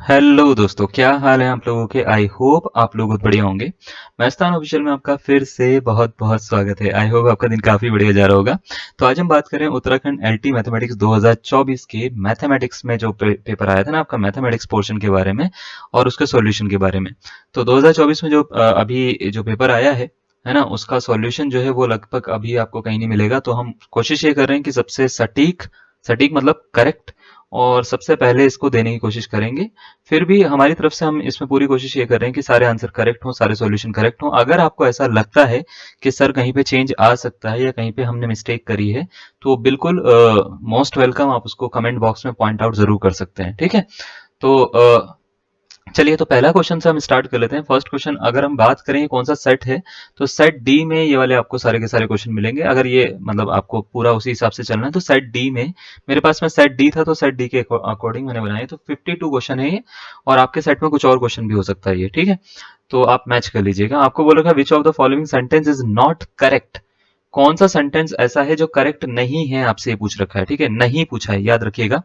Hello दोस्तों, क्या हाल है आप लोगों के। आई होप आप लोग बहुत बढ़िया होंगे। मैस्तान ऑफिशियल में आपका फिर से बहुत बहुत स्वागत है। आई होप आपका दिन काफी बढ़िया जा रहा होगा। तो आज हम बात करें उत्तराखंड एलटी मैथमेटिक्स 2024 के मैथमेटिक्स में जो पेपर आया था ना आपका, मैथमेटिक्स पोर्शन के बारे में और उसके सॉल्यूशन के बारे में। तो 2024 में जो अभी जो पेपर आया है ना, उसका सॉल्यूशन जो है वो लगभग अभी आपको कहीं नहीं मिलेगा। तो हम कोशिश ये कर रहे हैं कि सबसे सटीक सटीक मतलब करेक्ट और सबसे पहले इसको देने की कोशिश करेंगे। फिर भी हमारी तरफ से हम इसमें पूरी कोशिश ये कर रहे हैं कि सारे आंसर करेक्ट हों, सारे सॉल्यूशन करेक्ट हों। अगर आपको ऐसा लगता है कि सर कहीं पे चेंज आ सकता है या कहीं पे हमने मिस्टेक करी है, तो बिल्कुल मोस्ट वेलकम, आप उसको कमेंट बॉक्स में पॉइंट आउट जरूर कर सकते हैं। ठीक है। तो चलिए, तो पहला क्वेश्चन से हम स्टार्ट कर लेते हैं। फर्स्ट क्वेश्चन अगर हम बात करें ये कौन सा सेट है, तो सेट डी में ये वाले आपको सारे के सारे क्वेश्चन मिलेंगे। अगर ये मतलब आपको पूरा उसी हिसाब से चलना है तो सेट डी में, मेरे पास में सेट डी था तो सेट डी के अकॉर्डिंग मैंने बनाए। तो 52 क्वेश्चन है ये, और आपके सेट में कुछ और क्वेश्चन भी हो सकता है ये। ठीक है। तो आप मैच कर लीजिएगा। आपको बोलेगा विच of the following sentence is not correct. कौन सा सेंटेंस ऐसा है जो करेक्ट नहीं है, आपसे ये पूछ रखा है। ठीक है, नहीं पूछा है, याद रखिएगा।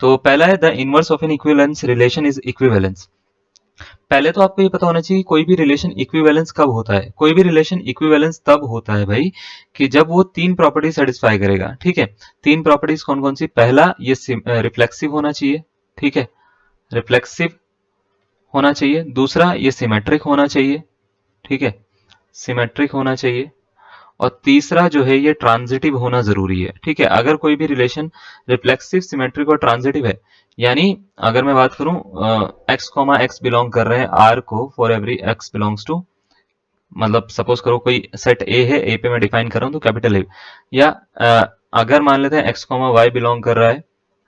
तो पहला है the inverse of N equivalence relation is equivalence. पहले तो आपको ये पता होना चाहिए कोई भी रिलेशन इक्विवेलेंस कब होता है। कोई भी रिलेशन इक्विवेलेंस तब होता है भाई कि जब वो तीन प्रॉपर्टी सेटिस्फाई करेगा। ठीक है। तीन प्रॉपर्टीज कौन कौन सी। पहला, ये रिफ्लेक्सिव होना चाहिए। ठीक है, रिफ्लेक्सिव होना चाहिए। दूसरा, ये सिमेट्रिक होना चाहिए। ठीक है, सिमेट्रिक होना चाहिए। और तीसरा जो है ये ट्रांजिटिव होना जरूरी है। ठीक है। अगर कोई भी रिलेशन रिफ्लेक्सिव, सिमेट्रिक और ट्रांजिटिव है, यानी अगर मैं बात करूं एक्स कॉमा एक्स बिलोंग कर रहे हैं आर को for every X belongs to, मतलब सपोज करो कोई सेट ए है, ए पे मैं डिफाइन कर रहा हूं तो कैपिटल ए। या अगर मान लेते हैं एक्स कॉमा वाई बिलोंग कर रहा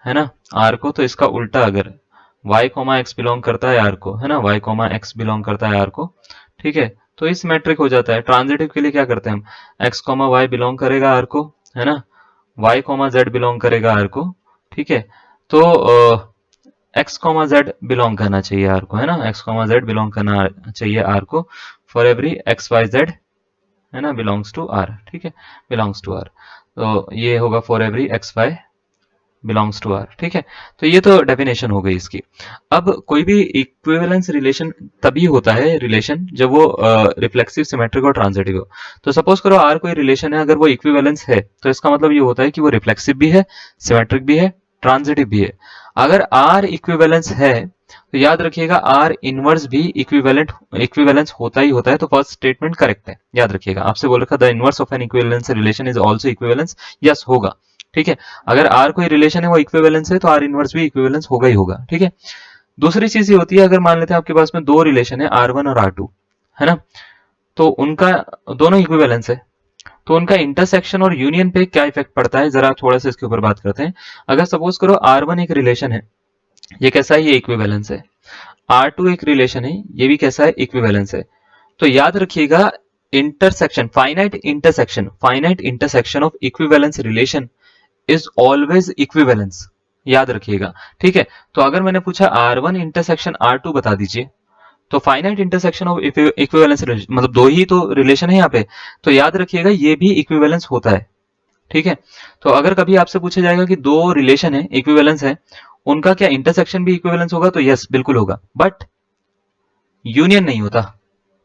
है ना आर को, तो इसका उल्टा अगर वाई कॉमा एक्स बिलोंग करता है आर को, है ना, वाई कॉमा एक्स बिलोंग करता है आर को। ठीक है। तो इस मैट्रिक हो जाता है। ट्रांजिटिव के लिए क्या करते हैं हम, एक्स कॉमा वाई बिलोंग करेगा आर को, है ना, वाई कॉमा जेड बिलोंग करेगा आर को। ठीक है। तो एक्स कॉमा जेड बिलोंग करना चाहिए आर को, है ना, एक्स कॉमा जेड बिलोंग करना चाहिए आर को for every X Y Z, है ना, बिलोंग्स टू आर। ठीक है, बिलोंग्स टू आर। तो ये होगा for every X Y belongs to R. ठीक है। तो ये तो डेफिनेशन हो गई इसकी। अब कोई भी इक्विवेलेंस रिलेशन तभी होता है रिलेशन जब वो रिफ्लेक्सिव, सिमेट्रिक और ट्रांजिटिव हो। तो सपोज करो आर कोई रिलेशन है, अगर वो इक्विवेलेंस है तो इसका मतलब ये होता है कि वो रिफ्लेक्सिव भी है, सिमेट्रिक भी है, ट्रांजिटिव भी है। अगर आर इक्विवेलेंस है तो याद रखिएगा आर इनवर्स भी इक्विवेलेंस होता ही होता है। तो फर्स्ट स्टेटमेंट करेक्ट है, याद रखिएगा। आपसे बोल रखा the inverse of N equivalence relation is also equivalence, yes होगा। ठीक है। अगर आर कोई रिलेशन है वो इक्विवेलेंस है तो आर इनवर्स भी इक्विवेलेंस होगा ही होगा। ठीक है। दूसरी चीज ये होती है, अगर मान लेते हैं आपके पास में दो रिलेशन है आर वन और आर टू, है ना, तो उनका दोनों इक्विवेलेंस है, तो उनका इंटरसेक्शन और यूनियन पे क्या इफेक्ट पड़ता है, जरा थोड़ा सा इसके ऊपर बात करते हैं। अगर सपोज करो आर वन एक रिलेशन है, ये कैसा है, ये इक्विवेलेंस है। आर टू एक रिलेशन है, ये भी कैसा है, इक्विवेलेंस है। तो याद रखिएगा intersection, finite intersection of equivalence relation is always equivalence, याद रखिएगा। ठीक है। तो अगर मैंने पूछा R one intersection R two बता दीजिए, तो finite intersection of equivalence relation, मतलब दो ही तो रिलेशन है यहाँ पे, तो याद रखिएगा ये भी इक्विवेलेंस होता है। ठीक है। तो अगर कभी आपसे पूछा जाएगा कि दो रिलेशन है इक्विवेलेंस है, उनका क्या इंटरसेक्शन भी इक्विवेलेंस होगा, तो यस बिल्कुल होगा, बट यूनियन नहीं होता।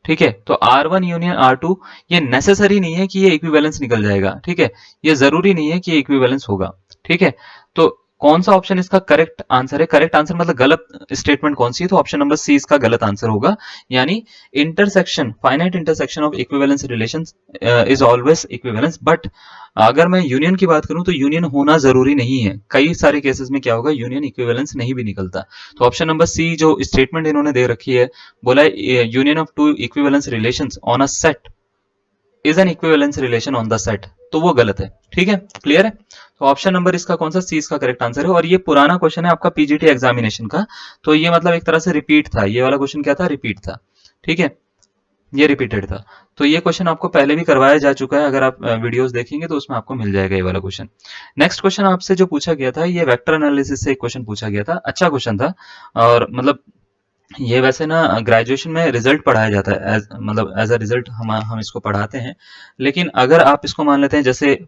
ठीक है। तो R one union R two, ये नेसेसरी नहीं है कि ये इक्विवेलेंस निकल जाएगा। ठीक है, ये जरूरी नहीं है कि ये इक्विवेलेंस होगा। ठीक है। तो कौन सा ऑप्शन इसका करेक्ट आंसर है, करेक्ट आंसर मतलब गलत स्टेटमेंट कौन सी है, तो ऑप्शन नंबर सी इसका गलत आंसर होगा। यानी intersection, finite intersection of equivalence relations is always equivalence, but अगर मैं यूनियन की बात करूं तो यूनियन होना जरूरी नहीं है। कई सारे केसेस में क्या होगा, यूनियन इक्विवेलेंस नहीं भी निकलता। तो ऑप्शन नंबर सी जो स्टेटमेंट इन्होंने दे रखी है, बोला है union of two equivalence relations on a set is an equivalence relation on the set, तो वो गलत है। ठीक है, क्लियर है। तो ऑप्शन नंबर इसका कौन सा, सी इसका करेक्ट आंसर है। और ये पुराना क्वेश्चन है आपका पीजीटी एग्जामिनेशन का, तो ये मतलब एक तरह से रिपीट था, ये वाला क्वेश्चन क्या था, रिपीट था। ठीक है, ये रिपीटेड था। तो ये क्वेश्चन आपको पहले भी करवाया जा चुका है, अगर आप वीडियोस देखेंगे तो उसमें आपको मिल जाएगा ये वाला क्वेश्चन। नेक्स्ट क्वेश्चन आपसे जो पूछा गया था, ये वेक्टर एनालिसिस से एक क्वेश्चन पूछा गया था, अच्छा क्वेश्चन था। और मतलब ये वैसे ना ग्रेजुएशन में रिजल्ट पढ़ाया जाता है, मतलब एज अ रिजल्ट हम इसको पढ़ाते हैं। लेकिन अगर आप इसको मान लेते हैं, जैसे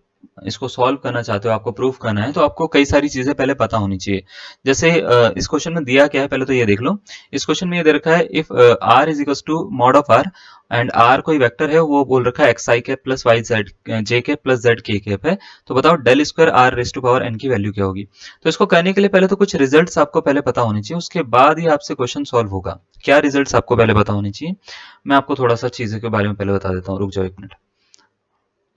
इसको सॉल्व करना चाहते हो, आपको प्रूफ करना है, तो आपको कई सारी चीजें पहले पता होनी चाहिए। जैसे इस क्वेश्चन में दिया क्या है, पहले तो ये देख लो। इस क्वेश्चन में ये दे रखा है if r is equal to mod of r and r कोई वेक्टर है, वो बोल रखा है X I cap plus Y Z J cap plus Z K cap है, तो बताओ del square R raise to power N की वैल्यू क्या होगी। तो इसको करने के लिए पहले तो कुछ रिजल्ट्स आपको पहले पता होने चाहिए, उसके बाद ही आपसे क्वेश्चन सॉल्व होगा। क्या रिजल्ट्स आपको पहले पता होने चाहिए, मैं आपको थोड़ा सा चीजों के बारे में पहले बता देता हूँ, रुक जाओ एक मिनट।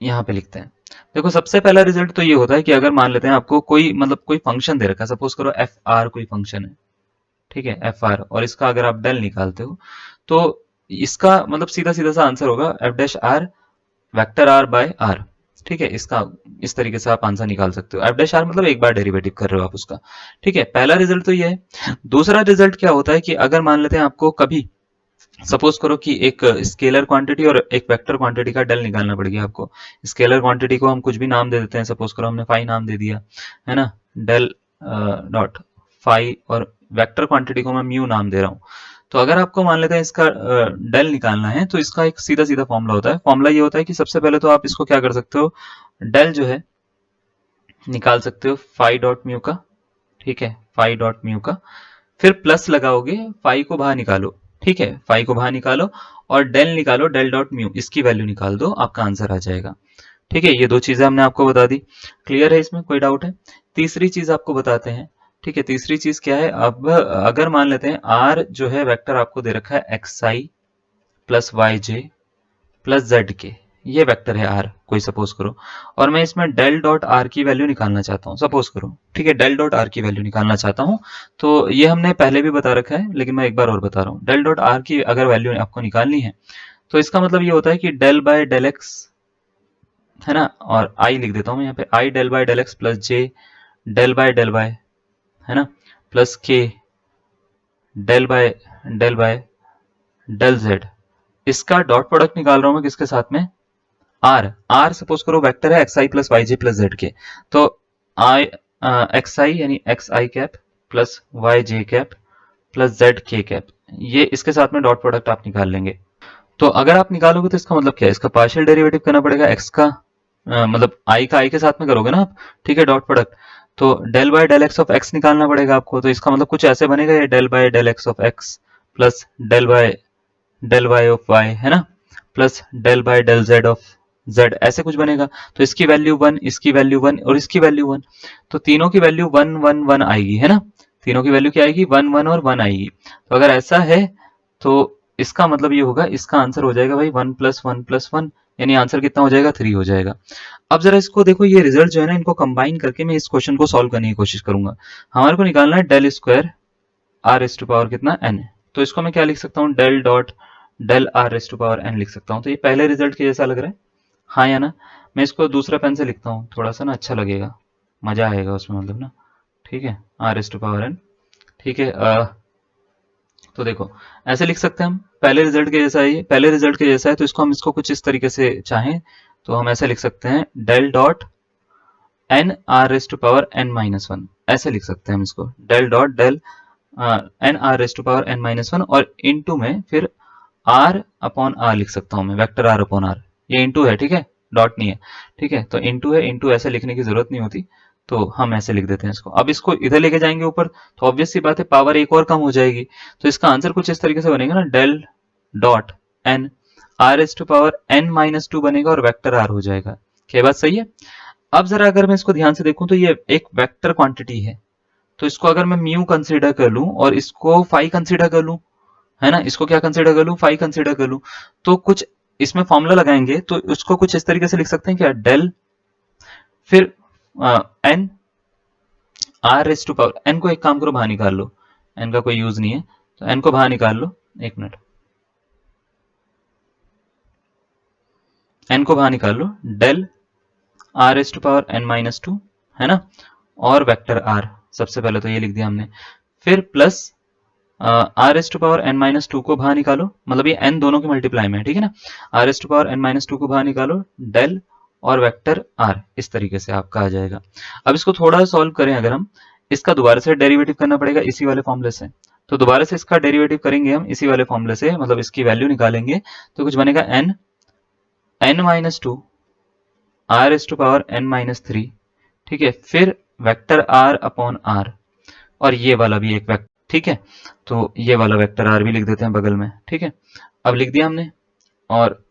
यहाँ पे लिखते हैं। देखो सबसे पहला रिजल्ट तो ये होता है कि अगर मान लेते हैं आपको कोई मतलब कोई फंक्शन दे रखा है, सपोज करो एफ आर कोई फंक्शन है, ठीक है, एफ आर, और इसका अगर आप डेल निकालते हो तो इसका मतलब सीधा सीधा सा आंसर होगा F dash R vector R by R. ठीक है, इसका इस तरीके से आप आंसर निकाल सकते हो। एफ डैश आर मतलब एक बार डेरिवेटिव कर रहे हो आप उसका। ठीक है, पहला रिजल्ट तो ये है। दूसरा रिजल्ट क्या होता है कि अगर मान लेते हैं आपको कभी सपोज करो कि एक स्केलर क्वांटिटी और एक वेक्टर क्वांटिटी का डेल निकालना पड़ेगा आपको। स्केलर क्वांटिटी को हम कुछ भी नाम दे देते हैं, सपोज करो हमने फाई नाम दे दिया है ना, डेल डॉट फाई, और वेक्टर क्वांटिटी को मैं म्यू नाम दे रहा हूँ। तो अगर आपको मान लेते हैं इसका डेल निकालना है, तो इसका एक सीधा सीधा फॉर्मूला होता है। फॉर्मूला ये होता है कि सबसे पहले तो आप इसको क्या कर सकते हो, डेल जो है निकाल सकते हो फाई डॉट म्यू का। ठीक है, फाई डॉट म्यू का, फिर प्लस लगाओगे, फाई को बाहर निकालो। ठीक है, फाई को बाहर निकालो और डेल निकालो, डेल डॉट म्यू, इसकी वैल्यू निकाल दो, आपका आंसर आ जाएगा। ठीक है, ये दो चीजें हमने आपको बता दी। क्लियर है, इसमें कोई डाउट है? तीसरी चीज आपको बताते हैं। ठीक है, तीसरी चीज क्या है, अब अगर मान लेते हैं आर जो है वेक्टर आपको दे रखा है X I plus Y J plus Z के, ये वेक्टर है आर कोई सपोज करो, और मैं इसमें डेल डॉट आर की वैल्यू निकालना चाहता हूँ सपोज करो। ठीक है, डेल डॉट आर की वैल्यू निकालना चाहता हूँ। तो ये हमने पहले भी बता रखा है, लेकिन मैं एक बार और बता रहा हूँ। डेल डॉट आर की अगर वैल्यू आपको निकालनी है, तो इसका मतलब ये होता है कि डेल बाय डेल एक्स है ना, और आई लिख देता हूँ मैं यहाँ पे, I del by del x plus J del by है ना, plus K del by del Z. इसका डॉट प्रोडक्ट निकाल रहा हूँ मैं किसके साथ में, आर सपोज करो वेक्टर है X I plus Y J plus Z K, तो आई एक्स आई यानी X I cap plus Y J cap plus Z K cap, ये इसके साथ में डॉट प्रोडक्ट आप निकाल लेंगे। तो अगर आप निकालोगे तो इसका मतलब क्या है, इसका पार्शियल डेरिवेटिव करना पड़ेगा एक्स का, मतलब आई का आई के साथ में करोगे ना आप। ठीक है, डॉट प्रोडक्ट, तो del by del X of X निकालना पड़ेगा आपको। तो इसका मतलब कुछ ऐसे बनेगा, ये del by del X of X plus del Y of Y है ना, plus del by del Z of Z, ऐसे कुछ बनेगा। तो इसकी वैल्यू वन, इसकी वैल्यू वन और इसकी वैल्यू वन, तो तीनों की वैल्यू वन वन वन आएगी है ना, तीनों की वैल्यू क्या आएगी, वन वन और वन आएगी। तो अगर ऐसा है तो इसका मतलब ये होगा, इसका आंसर हो जाएगा भाई वन प्लस वन, यानी आंसर कितना हो जाएगा, थ्री हो जाएगा। अब जरा इसको देखो, ये रिजल्ट जो है ना, इनको कंबाइन करके मैं इस क्वेश्चन को सॉल्व करने की कोशिश करूंगा। हमारे को निकालना है del square R S to power कितना एन है, तो इसको मैं क्या लिख सकता हूँ, del dot del R S to power N लिख सकता हूँ। तो ये पहले रिजल्ट के जैसा लग रहा है, हाँ या ना। मैं इसको दूसरा पेन से लिखता हूँ, थोड़ा सा ना अच्छा लगेगा, मजा आएगा उसमें मतलब ना। ठीक है, R S to power N. ठीक है, तो देखो ऐसे लिख सकते हैं हम, पहले रिजल्ट के जैसा है, ये पहले रिजल्ट के जैसा है, तो इसको हम इसको कुछ इस तरीके से चाहें तो हम ऐसे लिख सकते हैं, del dot N R S to power N minus one, ऐसे लिख सकते हैं हम इसको, del dot del N R S to power N minus one, और इनटू में फिर आर अपॉन आर लिख सकता हूँ मैं, वेक्टर आर अपॉन आर, ये इनटू है, ठीक है, डॉट नहीं है। ठीक है, तो इनटू है, इनटू ऐसे लिखने की जरूरत नहीं होती, तो हम ऐसे लिख देते हैं इसको। अब इसको इधर लेके जाएंगे ऊपर, तो ऑब्वियस सी बात है पावर एक और कम हो जाएगी, तो इसका आंसर कुछ इस तरीके से बनेगा ना, del dot N R S to power N minus two बनेगा और वेक्टर आर हो जाएगा। क्या बात सही है? अब जरा अगर मैं इसको ध्यान से देखूं तो ये एक वेक्टर क्वांटिटी है, तो इसको अगर मैं म्यू कंसीडर कर लूं और इसको फाई कंसीडर कर लूं, है ना, इसको क्या कंसीडर कर लूं, फाई कंसीडर कर लूं, तो कुछ इसमें फॉर्मूला लगाएंगे, तो उसको कुछ इस तरीके से लिख सकते हैं क्या, डेल फिर N R S to power, N को एक काम करो बाहर निकाल लो, एन का कोई यूज नहीं है, तो एन को बाहर निकाल लो, एक मिनट, एन को बाहर निकाल लो, del R S to power N minus two है ना, और वेक्टर आर, सबसे पहले तो ये लिख दिया हमने, फिर plus R S to power N minus two को बाहर निकालो, मतलब ये एन दोनों के मल्टीप्लाई में है, ठीक है ना, R S to power N minus two को बाहर निकालो, डेल और वेक्टर आर, इस तरीके से आपका आ जाएगा। अब इसको थोड़ा सॉल्व करें अगर हम, इसका दोबारा से डेरिवेटिव करना पड़ेगा इसी वाले फॉर्मूले से, तो दोबारा से इसका डेरिवेटिव करेंगे हम इसी वाले फॉर्मूले से, मतलब इसकी वैल्यू निकालेंगे, तो कुछ बनेगा N minus two R S to power N minus three, ठीक है, फिर वेक्टर आर अपॉन आर, और ये वाला भी एक वेक्टर, ठीक है, तो ये वाला वेक्टर आर भी लिख देते हैं बगल में, ठीक है। अब लिख दिया हमने, और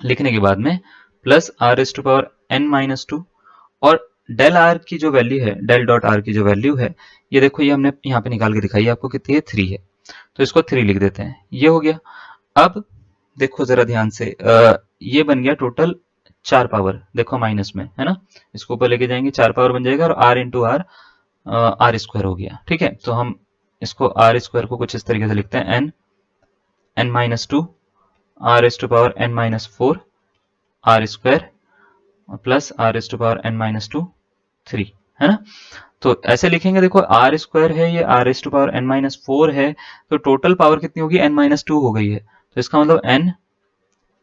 लिखने के बाद में plus R S to power N minus two, और डेल आर की जो वैल्यू है, डेल डॉट आर की जो वैल्यू है, ये देखो ये हमने यहाँ पे निकाल के दिखाई है आपको, कितनी है, 3 है, तो इसको 3 लिख देते हैं, ये हो गया। अब देखो जरा ध्यान से, ये बन गया टोटल 4 पावर, देखो माइनस में है ना, इसको ऊपर लेके जाएंगे 4 पावर बन जाएगा, और R into R, R square हो गया, ठीक है। तो हम इसको आर स्क्वायर को कुछ इस तरीके से लिखते हैं, N N minus two R S to power N minus four R square plus R S to power N minus two 3, है ना। तो ऐसे लिखेंगे, देखो आर स्क्वायर है, ये R S to power N minus four है, तो टोटल पावर कितनी होगी, एन माइनस टू हो गई है, तो इसका मतलब एन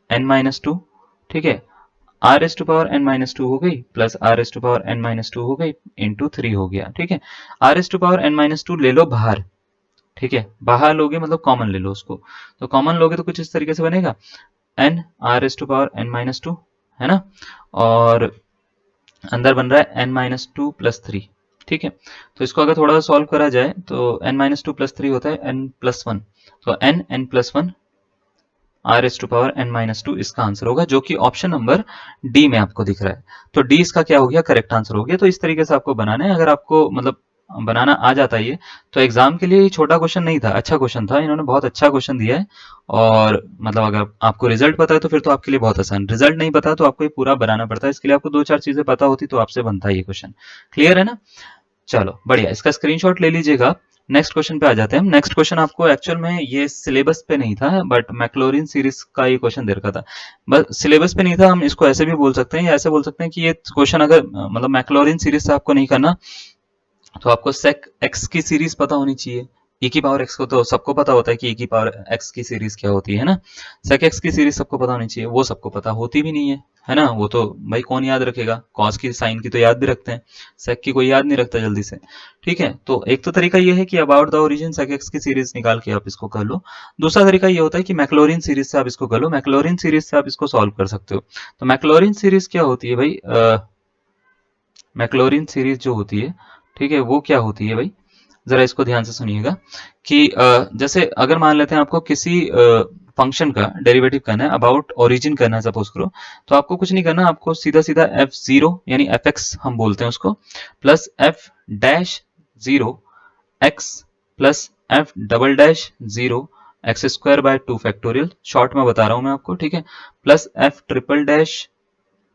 एन माइनस टू, ठीक है, R S to power N minus two हो गई, plus R S to power N minus two हो गई, इंटू 3 हो गया, ठीक है। R S to power N minus two ले लो बाहर, ठीक है, बाहर लोगे मतलब कॉमन ले लो उसको, तो कॉमन लोगे तो कुछ इस तरीके से बनेगा, N R S to power N minus two, है ना, और अंदर बन रहा है N minus two plus three, ठीक है। तो इसको अगर थोड़ा सा सॉल्व करा जाए तो N minus two plus three होता है एन प्लस वन, तो N N plus one R S to power N minus two इसका आंसर होगा, जो कि ऑप्शन नंबर डी में आपको दिख रहा है। तो डी इसका क्या हो गया, करेक्ट आंसर हो गया। तो इस तरीके से आपको बनाना है, अगर आपको मतलब बनाना आ जाता है ये, तो एग्जाम के लिए ये छोटा क्वेश्चन नहीं था, अच्छा क्वेश्चन था, इन्होंने बहुत अच्छा क्वेश्चन दिया है। और मतलब अगर आपको रिजल्ट पता है तो फिर तो आपके लिए बहुत आसान, रिजल्ट नहीं पता तो आपको ये पूरा बनाना पड़ता है, इसके लिए आपको 2-4 चीजें पता होती तो आपसे बनता है ये क्वेश्चन। क्लियर है ना, चलो बढ़िया, इसका स्क्रीनशॉट ले लीजिएगा। नेक्स्ट क्वेश्चन पे आ जाते हैं हम। नेक्स्ट क्वेश्चन आपको एक्चुअल में ये सिलेबस पे नहीं था, बट मैक्लॉरिन सीरीज का ये क्वेश्चन दे रखा था, बस सिलेबस पे नहीं था, हम इसको ऐसे भी बोल सकते हैं, या ऐसे बोल सकते हैं कि ये क्वेश्चन अगर मतलब मैक्लॉरिन सीरीज से आपको नहीं करना, तो आपको सेक एक्स की सीरीज पता होनी चाहिए। ई की पावर एक्स को तो सबको पता होता है कि ई की पावर एक्स की सीरीज क्या होती है ना, सेक एक्स की सीरीज सबको पता होनी चाहिए, वो सबको पता होती भी नहीं है ना, वो तो भाई कौन याद रखेगा, कॉस की साइन की तो याद भी रखते हैं, सेक की कोई याद नहीं रखता जल्दी से, ठीक है। तो एक तो तरीका ये है कि about the origin sec X की सीरीज निकाल के आप इसको कर लो। दूसरा तरीका ये होता है कि मैक्लॉरिन सीरीज से आप इसको कर लो, मैक्लॉरिन सीरीज से आप इसको सॉल्व कर सकते हो। तो मैक्लॉरिन सीरीज क्या होती है भाई, मैक्लॉरिन सीरीज जो होती है, ठीक है, वो क्या होती है भाई, जरा इसको ध्यान से सुनिएगा कि जैसे अगर मान लेते हैं आपको किसी फंक्शन का डेरिवेटिव करना है, अबाउट ओरिजिन करना है सपोज करो, तो आपको कुछ नहीं करना, आपको सीधा सीधा एफ जीरो यानी एफ एक्स हम बोलते हैं उसको, plus F dash zero x plus F double dash zero x square by 2 factorial, short में बता रहा हूं मैं आपको, ठीक है, plus F triple dash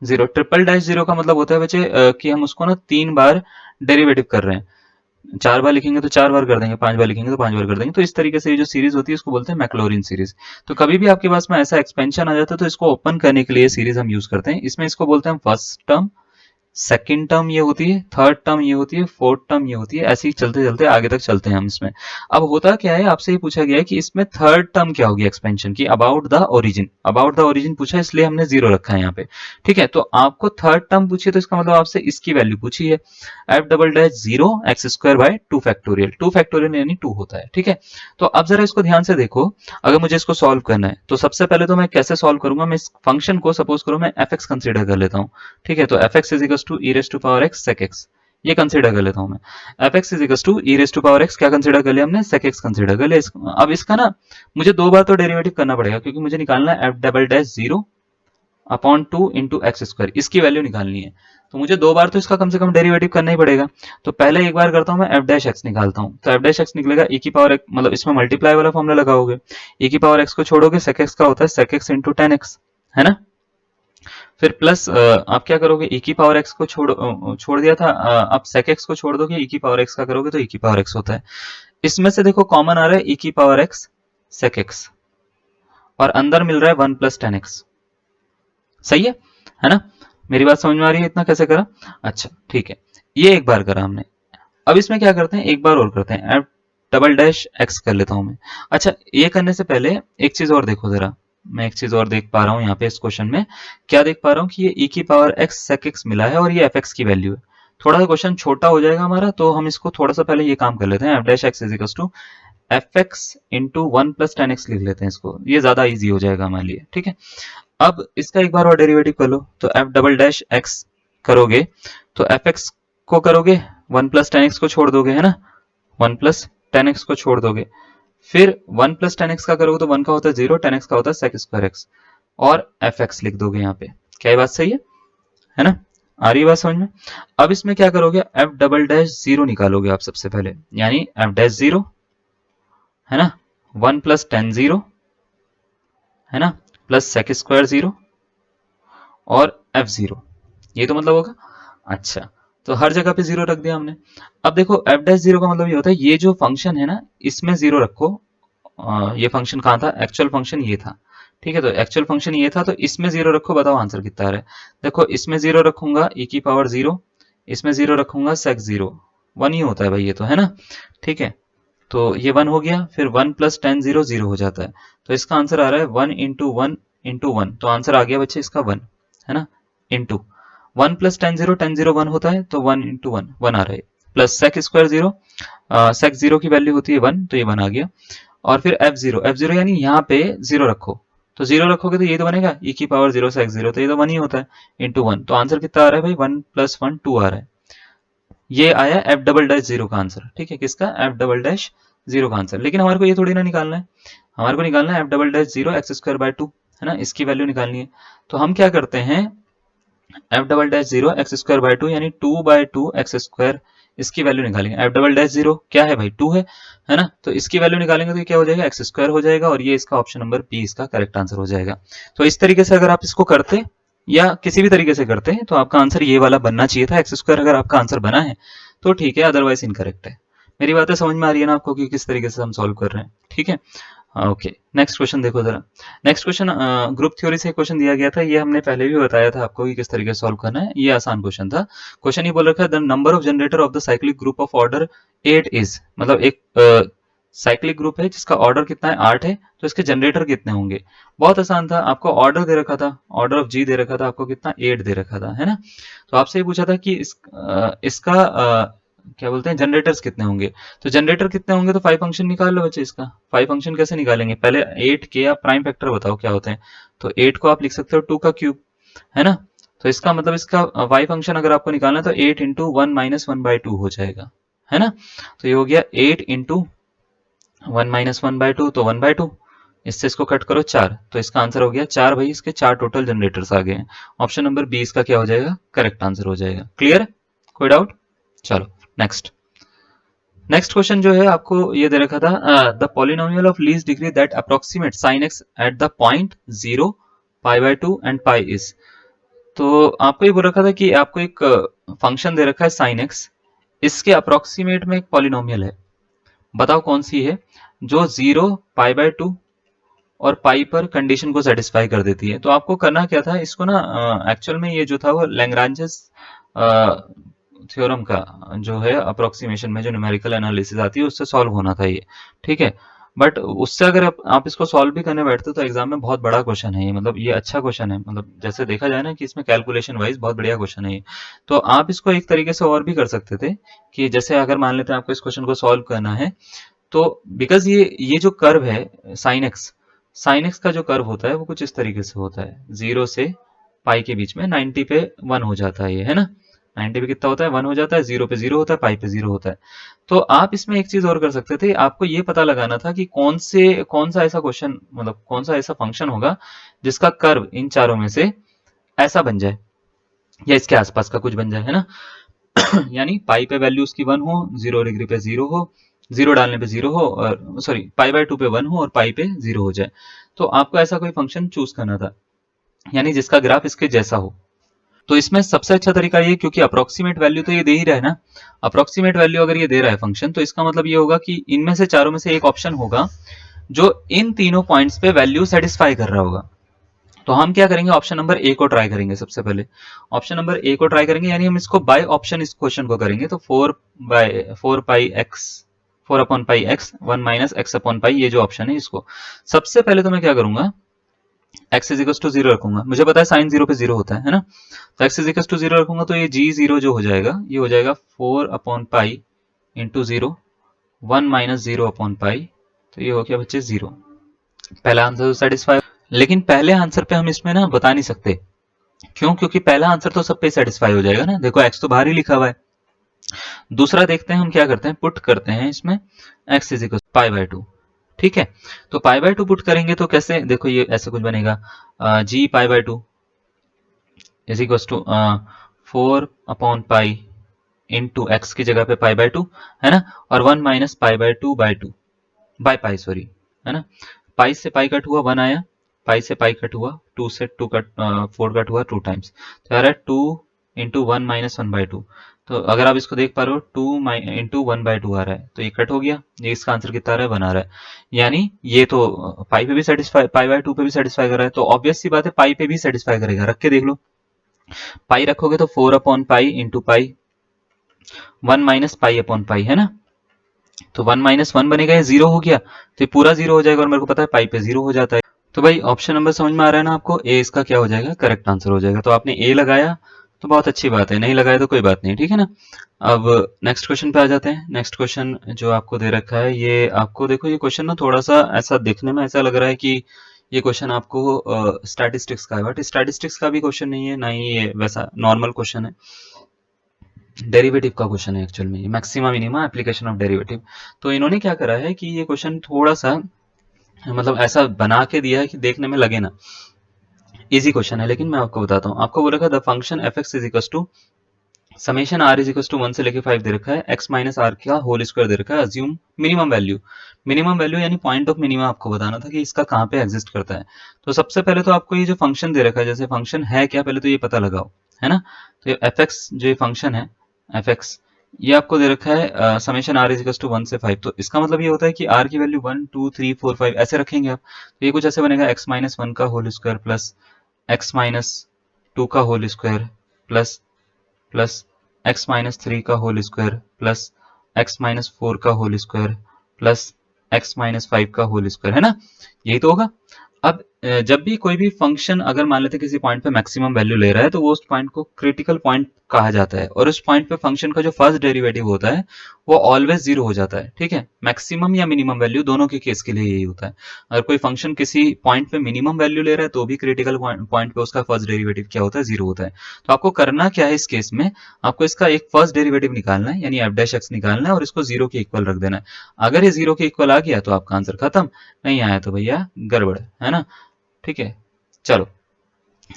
zero, triple dash zero का मतलब होता है बच्चे कि हम उसको ना 3 बार डेरिवेटिव कर रहे हैं, 4 बार लिखेंगे तो 4 बार कर देंगे, 5 बार लिखेंगे तो 5 बार कर देंगे, तो इस तरीके से ये जो सीरीज होती है इसको बोलते हैं मैक्लॉरिन सीरीज। तो कभी भी आपके पास में ऐसा एक्सपेंशन आ जाता है तो इसको ओपन करने के लिए सीरीज हम यूज करते हैं, इसमें इसको बोलते हैं फर्स्ट टर्म, सेकेंड टर्म ये होती है, थर्ड टर्म ये होती है, फोर्थ टर्म ये होती है, ऐसे ही चलते चलते आगे तक चलते हैं हम इसमें। अब होता क्या है, आपसे ये पूछा गया है कि इसमें थर्ड टर्म क्या होगी एक्सपेंशन की, about the origin, about the origin पूछा इसलिए हमने जीरो रखा है यहाँ पे, ठीक है। तो आपको थर्ड टर्म पूछिए तो इसका मतलब आपसे इसकी वैल्यू पूछी है, F double dash zero x square by 2 factorial यानी 2 होता है, ठीक है। तो अब जरा इसको ध्यान से देखो, अगर मुझे इसको सॉल्व करना है तो सबसे पहले तो मैं कैसे सॉल्व करूंगा, मैं इस फंक्शन को सपोज करो मैं एफ एक्स कंसिडर कर लेता हूँ, ठीक है। तो F X is equals to E raise to power X sec X, ये कंसिडर कर लेता हूं मैं, F X is equals to E raise to power X, क्या कंसिडर कर लिया हमने, सेक एक्स कंसिडर कर लिया। अब इसका ना मुझे 2 बार तो डेरिवेटिव करना पड़ेगा, क्योंकि मुझे निकालना है F double dash zero upon 2 into x square, इसकी वैल्यू निकालनी है, तो मुझे 2 बार तो इसका कम से कम डेरिवेटिव करना ही पड़ेगा। तो पहले एक बार करता हूं मैं एफ डैश एक्स निकालता हूं, तो एफ डैश एक्स निकलेगा ई की पावर एक्स, मतलब इसमें मल्टीप्लाई वाला फॉर्मूला लगाओगे, ई की पावर एक्स को छोड़ोगे, सेक एक्स का होता है sec X into tan X, है ना। फिर प्लस आप क्या करोगे, ई की पावर एक्स को छोड़ दिया था, आप सेक एक्स को छोड़ दोगे, ई की पावर एक्स का करोगे तो ई की पावर एक्स होता है। इसमें से देखो कॉमन आ रहा है ई की पावर एक्स सेक एक्स, और अंदर मिल रहा है 1 प्लस टेन एक्स, सही है ना। मेरी बात समझ में आ रही है, इतना कैसे करा, अच्छा ठीक है, ये एक बार करा हमने। अब इसमें क्या करते हैं, एक बार और करते हैं, एफ डबल डैश एक्स कर लेता हूं मैं। अच्छा, ये करने से पहले एक चीज और देखो जरा, मैं एक चीज और देख पा रहा हूं यहाँ पे इस क्वेश्चन में, क्या देख पा रहा हूँ कि ये ई की पावर एक्स सेक एक्स मिला है और ये एफ एक्स की वैल्यू है। थोड़ा सा क्वेश्चन छोटा हो जाएगा हमारा, तो हम इसको थोड़ा सा पहले ये काम कर लेते हैं, F dash X is equal to F X into 1 plus tan X लिख लेते हैं इसको, ये ज्यादा ईजी हो जाएगा हमारे लिए, ठीक है। अब इसका एक बार और डेरिवेटिव कर लो, तो एफ डबल डैश एक्स करोगे तो एफ एक्स को करोगे 1 + 10x को छोड़ दोगे, है ना, 1 + 10x को छोड़ दोगे, फिर 1 + 10x का करोगे तो 1 का होता है 0, 10x का होता है sec स्क्वायर x, और एफ एक्स लिख दोगे यहाँ पे। क्या ये बात सही है ना, आ रही है बात समझ में। अब इसमें क्या करोगे, एफ डबल डैश जीरो निकालोगे आप सबसे पहले, यानी एफ डैश जीरो, है ना, 1 + 10 0, है ना, प्लस सेक स्क्वायर 0 और एफ 0, ये तो मतलब होगा। अच्छा, तो हर जगह पे 0 रख दिया हमने। अब देखो एफ डैश 0 का मतलब ये होता है ये जो फंक्शन है ना इसमें 0 रखो। ये फंक्शन कहाँ था, एक्चुअल फंक्शन ये था, ठीक है, तो एक्चुअल फंक्शन ये था, तो इसमें 0 रखो, बताओ आंसर कितना आ रहा है। देखो इसमें 0 रखूंगा e⁻0, इसमें 0 रखूंगा sec 0, 1 ही होता है भाई ये तो, है ना, ठीक है, तो ये 1 हो गया, फिर 1 + 10 0 0 हो जाता है, तो इसका आंसर आ रहा है 1 × 1 × 1, तो आंसर आ गया बच्चे इसका 1, है ना, इंटू 1 + 10 0 10 0 1 होता है, तो 1 × 1 1 आ रहा है, प्लस सेक स्क्वायर 0, सेक 0 की वैल्यू होती है 1, तो ये 1 आ गया, और फिर f0 यानी यहाँ पे 0 रखो, तो 0 रखोगे तो ये तो बनेगा e⁻0 sec 0, तो ये तो 1 ही होता है, इंटू 1, तो आंसर कितना आ रहा है भाई, 1 + 1 2 आ रहा है। ये आया एफ डबल डैश 0 का आंसर, ठीक है, किसका, एफ डबल डैश 0 का आंसर। लेकिन हमारे को ये थोड़ी ना निकालना है, हमारे को निकालना है एफ डबल डैश 0 x² 2, है ना, इसकी वैल्यू निकालनी है। तो हम क्या करते हैं, एफ डबल डैश 0 x² 2 यानी 2/2 x², इसकी वैल्यू निकालेंगे। एफ डबल डैश 0 क्या है भाई, 2 है ना, तो इसकी वैल्यू निकालेंगे तो ये क्या हो जाएगा, x² हो जाएगा, और ये इसका ऑप्शन नंबर बी इसका करेक्ट आंसर हो जाएगा। तो इस तरीके से अगर आप इसको करते या किसी भी तरीके से करते हैं तो आपका आंसर ये वाला बनना चाहिए था, x² अगर आपका आंसर बना है तो ठीक है, अदरवाइज इनकरेक्ट है। मेरी बातें समझ में आ रही है ना आपको कि किस तरीके से हम सॉल्व कर रहे हैं, ठीक है। ओके, नेक्स्ट क्वेश्चन देखो जरा। नेक्स्ट क्वेश्चन ग्रुप थ्योरी से क्वेश्चन दिया गया था, ये हमने पहले भी बताया था आपको कि किस तरीके से सॉल्व करना है, ये आसान क्वेश्चन था। क्वेश्चन ये बोल रखा है the number of generator off the cyclic group of order 8 is, मतलब एक साइक्लिक ग्रुप है जिसका ऑर्डर कितना है 8 है, तो इसके जनरेटर कितने होंगे। बहुत आसान था, आपको ऑर्डर दे रखा था, ऑर्डर ऑफ जी दे रखा था, आपको कितना 8 दे रखा था, है ना। तो आपसे ये पूछा था कि इसका क्या बोलते हैं जनरेटर्स कितने होंगे, तो जनरेटर कितने होंगे, तो 5 फंक्शन निकाल लो बच्चे इसका। 5 फंक्शन कैसे निकालेंगे, पहले 8 के आप प्राइम फैक्टर बताओ क्या होते हैं, तो 8 को आप लिख सकते हो 2 का क्यूब, है ना, तो इसका मतलब इसका y फंक्शन अगर आपको निकालना है तो 8 × 1 - 1/2 हो जाएगा, है ना, तो ये हो गया 8 × 1 - 1/2, तो 1/2, इससे इसको कट करो 4, तो इसका आंसर हो गया 4 भाई, इसके 4 टोटल जनरेटर्स आ गए हैं। ऑप्शन नंबर बी इसका क्या हो जाएगा, करेक्ट आंसर हो जाएगा। क्लियर, कोई डाउट, चलो नेक्स्ट। नेक्स्ट क्वेश्चन जो है आपको ये दे रखा था the polynomial of least degree that approximate sin x at the point 0 π/2 and pi is. तो आपको ये बोल रखा था कि आपको एक फंक्शन दे रखा है sin x, इसके अप्रोक्सीमेट में एक पॉलिनोमियल है, बताओ कौन सी है जो 0 π/2 और पाई पर कंडीशन को सेटिस्फाई कर देती है। तो आपको करना क्या था, इसको ना एक्चुअल में ये जो था वो लैग्रांजेस थ्योरम का जो है अप्रोक्सीमेशन में जो न्यूमेरिकल एनालिसिस आती है उससे सॉल्व होना था ये, ठीक है। बट उससे अगर आप इसको सॉल्व भी करने बैठते तो एग्जाम में बहुत बड़ा क्वेश्चन है ये, मतलब ये अच्छा क्वेश्चन है, मतलब जैसे देखा जाए ना कि इसमें कैलकुलेशन वाइज बहुत बढ़िया क्वेश्चन है ये। तो आप इसको एक तरीके से और भी कर सकते थे कि जैसे अगर मान लेते हैं आपको इस क्वेश्चन को सॉल्व करना है, तो बिकॉज ये जो कर्व है साइन एक्स का जो कर्व होता है वो कुछ इस तरीके से होता है, 0 से पाई के बीच में 90 पे 1 हो जाता है ये, है ना, 90 पे कितना होता है 1 हो जाता है, 0 पे 0 होता है, पाई पे 0 होता है। तो आप इसमें एक चीज और कर सकते थे, आपको ये पता लगाना था कि कौन सा ऐसा क्वेश्चन, मतलब कौन सा ऐसा फंक्शन होगा जिसका कर्व इन चारों में से ऐसा बन जाए या इसके आसपास का कुछ बन जाए, है ना। यानी पाई पे वैल्यू उसकी 1 हो, 0 डिग्री पे 0 हो, 0 डालने पे 0 हो, और सॉरी π/2 पे 1 हो और पाई पे 0 हो जाए। तो आपको ऐसा कोई फंक्शन चूज करना था, यानी जिसका ग्राफ इसके जैसा हो। तो इसमें सबसे अच्छा तरीका ये, क्योंकि अप्रोक्सीमेट वैल्यू तो ये दे ही रहा है ना, अप्रोक्सीमेट वैल्यू अगर ये दे रहा है फंक्शन, तो इसका मतलब ये होगा कि इनमें से चारों में से एक ऑप्शन होगा जो इन तीनों पॉइंट्स पे वैल्यू सेटिस्फाई कर रहा होगा। तो हम क्या करेंगे, ऑप्शन नंबर ए को ट्राई करेंगे सबसे पहले, ऑप्शन नंबर ए को ट्राई करेंगे, यानी हम इसको बाय ऑप्शन इस क्वेश्चन को करेंगे, तो 4 पाई एक्स 1 - x/पाई, ये जो ऑप्शन है इसको सबसे पहले तो मैं क्या करूंगा, x इज इक्वल टू 0 रखूंगा, मुझे पता है साइन 0 पे 0 होता है ना, तो x इज इक्वल टू 0 रखूंगा, तो ये g0 जो हो जाएगा ये हो जाएगा 4/पाई इंटू 0 1 - 0/पाई, तो ये हो गया बच्चे 0। पहला आंसर तो सेटिस्फाई। लेकिन पहले आंसर पे हम इसमें ना बता नहीं सकते। क्यों? क्योंकि पहला आंसर तो सब पे सेटिस्फाई हो जाएगा ना, देखो x तो बाहर ही लिखा हुआ है। दूसरा देखते हैं हम क्या करते हैं, पुट करते हैं इसमें x is equal pi by to. ठीक है, तो पाई बाय टू पुट करेंगे तो कैसे, देखो ये ऐसे कुछ बनेगा, g pi by two is equal to 4/पाई इंटू एक्स की जगह पे पाई बाय टू, है ना, और 1 minus pi by to by pi, sorry, है ना। पाई से पाई कट हुआ 1 आया, पाई से पाई कट हुआ 2 से 2 कट 4 कट हुआ 2 टाइम्स, तो आ रहा है 2 इंटू 1 माइनस 1 बाई टू। तो अगर आप इसको देख पा रहे हो 2 इंटू 1 बाई टू आ रहा है, तो ये कट हो गया, ये इसका आंसर कितना आ रहा है, 1 आ रहा है। यानी ये तो पाई पे भी सेटिस्फाई, पाई बाय टू पे भी सेटिस्फाई कर रहा है, तो ऑब्वियस सी बात है पाई पे भी सेटिस्फाई करेगा। रख के देख लो, पाई रखोगे तो 4/पाई into pi 1 minus pi upon pi, है ना, तो 1 माइनस 1 बनेगा, ये 0 हो गया, तो ये पूरा 0 हो जाएगा, और मेरे को पता है पाई पे 0 हो जाता है। तो भाई ऑप्शन नंबर समझ में आ रहा है ना आपको, ए इसका क्या हो जाएगा, करेक्ट आंसर हो जाएगा। तो आपने ए लगाया तो बहुत अच्छी बात है, नहीं लगाया तो कोई बात नहीं, ठीक है ना। अब नेक्स्ट क्वेश्चन पे आ जाते हैं। नेक्स्ट क्वेश्चन जो आपको दे रखा है, ये आपको देखो, ये क्वेश्चन ना थोड़ा सा ऐसा देखने में ऐसा लग रहा है कि ये क्वेश्चन आपको स्टैटिस्टिक्स का है, बट स्टैटिस्टिक्स का भी क्वेश्चन नहीं है, ना ही ये वैसा नॉर्मल क्वेश्चन है, डेरिवेटिव का क्वेश्चन है एक्चुअल में, maxima minima application of derivative. तो इन्होंने क्या करा है कि ये क्वेश्चन थोड़ा सा मतलब ऐसा बना के दिया है कि देखने में लगे ना इजी क्वेश्चन है, लेकिन मैं आपको बताता हूँ। आपको बोला था the function F X is equal to summation R is equal to 1 से लेके 5 दे रखा है, एक्स माइनस आर का होल स्क्वायर दे रखा है, assume minimum value. Minimum value यानी पॉइंट ऑफ मिनिमम आपको बताना था कि इसका कहाँ पे एग्जिस्ट करता है। तो सबसे पहले तो आपको ये जो फंक्शन दे रखा है, जैसे फंक्शन है क्या, पहले तो ये पता लगाओ, है ना। तो एफ एक्स जो ये फंक्शन है, एफ एक्स, ये आपको दे रखा है summation R is equal to 1 से 5। तो इसका मतलब ये होता है कि आर की वैल्यू 1 2 3 4 5 ऐसे रखेंगे आप, तो ये कुछ ऐसे बनेगा, एक्स माइनस 1 का whole square plus X minus 2 का whole square plus plus X minus 3 का whole square plus X minus 4 का whole square plus X minus 5 का होल स्क्वायर, है ना, यही तो होगा। अब जब भी कोई भी फंक्शन अगर मान लेते किसी पॉइंट पे मैक्सिमम वैल्यू ले रहा है, तो वो उस पॉइंट को क्रिटिकल पॉइंट कहा जाता है, और उस पॉइंट पे फंक्शन का जो फर्स्ट डेरिवेटिव होता है वो ऑलवेज 0 हो जाता है। ठीक है, मैक्सिमम या मिनिमम वैल्यू दोनों के केस के लिए यही होता है। अगर कोई फंक्शन किसी पॉइंट पे मिनिमम वैल्यू ले रहा है, तो भी क्रिटिकल पॉइंट पे उसका फर्स्ट डेरिवेटिव क्या होता है, 0 होता है। तो आपको करना क्या है इस केस में, आपको इसका एक फर्स्ट डेरिवेटिव निकालना है, यानी एफ डैश एक्स निकालना है, और इसको 0 के इक्वल रख देना है। अगर ये 0 के इक्वल आ गया तो आपका आंसर खत्म, नहीं आया तो भैया गड़बड़ है ना। ठीक है, चलो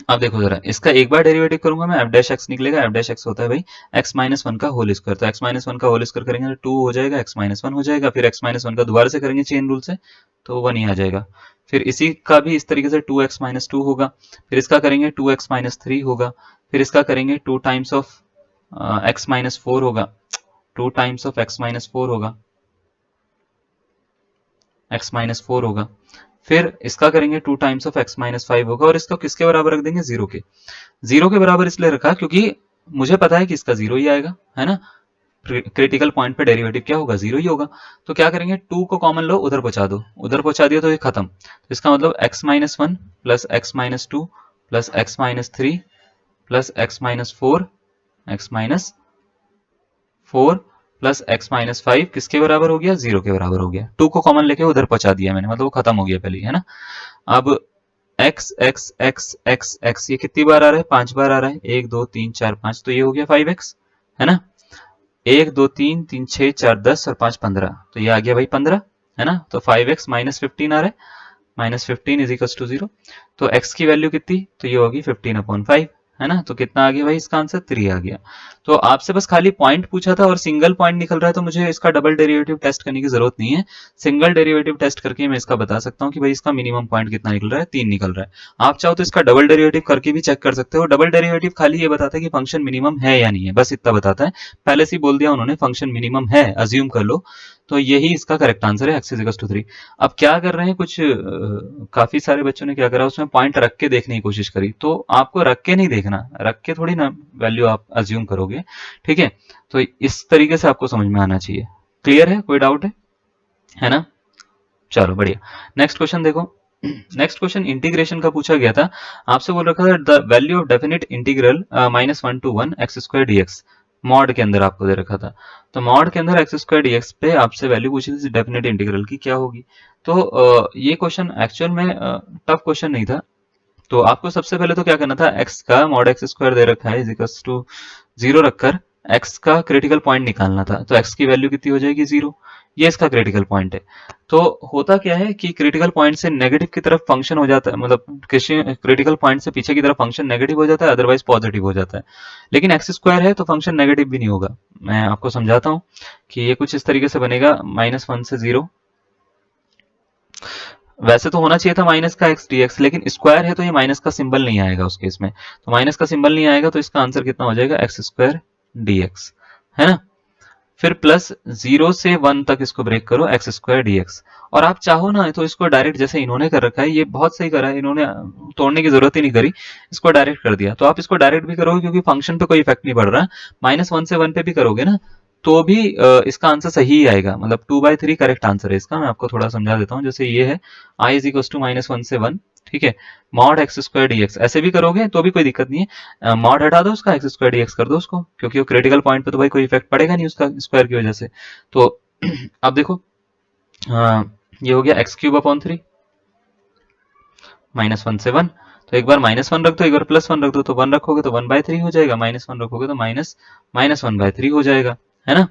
अब देखो जरा, इसका एक बार डेरिवेटिव करूंगा मैं, एफ डैश एक्स निकलेगा, एफ डैश एक्स होता है भाई एक्स माइनस 1 का होल स्क्वायर, तो एक्स माइनस 1 का होल स्क्वायर करेंगे तो 2 हो जाएगा, एक्स माइनस 1 हो जाएगा, फिर एक्स माइनस 1 का दोबारा से करेंगे चेन रूल से तो 1 ही आ जाएगा। फिर इसी का भी इस तरीके से 2x माइनस 2 होगा, फिर इसका करेंगे 2x माइनस 3 होगा, फिर इसका करेंगे 2 टाइम्स ऑफ एक्स माइनस 4 होगा, 2 टाइम्स ऑफ एक्स माइनस 4 होगा, एक्स माइनस 4 होगा, फिर इसका करेंगे 2 टाइम्स ऑफ एक्स माइनस 5 होगा, और इसको किसके बराबर रख देंगे, 0 के। 0 के बराबर इसलिए रखा क्योंकि मुझे पता है कि इसका 0 ही आएगा, है ना, क्रिटिकल पॉइंट पे डेरिवेटिव क्या होगा, 0 ही होगा। तो क्या करेंगे, 2 को कॉमन लो, उधर पहुंचा दो, उधर पहुंचा दिया तो ये खत्म। तो इसका मतलब x minus 1 plus X minus 2 plus X minus 3 plus X minus 4 x minus 4 plus X minus 5 किसके बराबर हो गया, 0 के बराबर हो गया। 2 को कॉमन लेके उधर पहुंचा दिया मैंने, मतलब वो खत्म हो गया पहले, है ना। अब x x x x x ये कितनी बार आ रहा है, 5 बार आ रहा है, 1 2 3 4 5, तो ये हो गया 5x, है ना। 1 2 3 3 6 4 10 और 5 15, तो ये आ गया भाई 15, है ना। तो 5x माइनस 15 आ रहा है, माइनस 15 इज इक्वल टू 0। तो x की वैल्यू कितनी, तो ये होगी 15/5, है ना। तो कितना आ गया भाई इसका आंसर, 3 आ गया। तो आपसे बस खाली पॉइंट पूछा था और सिंगल पॉइंट निकल रहा है, तो मुझे इसका डबल डेरिवेटिव टेस्ट करने की जरूरत नहीं है। सिंगल डेरिवेटिव टेस्ट करके मैं इसका बता सकता हूँ कि भाई इसका मिनिमम पॉइंट कितना निकल रहा है, 3 निकल रहा है। आप चाहो तो इसका डबल डेरिवेटिव करके भी चेक कर सकते हो। डबल डेरिवेटिव खाली ये बताता है कि फंक्शन मिनिमम है या नहीं है, बस इतना बताता है। पहले से ही बोल दिया उन्होंने, फंक्शन मिनिमम है, अज्यूम कर लो, तो यही इसका करेक्ट आंसर है, एक्स इज इक्वल टू 3। अब क्या कर रहे हैं, कुछ काफी सारे बच्चों ने क्या करा, उसमें पॉइंट रख के देखने की कोशिश करी, तो आपको रख के नहीं देखना, रख के थोड़ी ना वैल्यू आप अज्यूम करोगे, ठीक है। तो इस तरीके से आपको समझ में आना चाहिए। क्लियर है, कोई डाउट है ना। चलो बढ़िया, नेक्स्ट क्वेश्चन देखो। नेक्स्ट क्वेश्चन इंटीग्रेशन का पूछा गया था, आपसे बोल रखा था the value of definite integral -1 to 1 x² dx। Mod के अंदर आपको दे रखा था। तो मॉड के अंदर एक्स स्क्वायर डी एक्स पे आपसे वैल्यू पूछी थी डेफिनेट इंटीग्रल की क्या होगी। तो ये क्वेश्चन एक्चुअल में टफ क्वेश्चन नहीं था। तो आपको सबसे पहले तो क्या करना था, एक्स का मॉड एक्स स्क्वायर दे रखा है इज इक्वल्स टू 0 रखकर एक्स का क्रिटिकल पॉइंट निकालना था। तो एक्स की वैल्यू कितनी हो जाएगी 0, ये इसका क्रिटिकल पॉइंट है। तो होता क्या है कि क्रिटिकल पॉइंट से नेगेटिव की तरफ फंक्शन हो जाता है, मतलब क्रिटिकल पॉइंट से पीछे की तरफ फंक्शन नेगेटिव हो जाता है, अदरवाइज पॉजिटिव हो जाता है। लेकिन एक्स स्क्वायर है तो फंक्शन नेगेटिव भी नहीं होगा। मैं आपको समझाता हूँ कि ये कुछ इस तरीके से बनेगा, -1 से 0। वैसे तो होना चाहिए था माइनस का एक्स डी एक्स, लेकिन स्क्वायर है तो ये माइनस का सिंबल नहीं आएगा उस केस में। तो माइनस का सिंबल नहीं आएगा तो इसका आंसर कितना हो जाएगा, एक्स स्क्वायर डी एक्स, है ना। फिर प्लस 0 से 1 तक इसको ब्रेक करो, एक्स स्क्वायर डी एक्स। और आप चाहो ना तो इसको डायरेक्ट, जैसे इन्होंने कर रखा है, ये बहुत सही करा है इन्होंने, तोड़ने की जरूरत ही नहीं करी, इसको डायरेक्ट कर दिया। तो आप इसको डायरेक्ट भी करोगे क्योंकि फंक्शन पे कोई इफेक्ट नहीं पड़ रहा, -1 से 1 पे भी करोगे ना तो भी इसका आंसर सही ही आएगा। मतलब 2/3 करेक्ट आंसर है इसका। मैं आपको थोड़ा समझा देता हूँ। जैसे ये है आई इज इक्वल टू -1 से 1, ठीक है, mod x square D x, ऐसे भी करोगे तो भी कोई दिक्कत नहीं है। मॉड हटा दो उसका, एक्स स्क्वायर डी एक्स कर दो उसको, क्योंकि वो क्रिटिकल पॉइंट पे तो भाई कोई इफेक्ट पड़ेगा नहीं उसका स्क्वायर की वजह से। तो अब देखो ये हो गया x³/3 -1 से 1। तो एक बार -1 रख दो, एक बार +1 रख दो, तो 1 रखोगे तो 1/3 हो जाएगा, -1 रखोगे तो -1/3 हो जाएगा, है ना।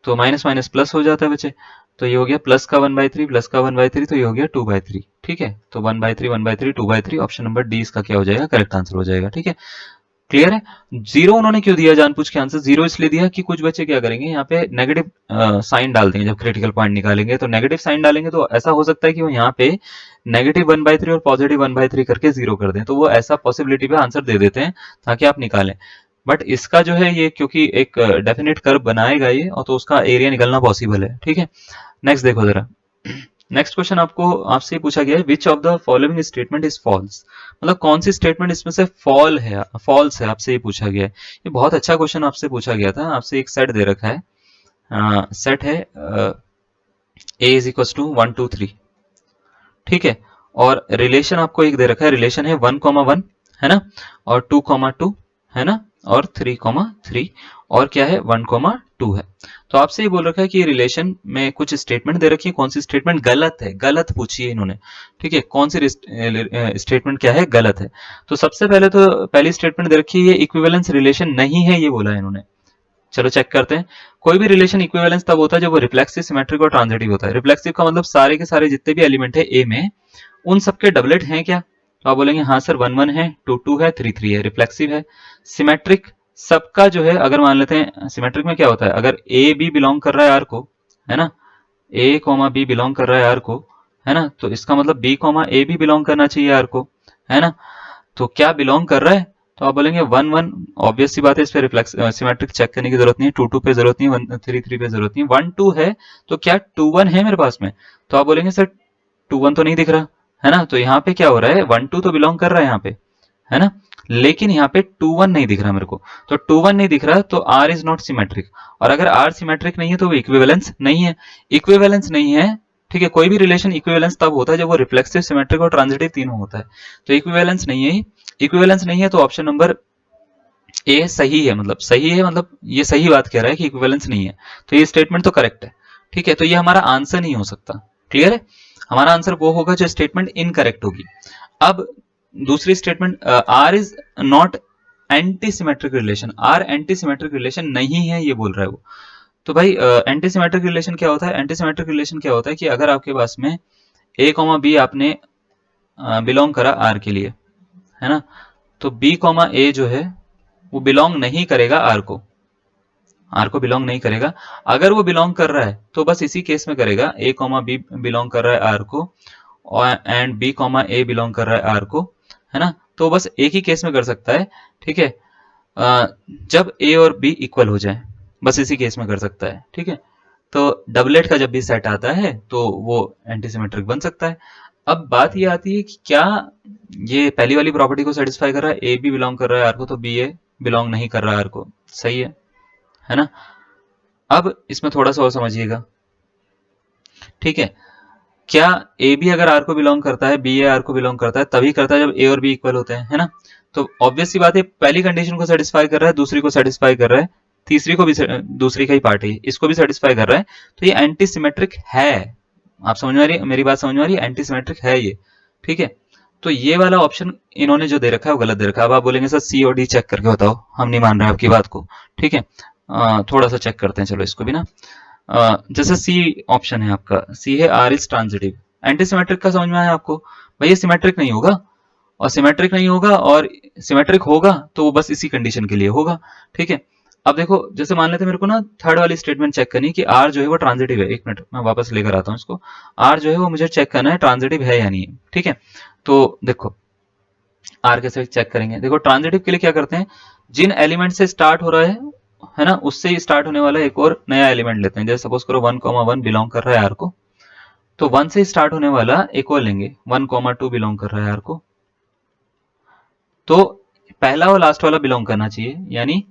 तो माइनस माइनस प्लस हो जाता है बच्चे। तो ये हो गया प्लस का 1/3 प्लस का 1/3, तो ये हो गया 2/3, ठीक है। तो 1/3 1/3 2/3, ऑप्शन नंबर डी इसका क्या हो जाएगा, करेक्ट आंसर हो जाएगा, ठीक है। क्लियर है। 0 उन्होंने क्यों दिया जानबूझ के आंसर, 0 इसलिए दिया कि कुछ बच्चे क्या करेंगे यहाँ पे नेगेटिव साइन डाल देंगे। जब क्रिटिकल पॉइंट निकालेंगे तो नेगेटिव साइन डालेंगे, तो ऐसा हो सकता है कि वो यहाँ पे -1/3 और +1/3 करके 0 कर दें। तो वो ऐसा पॉसिबिलिटी पे आंसर दे देते हैं ताकि आप निकालें। बट इसका जो है ये क्योंकि एक डेफिनेट कर्व बनाएगा ये, और तो उसका एरिया निकलना पॉसिबल है, ठीक है। नेक्स्ट देखो जरा। नेक्स्ट क्वेश्चन आपको आपसे पूछा गया है, which of the following statement is false. मतलब कौन सी स्टेटमेंट इसमें से फॉल्स है, आपसे ये पूछा गया है। ये बहुत अच्छा क्वेश्चन आपसे पूछा गया था। आपसे एक सेट दे रखा है, सेट है a इज इक्वल टू 1 2 3, ठीक है। और रिलेशन आपको एक दे रखा है, रिलेशन है 1,1 है ना, और 2,2 है ना, और 3,3, और क्या है 1,2 है। तो आपसे ये बोल रखा है कि रिलेशन में कुछ स्टेटमेंट दे रखी है, कौन सी स्टेटमेंट गलत है, गलत पूछी है इन्होंने, ठीक है। कौन सी स्टेटमेंट क्या है, गलत है। तो सबसे पहले तो पहली स्टेटमेंट दे रखी है, ये इक्विवेलेंस रिलेशन नहीं है, ये बोला है इन्होंने। चलो चेक करते हैं। कोई भी रिलेशन इक्विवेलेंस तब होता है जब वो रिफ्लेक्सिव, सिमेट्रिक और ट्रांजिटिव होता है। रिफ्लेक्सिव का मतलब सारे के सारे जितने भी एलिमेंट है ए में, उन सबके डबलेट हैं क्या, तो आप बोलेंगे हाँ सर 1 1 है, 2 2 है, 3 3 है, रिफ्लेक्सिव है। सिमेट्रिक सबका जो है, अगर मान लेते हैं सिमेट्रिक में क्या होता है, अगर ए बी बिलोंग कर रहा है आर को, है ना, ए कॉमा बी बिलोंग कर रहा है आर को, है ना, तो इसका मतलब बी कॉमा ए भी बिलोंग करना चाहिए आर को, है ना। तो क्या बिलोंग कर रहा है, तो आप बोलेंगे 1 1, ऑब्वियस सी बात है, इस पे रिफ्लेक्स सिमेट्रिक चेक करने की जरूरत नहीं है, 2 2 पे जरूरत नहीं है, 3 3 पे जरूरत नहीं है, 1 2 है, तो क्या 2 1 है मेरे पास में, तो आप बोलेंगे सर 2 1 तो नहीं दिख रहा, है ना। तो यहाँ पे क्या हो रहा है, 1 2 तो बिलोंग कर रहा है यहाँ पे, है ना, लेकिन यहाँ पे 2 1 नहीं दिख रहा मेरे को। तो 2 1 नहीं दिख रहा तो आर इज नॉट सिमेट्रिक, और अगर आर सिमेट्रिक नहीं है तो वो इक्विवेलेंस नहीं है। इक्विवेलेंस नहीं है, ठीक है। कोई भी रिलेशन इक्विवेलेंस तब होता है जब वो रिफ्लेक्सिव, सिमेट्रिक और ट्रांजिटिव तीनों होता है। तो इक्विवेलेंस नहीं है, इक्विवेलेंस नहीं है, तो ऑप्शन नंबर ए सही है। मतलब सही है, मतलब ये सही बात कह रहा है कि इक्विवेलेंस नहीं है, तो ये स्टेटमेंट तो करेक्ट है, ठीक है। तो ये हमारा आंसर नहीं हो सकता, क्लियर है। हमारा आंसर वो होगा जो स्टेटमेंट इनकरेक्ट होगी। अब दूसरी statement, R is not anti symmetric relation, R anti symmetric relation नहीं है, ये बोल रहा है वो। तो भाई एंटी सिमेट्रिक रिलेशन क्या होता है, एंटी सिमेट्रिक रिलेशन क्या होता है कि अगर आपके पास में ए कॉमा बी आपने बिलोंग करा आर के लिए, है ना, तो बी कॉमा ए जो है वो बिलोंग नहीं करेगा आर को, आर को बिलोंग नहीं करेगा। अगर वो बिलोंग कर रहा है तो बस इसी केस में करेगा, ए कॉमा बी बिलोंग कर रहा है आर को, और and B comma A belong कर रहा है आर को, है ना, तो बस एक ही केस में कर सकता है, ठीक है, जब ए और बी इक्वल हो जाए, बस इसी केस में कर सकता है, ठीक है। तो डबलेट का जब भी सेट आता है तो वो एंटीसिमेट्रिक बन सकता है। अब बात ये आती है कि क्या ये पहली वाली प्रॉपर्टी को सेटिस्फाई कर रहा है, ए बी बिलोंग कर रहा है आर को, तो बी ए बिलोंग नहीं कर रहा है आर को, सही है ना। अब इसमें थोड़ा सा और समझिएगा, ठीक है। क्या ए बी अगर आर को बिलोंग करता है, बी ए आर को बिलोंग करता है, तभी करता है जब ए और बी इक्वल होते हैं, है ना। तो ऑब्वियस सी बात है, पहली कंडीशन को सेटिस्फाई कर रहा है, दूसरी को सेटिस्फाई कर रहा है, तीसरी को भी दूसरी का ही पार्ट है, इसको भी सेटिस्फाई कर रहा है, तो ये एंटी सिमेट्रिक है। आप समझ में आ रही है मेरी बात, समझ में आ रही है, एंटी सिमेट्रिक है ये, ठीक है। तो ये वाला ऑप्शन इन्होंने जो दे रखा है वो गलत दे रखा है। अब आप बोलेंगे सर सी और डी चेक करके बताओ, हम नहीं मान रहे आपकी बात को, ठीक है। थोड़ा सा चेक करते हैं चलो इसको भी ना। जैसे सी ऑप्शन है आपका, सी है R is transitive, anti symmetric का समझ में आया आपको, भाई ये सिमेट्रिक नहीं होगा, और सिमेट्रिक नहीं होगा, और सिमेट्रिक होगा तो वो बस इसी कंडीशन के लिए होगा, ठीक है। अब देखो जैसे मान लेते मेरे को ना थर्ड वाली स्टेटमेंट चेक करनी कि आर जो है वो ट्रांजिटिव है। एक मिनट मैं वापस लेकर आता हूँ इसको। आर जो है वो मुझे चेक करना है ट्रांजिटिव है या नहीं है, ठीक है। तो देखो आर कैसे चेक करेंगे, देखो ट्रांजिटिव के लिए क्या करते हैं, जिन एलिमेंट से स्टार्ट हो रहा है ना, उससे ही स्टार्ट होने वाला एक और नया एलिमेंट लेते हैं। जैसे सपोज करो 1,1 बिलोंग कर रहा है आर को, तो 1 से स्टार्ट होने वाला एक और लेंगे, 1,2 बिलोंग कर रहा है आर को, तो पहला और लास्ट वाला बिलोंग करना चाहिए, यानी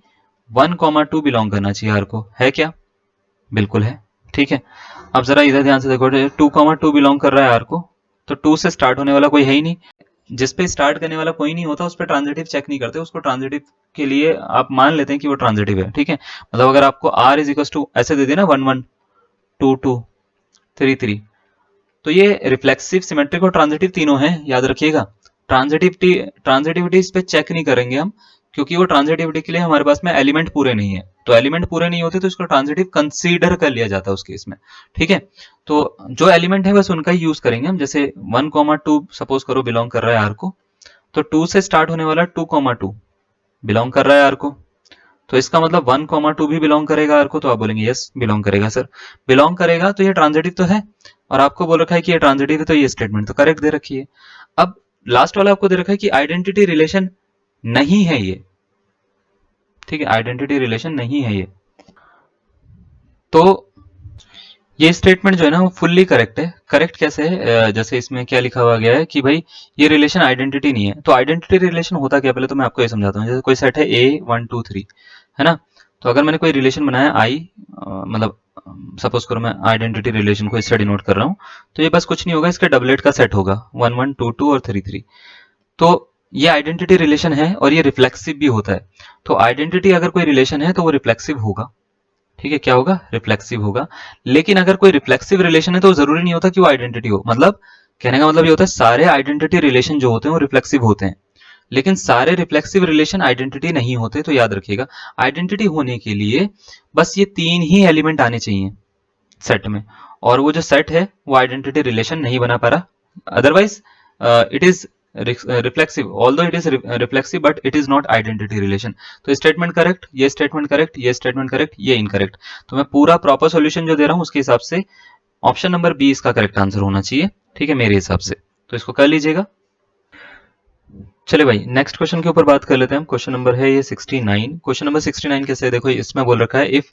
1,2 बिलोंग करना चाहिए आर को, है क्या? बिल्कुल है, ठीक है। अब जरा इधर ध्यान से देखो, 2,2 बिलोंग कर रहा है आर को, तो 2 से स्टार्ट होने वाला कोई है ही नहीं। जिस पे स्टार्ट करने वाला कोई नहीं होता उस पर ट्रांजिटिव चेक नहीं करते, उसको ट्रांजिटिव के लिए आप मान लेते हैं कि वो ट्रांजिटिव है, ठीक है। मतलब अगर आपको आर इज इक्वल टू ऐसे दे देना 1,1,2,2,3,3, तो ये रिफ्लेक्सिव, सिमेट्रिक और ट्रांजिटिव तीनों हैं, याद रखिएगा। ट्रांजिटिविटी इस पे चेक नहीं करेंगे हम, क्योंकि वो ट्रांजिटिविटी के लिए हमारे पास में एलिमेंट पूरे नहीं है, तो एलिमेंट पूरे नहीं होते तो इसको ट्रांजिटिव कंसीडर कर लिया जाता है उस केस में, ठीक है। तो जो एलिमेंट है बस उनका ही यूज करेंगे हम। जैसे 1,2 सपोज करो बिलोंग कर रहा है आर को, तो 2 से स्टार्ट होने वाला 2,2 बिलोंग कर रहा है आर को, तो इसका मतलब 1,2 भी बिलोंग करेगा आर को, तो आप बोलेंगे यस बिलोंग करेगा सर। बिलोंग करेगा तो ये ट्रांजिटिव तो है, और आपको बोल रखा है कि ये ट्रांजिटिव है, तो ये स्टेटमेंट तो करेक्ट दे रखी है। अब लास्ट वाला आपको दे रखा है कि आइडेंटिटी रिलेशन नहीं है ये, ठीक है, आइडेंटिटी रिलेशन नहीं है ये। तो ये स्टेटमेंट जो है ना वो फुल्ली करेक्ट है। करेक्ट कैसे है, जैसे इसमें क्या लिखा हुआ गया है कि भाई ये रिलेशन आइडेंटिटी नहीं है। तो आइडेंटिटी रिलेशन होता क्या, पहले तो मैं आपको ये समझाता हूँ। जैसे कोई सेट है A1 2 3, है ना, तो अगर मैंने कोई रिलेशन बनाया आई, मतलब सपोज करो मैं आइडेंटिटी रिलेशन को इससे डिनोट कर रहा हूँ, तो ये बस कुछ नहीं होगा, इसका डबलेट का सेट होगा 1 1 2 2 और 3 3। तो ये आइडेंटिटी रिलेशन है और ये रिफ्लेक्सिव भी होता है। तो आइडेंटिटी अगर कोई रिलेशन है तो वो रिफ्लेक्सिव होगा, ठीक है, क्या होगा, रिफ्लेक्सिव होगा। लेकिन अगर कोई रिफ्लेक्सिव रिलेशन है तो जरूरी नहीं होता कि वो आइडेंटिटी हो। मतलब कहने का मतलब ये होता है सारे आइडेंटिटी रिलेशन जो होते हैं वो रिफ्लेक्सिव होते हैं, लेकिन सारे रिफ्लेक्सिव रिलेशन आइडेंटिटी नहीं होते। तो याद रखिएगा आइडेंटिटी होने के लिए बस ये 3 ही एलिमेंट आने चाहिए सेट में, और वो जो सेट है वो आइडेंटिटी रिलेशन नहीं बना पा रहा। Otherwise it is reflexive, although it is reflexive but it is not identity relation. तो स्टेटमेंट करेक्ट, ये स्टेटमेंट करेक्ट, ये स्टेटमेंट करेक्ट, ये इनकरेक्ट। तो मैं पूरा प्रॉपर सॉल्यूशन जो दे रहा हूं उसके हिसाब से ऑप्शन नंबर बी इसका करेक्ट आंसर होना चाहिए, ठीक है, मेरे हिसाब से। तो इसको कर लीजिएगा। चलिए भाई नेक्स्ट क्वेश्चन के ऊपर बात कर लेते हैं हम। क्वेश्चन नंबर है ये 69। क्वेश्चन नंबर 69 कैसे है, देखो इसमें बोल रखा है if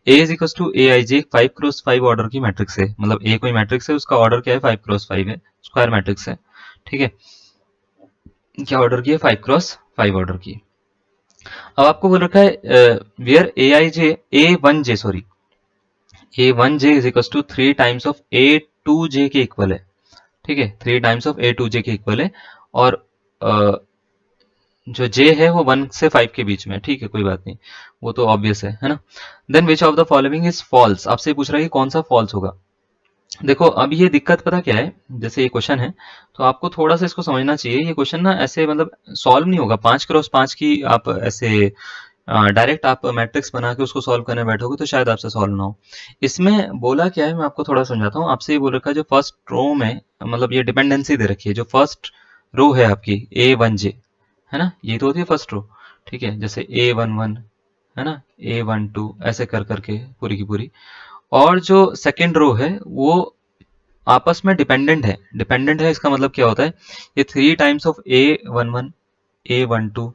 A is equal to AIJ 5x5 order की मैट्रिक्स है। मतलब A कोई मैट्रिक्स है, उसका ऑर्डर क्या है 5x5 है, स्क्वायर मैट्रिक्स है, ठीक है। क्या ऑर्डर की है, 5x5 ऑर्डर की। अब आपको बोल रखा है where A1J is equal to 3 times of A2J के इक्वल है, ठीक है, 3 टाइम्स ऑफ A2J के इक्वल है, और जो J है वो 1 से 5 के बीच में है, ठीक है, कोई बात नहीं, वो तो ऑब्वियस है ना। Then which of the following is false, आपसे पूछ रहा है कि कौन सा फॉल्स होगा। देखो अब ये दिक्कत पता क्या है, जैसे ये क्वेश्चन है तो आपको थोड़ा सा इसको समझना चाहिए। ये क्वेश्चन ना ऐसे मतलब सॉल्व नहीं होगा 5x5 की, आप ऐसे डायरेक्ट आप मैट्रिक्स बना के उसको सॉल्व करने बैठोगे तो शायद आपसे सॉल्व ना हो। इसमें बोला क्या है मैं आपको थोड़ा समझाता हूँ। आपसे ये बोल रखा है जो फर्स्ट रो में, मतलब ये डिपेंडेंसी दे रखी है, जो फर्स्ट रो है आपकी A1J, है ना, ये तो होती है फर्स्ट रो, ठीक है, जैसे A11 है ना, A12 ऐसे कर करके पूरी की पूरी। और जो सेकेंड रो है वो आपस में डिपेंडेंट है। डिपेंडेंट है इसका मतलब क्या होता है, ये 3 टाइम्स ऑफ A11 A12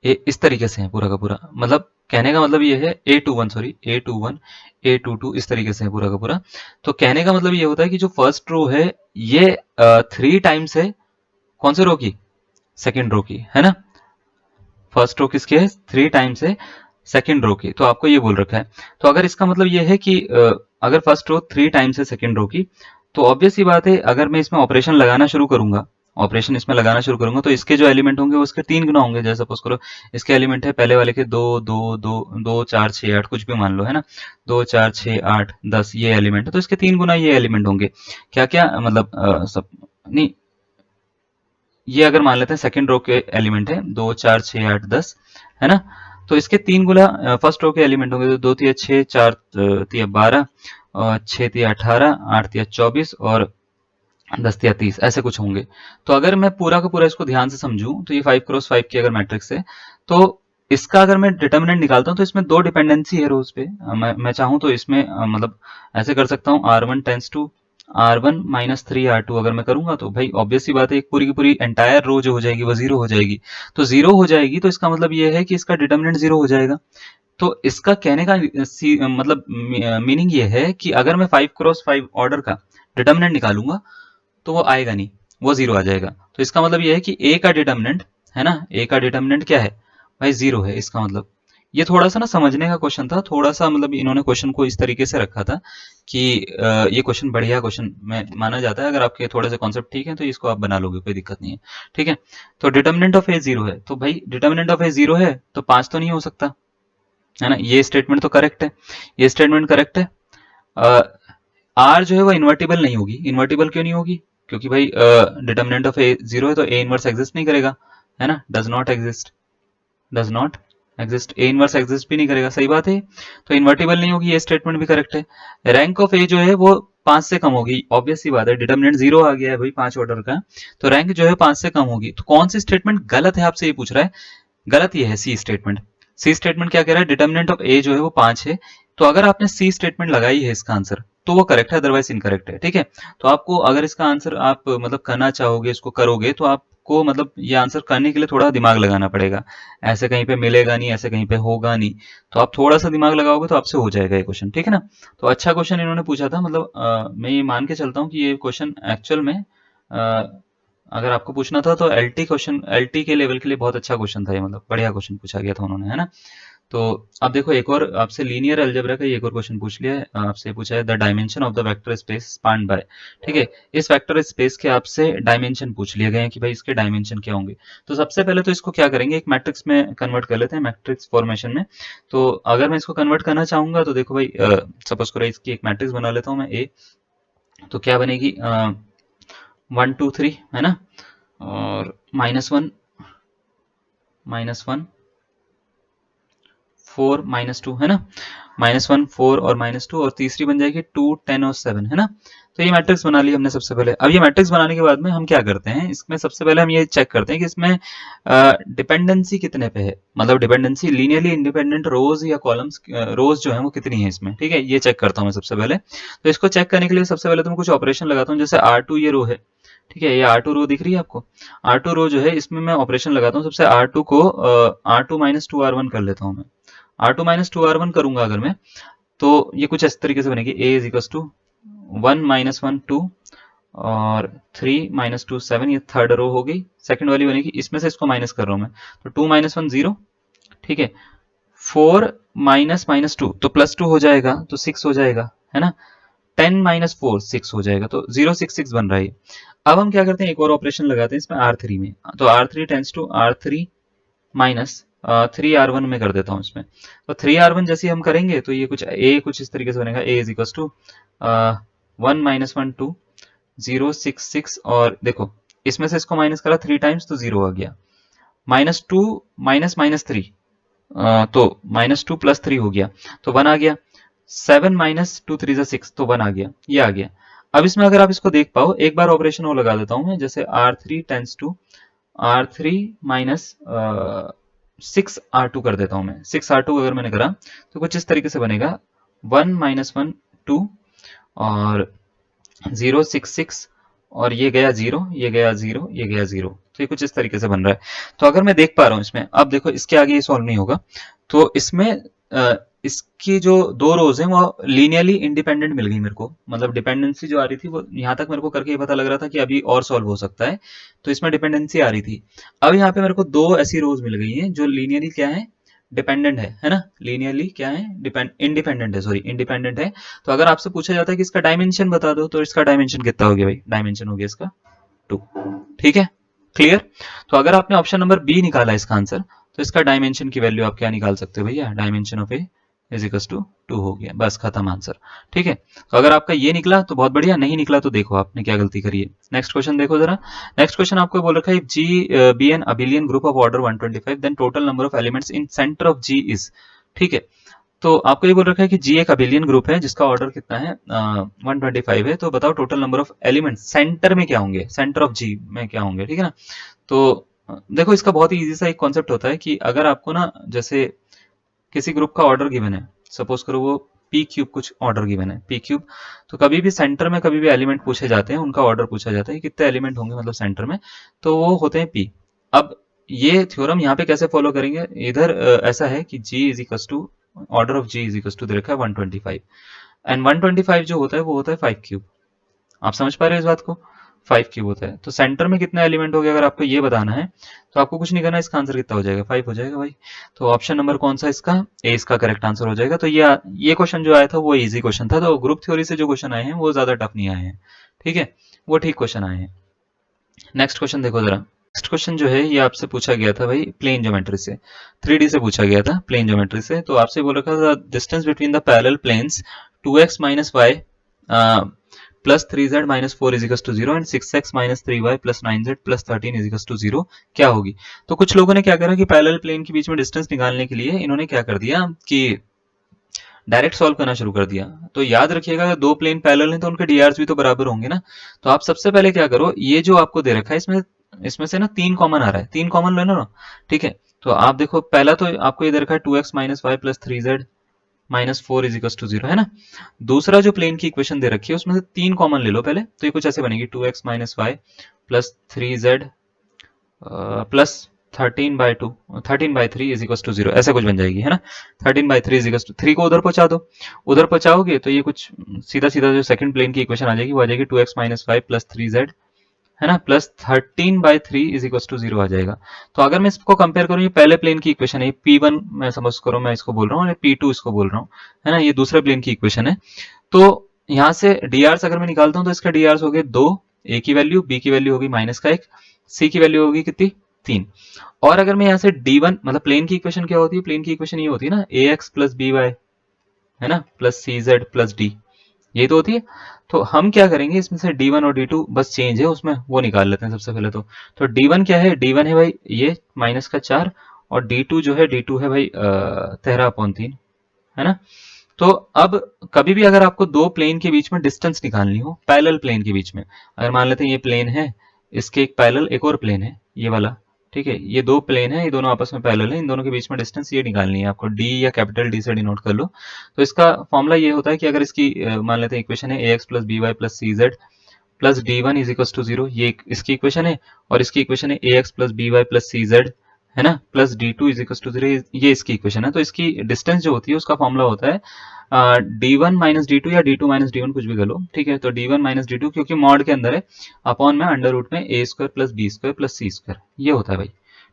इस तरीके से है पूरा का पूरा। मतलब कहने का मतलब ये है A21 A22 इस तरीके से है पूरा का पूरा। तो कहने का मतलब ये होता है कि जो फर्स्ट रो है ये 3 टाइम्स है कौन से रो की, सेकेंड रो की, है ना। फर्स्ट रो किसकी है, 3 टाइम्स है सेकेंड रो की, तो आपको ये बोल रखा है। तो अगर इसका मतलब ये है कि अगर फर्स्ट रो 3 टाइम्स है सेकेंड रो की, तो ऑब्वियस ही बात है अगर मैं इसमें ऑपरेशन लगाना शुरू करूंगा, ऑपरेशन इसमें लगाना शुरू करूंगा तो इसके जो एलिमेंट होंगे वो इसके 3 गुना होंगे। जैसे सपोज करो इसके एलिमेंट है पहले वाले के 2 4 6 8 कुछ भी मान लो, है ना, 2 4 6 8 10 ये एलिमेंट है, तो इसके 3 गुना ये एलिमेंट होंगे। क्या क्या मतलब सब नहीं, ये अगर मान लेते हैं सेकंड रो के एलिमेंट है 2 4 6 8 10, है ना, तो इसके 3 गुना फर्स्ट रो के एलिमेंट होंगे। तो 2 3 6 4 3 12 और 6 3 18 8 3 24 और 10 3 30 ऐसे कुछ होंगे। तो अगर मैं पूरा का पूरा इसको ध्यान से समझूं तो ये 5x5 की अगर मैट्रिक्स है तो इसका अगर मैं डिटर्मिनेंट निकालता हूं तो इसमें 2 डिपेंडेंसी है रोज पे। मैं चाहूं तो इसमें मतलब ऐसे कर सकता हूं, R1 tense to R1 -3 R2 अगर मैं करूंगा तो भाई ऑब्वियस सी बात है एक पूरी की पूरी एंटायर रो जो हो जाएगी वो जीरो हो जाएगी। तो जीरो हो जाएगी तो इसका मतलब ये है कि इसका डिटर्मिनेंट जीरो हो जाएगा। तो इसका कहने का मतलब मीनिंग ये है कि अगर मैं 5x5 ऑर्डर का डिटर्मिनेंट निकालूंगा तो वो आएगा नहीं, वो जीरो आ जाएगा। तो इसका मतलब ये है कि ए का डिटर्मिनेंट, है ना, ए का डिटर्मिनेंट क्या है भाई, जीरो है। इसका मतलब ये थोड़ा सा ना समझने का क्वेश्चन था, थोड़ा सा मतलब इन्होंने क्वेश्चन को इस तरीके से रखा था कि ये क्वेश्चन बढ़िया क्वेश्चन में माना जाता है। अगर आपके थोड़े से कॉन्सेप्ट ठीक है तो इसको आप बना लोगे, कोई दिक्कत नहीं है। ठीक है, तो डिटर्मिनेंट ऑफ ए जीरो है, तो भाई डिटर्मिनेंट ऑफ ए जीरो है तो 5 तो नहीं हो सकता, है ना, ये स्टेटमेंट तो करेक्ट है, ये स्टेटमेंट करेक्ट है। आर जो है वो इन्वर्टिबल नहीं होगी। इन्वर्टिबल क्यों नहीं होगी, क्योंकि भाई डिटर्मिनेंट ऑफ ए जीरो है तो ए इनवर्स एग्जिस्ट नहीं करेगा, है ना, does not exist, does not exist, A inverse exist भी नहीं करेगा, सही बात है। तो इन्वर्टिबल नहीं होगी, ये स्टेटमेंट भी करेक्ट है। रैंक ऑफ ए जो है वो 5 से कम होगी, ऑब्वियस सी बात है, डिटर्मिनेंट जीरो आ गया है भाई 5 ऑर्डर का, तो रैंक जो है 5 से कम होगी। तो कौन सी स्टेटमेंट गलत है आपसे ये पूछ रहा है, गलत ये है सी स्टेटमेंट। सी स्टेटमेंट क्या कह रहा है, डिटर्मिनेंट ऑफ ए जो है वो 5 है, तो अगर आपने सी स्टेटमेंट लगाई है इसका आंसर तो वो करेक्ट है, अदरवाइज इनकरेक्ट है। ठीक है, तो आपको अगर इसका आंसर आप मतलब करना चाहोगे, इसको करोगे तो आपको मतलब ये आंसर करने के लिए थोड़ा दिमाग लगाना पड़ेगा। ऐसे कहीं पे मिलेगा नहीं, ऐसे कहीं पे होगा नहीं, तो आप थोड़ा सा दिमाग लगाओगे तो आपसे हो जाएगा ये क्वेश्चन। ठीक है ना, तो अच्छा क्वेश्चन इन्होंने पूछा था, मतलब मैं ये मान के चलता हूँ कि ये क्वेश्चन एक्चुअल में अगर आपको पूछना था तो एलटी क्वेश्चन, एलटी के लेवल के लिए बहुत अच्छा क्वेश्चन था ये, मतलब बढ़िया क्वेश्चन पूछा गया था उन्होंने, है ना। तो अब देखो एक और आपसे लीनियर अलजेब्रा का एक और क्वेश्चन पूछ लिया है, आपसे पूछा है the dimension of the vector space spanned by. ठीक है, इस वेक्टर स्पेस के आपसे डायमेंशन पूछ लिए गए हैं कि भाई इसके डायमेंशन क्या होंगे। तो सबसे पहले तो इसको क्या करेंगे, एक मैट्रिक्स में कन्वर्ट कर लेते हैं, मैट्रिक्स फॉर्मेशन में। तो अगर मैं इसको कन्वर्ट करना चाहूंगा तो देखो भाई सपोज करो इसकी एक मैट्रिक्स बना लेता हूँ मैं ए, तो क्या बनेगी 1 2 3, है ना, और -1 -1 4 -2, है ना, -1 4 और -2, और तीसरी बन जाएगी 2 10 और 7, है ना। तो ये मैट्रिक्स बना ली हमने सबसे पहले। अब ये मैट्रिक्स बनाने के बाद में हम क्या करते हैं, इसमें सबसे पहले हम ये चेक करते हैं कि इसमें डिपेंडेंसी कितने पे है, मतलब डिपेंडेंसी लीनियरली इंडिपेंडेंट रोज या कॉलम्स, रोज जो है वो कितनी है इसमें। ठीक है, ये चेक करता हूँ मैं सबसे पहले। तो इसको चेक करने के लिए सबसे पहले तो मैं कुछ ऑपरेशन लगाता हूँ, जैसे R2 ये रो है, ठीक है, ये R2 रो दिख रही है आपको, R2 रो जो है इसमें मैं ऑपरेशन लगाता हूँ। सबसे R2 को R2 -2 R1 कर लेता हूँ मैं। R2 -2 R1 करूंगा अगर मैं, तो ये कुछ इस तरीके से बनेगी, A इज इक्वल टू 1 -1 2 और 3 -2 7, ये थर्ड रो हो गई। सेकंड वाली बनेगी, इसमें से इसको माइनस कर रहा हूं मैं, तो 2 -1 0, ठीक है, 4 -2 तो +2 हो जाएगा तो 6 हो जाएगा, है ना, 10 -4 6 हो जाएगा, तो 0 6 6 बन रहा है। अब हम क्या करते हैं, एक और ऑपरेशन लगाते हैं इसमें R3 में, तो R3 tense to R3 minus 3R1 में कर देता हूँ इसमें। तो 3R1 जैसे हम करेंगे तो ये कुछ A कुछ इस तरीके से बनेगा, A इज इक्वल टू 1 -1 2 0 6 6, और देखो इसमें से इसको माइनस करा 3 टाइम्स तो 0 आ गया, -2 -3 तो -2 + 3 हो गया तो 1 आ गया, 7 -2 3 6 तो 1 आ गया, ये आ गया। अब इसमें अगर आप इसको देख पाओ, एक बार ऑपरेशन और लगा देता हूं मैं, जैसे R3 tense to R3 minus 6R2 कर देता हूं मैं। 6R2 अगर मैंने करा तो कुछ इस तरीके से बनेगा, 1 -1 2 और 0 6 6, और ये गया 0, ये गया 0, ये गया 0, तो ये कुछ इस तरीके से बन रहा है। तो अगर मैं देख पा रहा हूं इसमें, अब देखो इसके आगे ये सॉल्व नहीं होगा, तो इसमें इसकी जो दो रोज हैं वो लीनियरली इंडिपेंडेंट मिल गई मेरे को, मतलब डिपेंडेंसी जो आ रही थी वो यहाँ तक मेरे को करके ये पता लग रहा था कि अभी और सॉल्व हो सकता है, तो इसमें डिपेंडेंसी आ रही थी। अब यहाँ पे मेरे को दो ऐसी रोज मिल गई हैं जो लीनियरली क्या है, डिपेंडेंट है ना, लीनियरली क्या है, इंडिपेंडेंट है, सॉरी इंडिपेंडेंट है। तो अगर आपसे पूछा जाता है कि इसका डायमेंशन बता दो, तो इसका डायमेंशन कितना हो गया भाई, डायमेंशन हो गया इसका 2। ठीक है, क्लियर। तो अगर आपने ऑप्शन नंबर बी निकाला इसका आंसर, तो इसका डायमेंशन की वैल्यू आप क्या निकाल सकते हो भैया, dimension of A is equal to 2 हो गया, बस खत्म आंसर। ठीक है, तो अगर आपका ये निकला तो बहुत बढ़िया, नहीं निकला तो देखो आपने क्या गलती करी है। नेक्स्ट क्वेश्चन देखो जरा। नेक्स्ट क्वेश्चन आपको बोल रखा है G be an abelian group of order 125 then total number of elements in centre of G is. ठीक है, तो आपको ये बोल रखा है कि जी एक अबिलियन ग्रुप है जिसका ऑर्डर कितना है 125 है, तो बताओ total number of elements centre में क्या होंगे, सेंटर ऑफ जी में क्या होंगे। ठीक है ना, तो देखो इसका बहुत ही इजी सा एक कॉन्सेप्ट होता है कि अगर आपको ना जैसे किसी ग्रुप का ऑर्डर गिवन है, सपोज करो वो पी क्यूब कुछ ऑर्डर गिवन है पी क्यूब, तो कभी भी सेंटर में कभी भी एलिमेंट पूछे जाते हैं, उनका ऑर्डर पूछा जाता है कितने एलिमेंट होंगे मतलब सेंटर में, तो वो होते हैं पी। अब ये थ्योरम यहाँ पे कैसे फॉलो करेंगे, इधर ऐसा है कि G is equal to order of G is equal to दे रखा है 125 एंड 125 जो होता है वो होता है 5 क्यूब। आप समझ पा रहे हो इस बात को, 5 क्यूब होता है, तो सेंटर में कितना एलिमेंट हो गया अगर आपको ये बताना है तो आपको कुछ नहीं करना, इसका आंसर कितना हो जाएगा 5 हो जाएगा भाई। तो ऑप्शन नंबर कौन सा इसका, ए इसका करेक्ट आंसर हो जाएगा। तो ये क्वेश्चन जो आया था वो इजी क्वेश्चन था, तो ग्रुप थ्योरी से जो क्वेश्चन आए हैं वो ज्यादा टफ नहीं आए हैं। ठीक है, वो ठीक क्वेश्चन आए हैं। नेक्स्ट क्वेश्चन देखो जरा। नेक्स्ट क्वेश्चन जो है ये आपसे पूछा गया था भाई प्लेन ज्योमेट्री से, 3D से पूछा गया था प्लेन ज्योमेट्री से। तो आपसे बोल रखा था distance between the parallel planes 2x minus Y plus 3z minus 4 equals to 0 and 6x minus 3y plus 9z plus 13 equals to 0 क्या होगी। तो कुछ लोगों ने क्या करा कि पैरेलल प्लेन के बीच में डिस्टेंस निकालने के लिए इन्होंने क्या कर दिया कि डायरेक्ट सॉल्व करना शुरू कर दिया। तो याद रखिएगा अगर दो प्लेन पैरेलल हैं तो उनके डीआर्स भी तो बराबर होंगे ना। तो आप सबसे पहले क्या करो, ये जो आपको दे रखा है इसमें से ना 3 कॉमन आ रहा है, 3 कॉमन लेना ना। ठीक है, तो आप देखो पहला तो आपको ये दे रखा है 2x minus Y plus 3z minus 4 equals to 0 है ना। दूसरा जो प्लेन की इक्वेशन दे रखी है उसमें से 3 कॉमन ले लो पहले, तो ये कुछ ऐसे बनेगी 2x minus Y plus 3z plus 13/3 is equal to 0 ऐसा कुछ बन जाएगी है ना। 13/3 इज इक्वल टू 3 को उधर पहुंचा दो, उधर पहुंचाओगे तो ये कुछ सीधा सीधा जो सेकंड प्लेन की इक्वेशन आ जाएगी वो आ जाएगी 2x minus Y plus 3z है ना प्लस 13/3 इज इक्वल टू 0 आ जाएगा। तो अगर मैं इसको कंपेयर करूं, ये पहले प्लेन की इक्वेशन है, P1 मैं समझ करो मैं इसको बोल रहा हूँ, P2 इसको बोल रहा हूँ है ना, ये दूसरे प्लेन की इक्वेशन है। तो यहाँ से डीआर अगर मैं निकालता हूँ तो इसका डीआर हो गए 2, ए की वैल्यू, बी की वैल्यू होगी -1, सी की वैल्यू होगी कितनी 3। और अगर मैं यहाँ से D1 मतलब प्लेन की इक्वेशन क्या होती है, प्लेन की इक्वेशन ये होती है ना ax प्लस बी वाई है ना plus C Z plus D, ये तो होती है। तो हम क्या करेंगे इसमें से D1 और D2 बस चेंज है उसमें, वो निकाल लेते हैं सबसे पहले। तो D1 क्या है, D1 है भाई ये -4 और D2 जो है D2 है भाई 13/3 है ना। तो अब कभी भी अगर आपको दो प्लेन के बीच में डिस्टेंस निकालनी हो, पैरेलल प्लेन के बीच में, अगर मान लेते हैं ये प्लेन है, इसके एक पैरेलल एक और प्लेन है ये वाला, ठीक है, ये दो प्लेन है, ये दोनों आपस में पैरेलल है, इन दोनों के बीच में डिस्टेंस ये निकालनी है आपको, डी या कैपिटल डी से डिनोट कर लो। तो इसका फॉर्मूला ये होता है कि अगर इसकी मान लेते हैं इक्वेशन है ax plus B Y plus C Z plus D1 is equal to 0, ये इसकी इक्वेशन है, और इसकी इक्वेशन है ax plus B Y plus C Z है ना plus D2 is equal to 0, ये इसकी इक्वेशन है। तो इसकी डिस्टेंस जो होती है उसका फॉर्मूला होता है D1 माइनस D2 या D2 माइनस D1 कुछ भी कर लो। ठीक है, तो D1 माइनस D2 क्योंकि मॉड के अंदर है, अपॉन में अंडर रूट में a square plus B square plus C square, ये होता है भाई।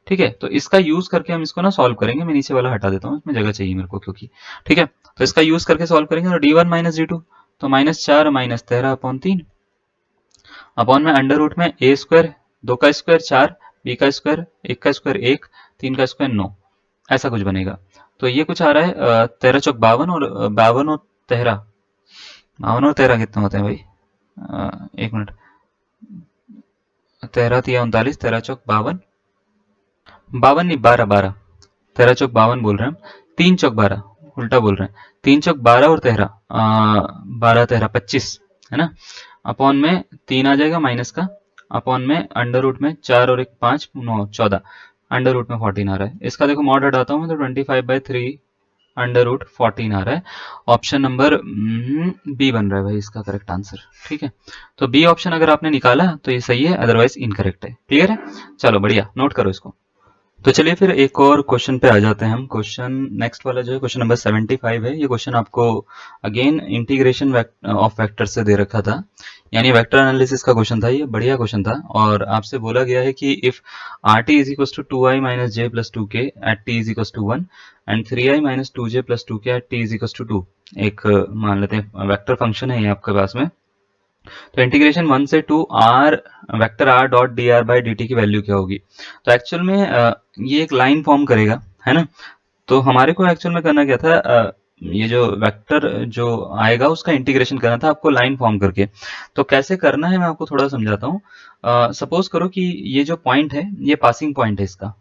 ठीक है, तो इसका यूज करके हम इसको ना सॉल्व करेंगे, मैं नीचे वाला हटा देता हूँ, इसमें जगह चाहिए मेरे को क्योंकि। ठीक है, तो इसका यूज करके सॉल्व करेंगे, तो D1 माइनस D2 तो -4 -13/3 अपॉन में अंडर रूट में ए स्क्वायर 2 का स्क्वायर 4, बी का स्क्वायर 1 का स्क्वायर 1, 3 का स्क्वायर 9, ऐसा कुछ बनेगा। तो ये कुछ आ रहा है 13 चौक 52 और 52 और 13 कितने होते हैं भाई, एक मिनट, 13 तिया 39, 13 चौक 52, 52 नहीं 12, 13 चौक 52 बोल रहे हैं हम, 3 चौक 12 उल्टा बोल रहे हैं, 3 चौक 12 और 13 12 13 25 है ना, अपॉन में 3 आ जाएगा माइनस का, अपॉन में अंडर रूट में 4 और 1 5 9 14, अंडर रूट में 14 आ रहा है। इसका देखो मॉड हटाता हूँ तो 25/3 अंडर रूट 14 आ रहा है। ऑप्शन नंबर बी बन रहा है भाई इसका करेक्ट आंसर। ठीक है, तो बी ऑप्शन अगर आपने निकाला तो ये सही है, अदरवाइज इनकरेक्ट है। क्लियर है, चलो बढ़िया, नोट करो इसको। तो चलिए फिर एक और क्वेश्चन पे आ जाते हैं हम। क्वेश्चन नेक्स्ट वाला जो है क्वेश्चन नंबर 75 है। ये क्वेश्चन आपको अगेन इंटीग्रेशन ऑफ वेक्टर से दे रखा था, यानी वेक्टर एनालिसिस का क्वेश्चन था, ये बढ़िया क्वेश्चन था। और आपसे बोला गया है कि if R T is equal to 2i minus J plus 2k at T is equal to 1 and 3i minus 2j plus 2k at T is equal to 2, एक मान लेते हैं वेक्टर फंक्शन है ये आपके पास में, तो इंटीग्रेशन 1 से 2 R vector R dot D R by D T की वैल्यू क्या होगी। तो एक्चुअल में ये एक लाइन फॉर्म करेगा, है ना। तो हमारे को एक्चुअल में करना क्या था, ये जो वेक्टर जो आएगा उसका इंटीग्रेशन करना था आपको लाइन फॉर्म करके। तो कैसे करना है मैं आपको थोड़ा समझाता हूँ। सपोज करो कि ये जो पॉइंट है ये पासिंग पॉइंट है इसका,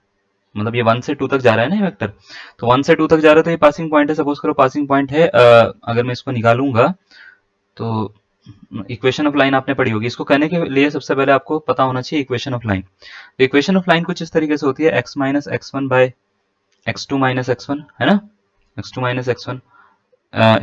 मतलब ये 1 से 2 तक जा रहा है ना ये वेक्टर। तो 1 से 2 तक जा रहा है तो ये पासिंग पॉइंट है, सपोज करो पासिंग पॉइंट है। अगर मैं इसको निकालूंगा तो इक्वेशन ऑफ लाइन आपने पढ़ी होगी। इसको करने के लिए सबसे पहले आपको पता होना चाहिए इक्वेशन ऑफ लाइन। तो इक्वेशन ऑफ लाइन कुछ इस तरीके से होती है, x minus X one by X two minus X one, है ना। X two minus X one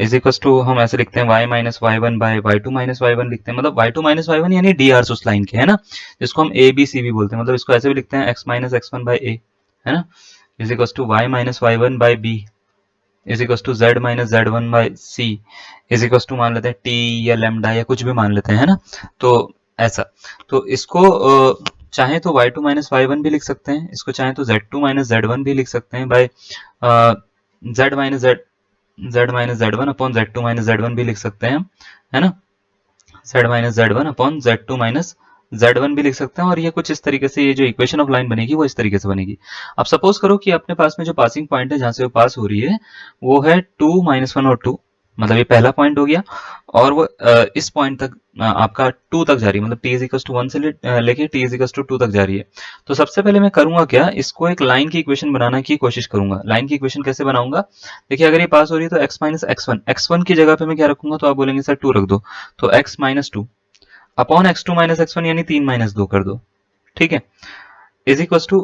is equal to हम ऐसे लिखते हैं y minus Y one by Y two minus Y one लिखते हैं, मतलब y2 माइनस वाई वन यानी डी आर उस लाइन के, है ना, जिसको हम ए बी सी भी बोलते हैं। मतलब इसको ऐसे भी लिखते हैं x minus X one by A, है ना, is equal to Y minus Y one by B is equal to Z minus Z one by C is equal to मान लेते हैं टी या लेमडा या कुछ भी मान लेते हैं, है ना। तो ऐसा, तो इसको चाहे तो y2 माइनस वाई वन भी लिख सकते हैं, इसको चाहे तो z2 माइनस जेड वन भी लिख सकते हैं by Z minus Z minus Z one upon Z two minus Z one भी लिख सकते हैं, है ना। Z minus Z one upon Z two minus Z one भी लिख सकते हैं। और ये कुछ इस तरीके से ये जो इक्वेशन ऑफ लाइन बनेगी वो इस तरीके से बनेगी। अब सपोज करो कि अपने पास में जो पासिंग पॉइंट है जहां से वो पास हो रही है वो है 2 माइनस वन और 2, मतलब ये पहला पॉइंट हो गया। और वो इस पॉइंट तक आपका 2 तक जा रही है, मतलब t इज इक्वल टू 1 से लेके t इज इक्वल टू 2 तक जा रही है। तो सबसे पहले मैं करूंगा क्या, इसको एक लाइन की इक्वेशन बनाने की कोशिश करूंगा। लाइन की इक्वेशन कैसे बनाऊंगा, देखिए अगर ये पास हो रही है तो x माइनस एक्स वन की जगह पे मैं क्या रखूंगा, तो आप बोलेंगे सर 2 रख दो, तो x minus two upon X two minus X one यानी 3 माइनस 2 कर दो, ठीक है, is equal to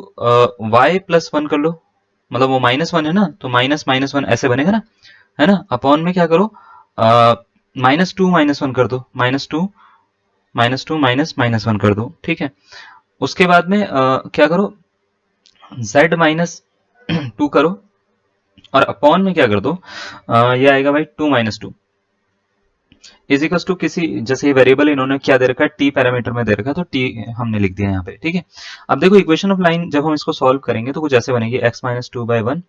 Y plus one कर लो, मतलब वो माइनस वन है ना, तो माइनस माइनस वन ऐसे बनेगा ना, है ना। अपॉन में क्या करो, माइनस टू माइनस वन कर दो, minus two minus minus one कर दो, ठीक है। उसके बाद में क्या करो, z माइनस टू करो और अपॉन में क्या कर दो, ये आएगा भाई 2 minus two is equal to किसी, जैसे वेरिएबल इन्होंने क्या दे रखा है, टी पैरामीटर में दे रखा है, तो टी हमने लिख दिया यहाँ पे, ठीक है। अब देखो इक्वेशन ऑफ लाइन जब हम इसको सॉल्व करेंगे तो कुछ ऐसे बनेगी, x minus two by one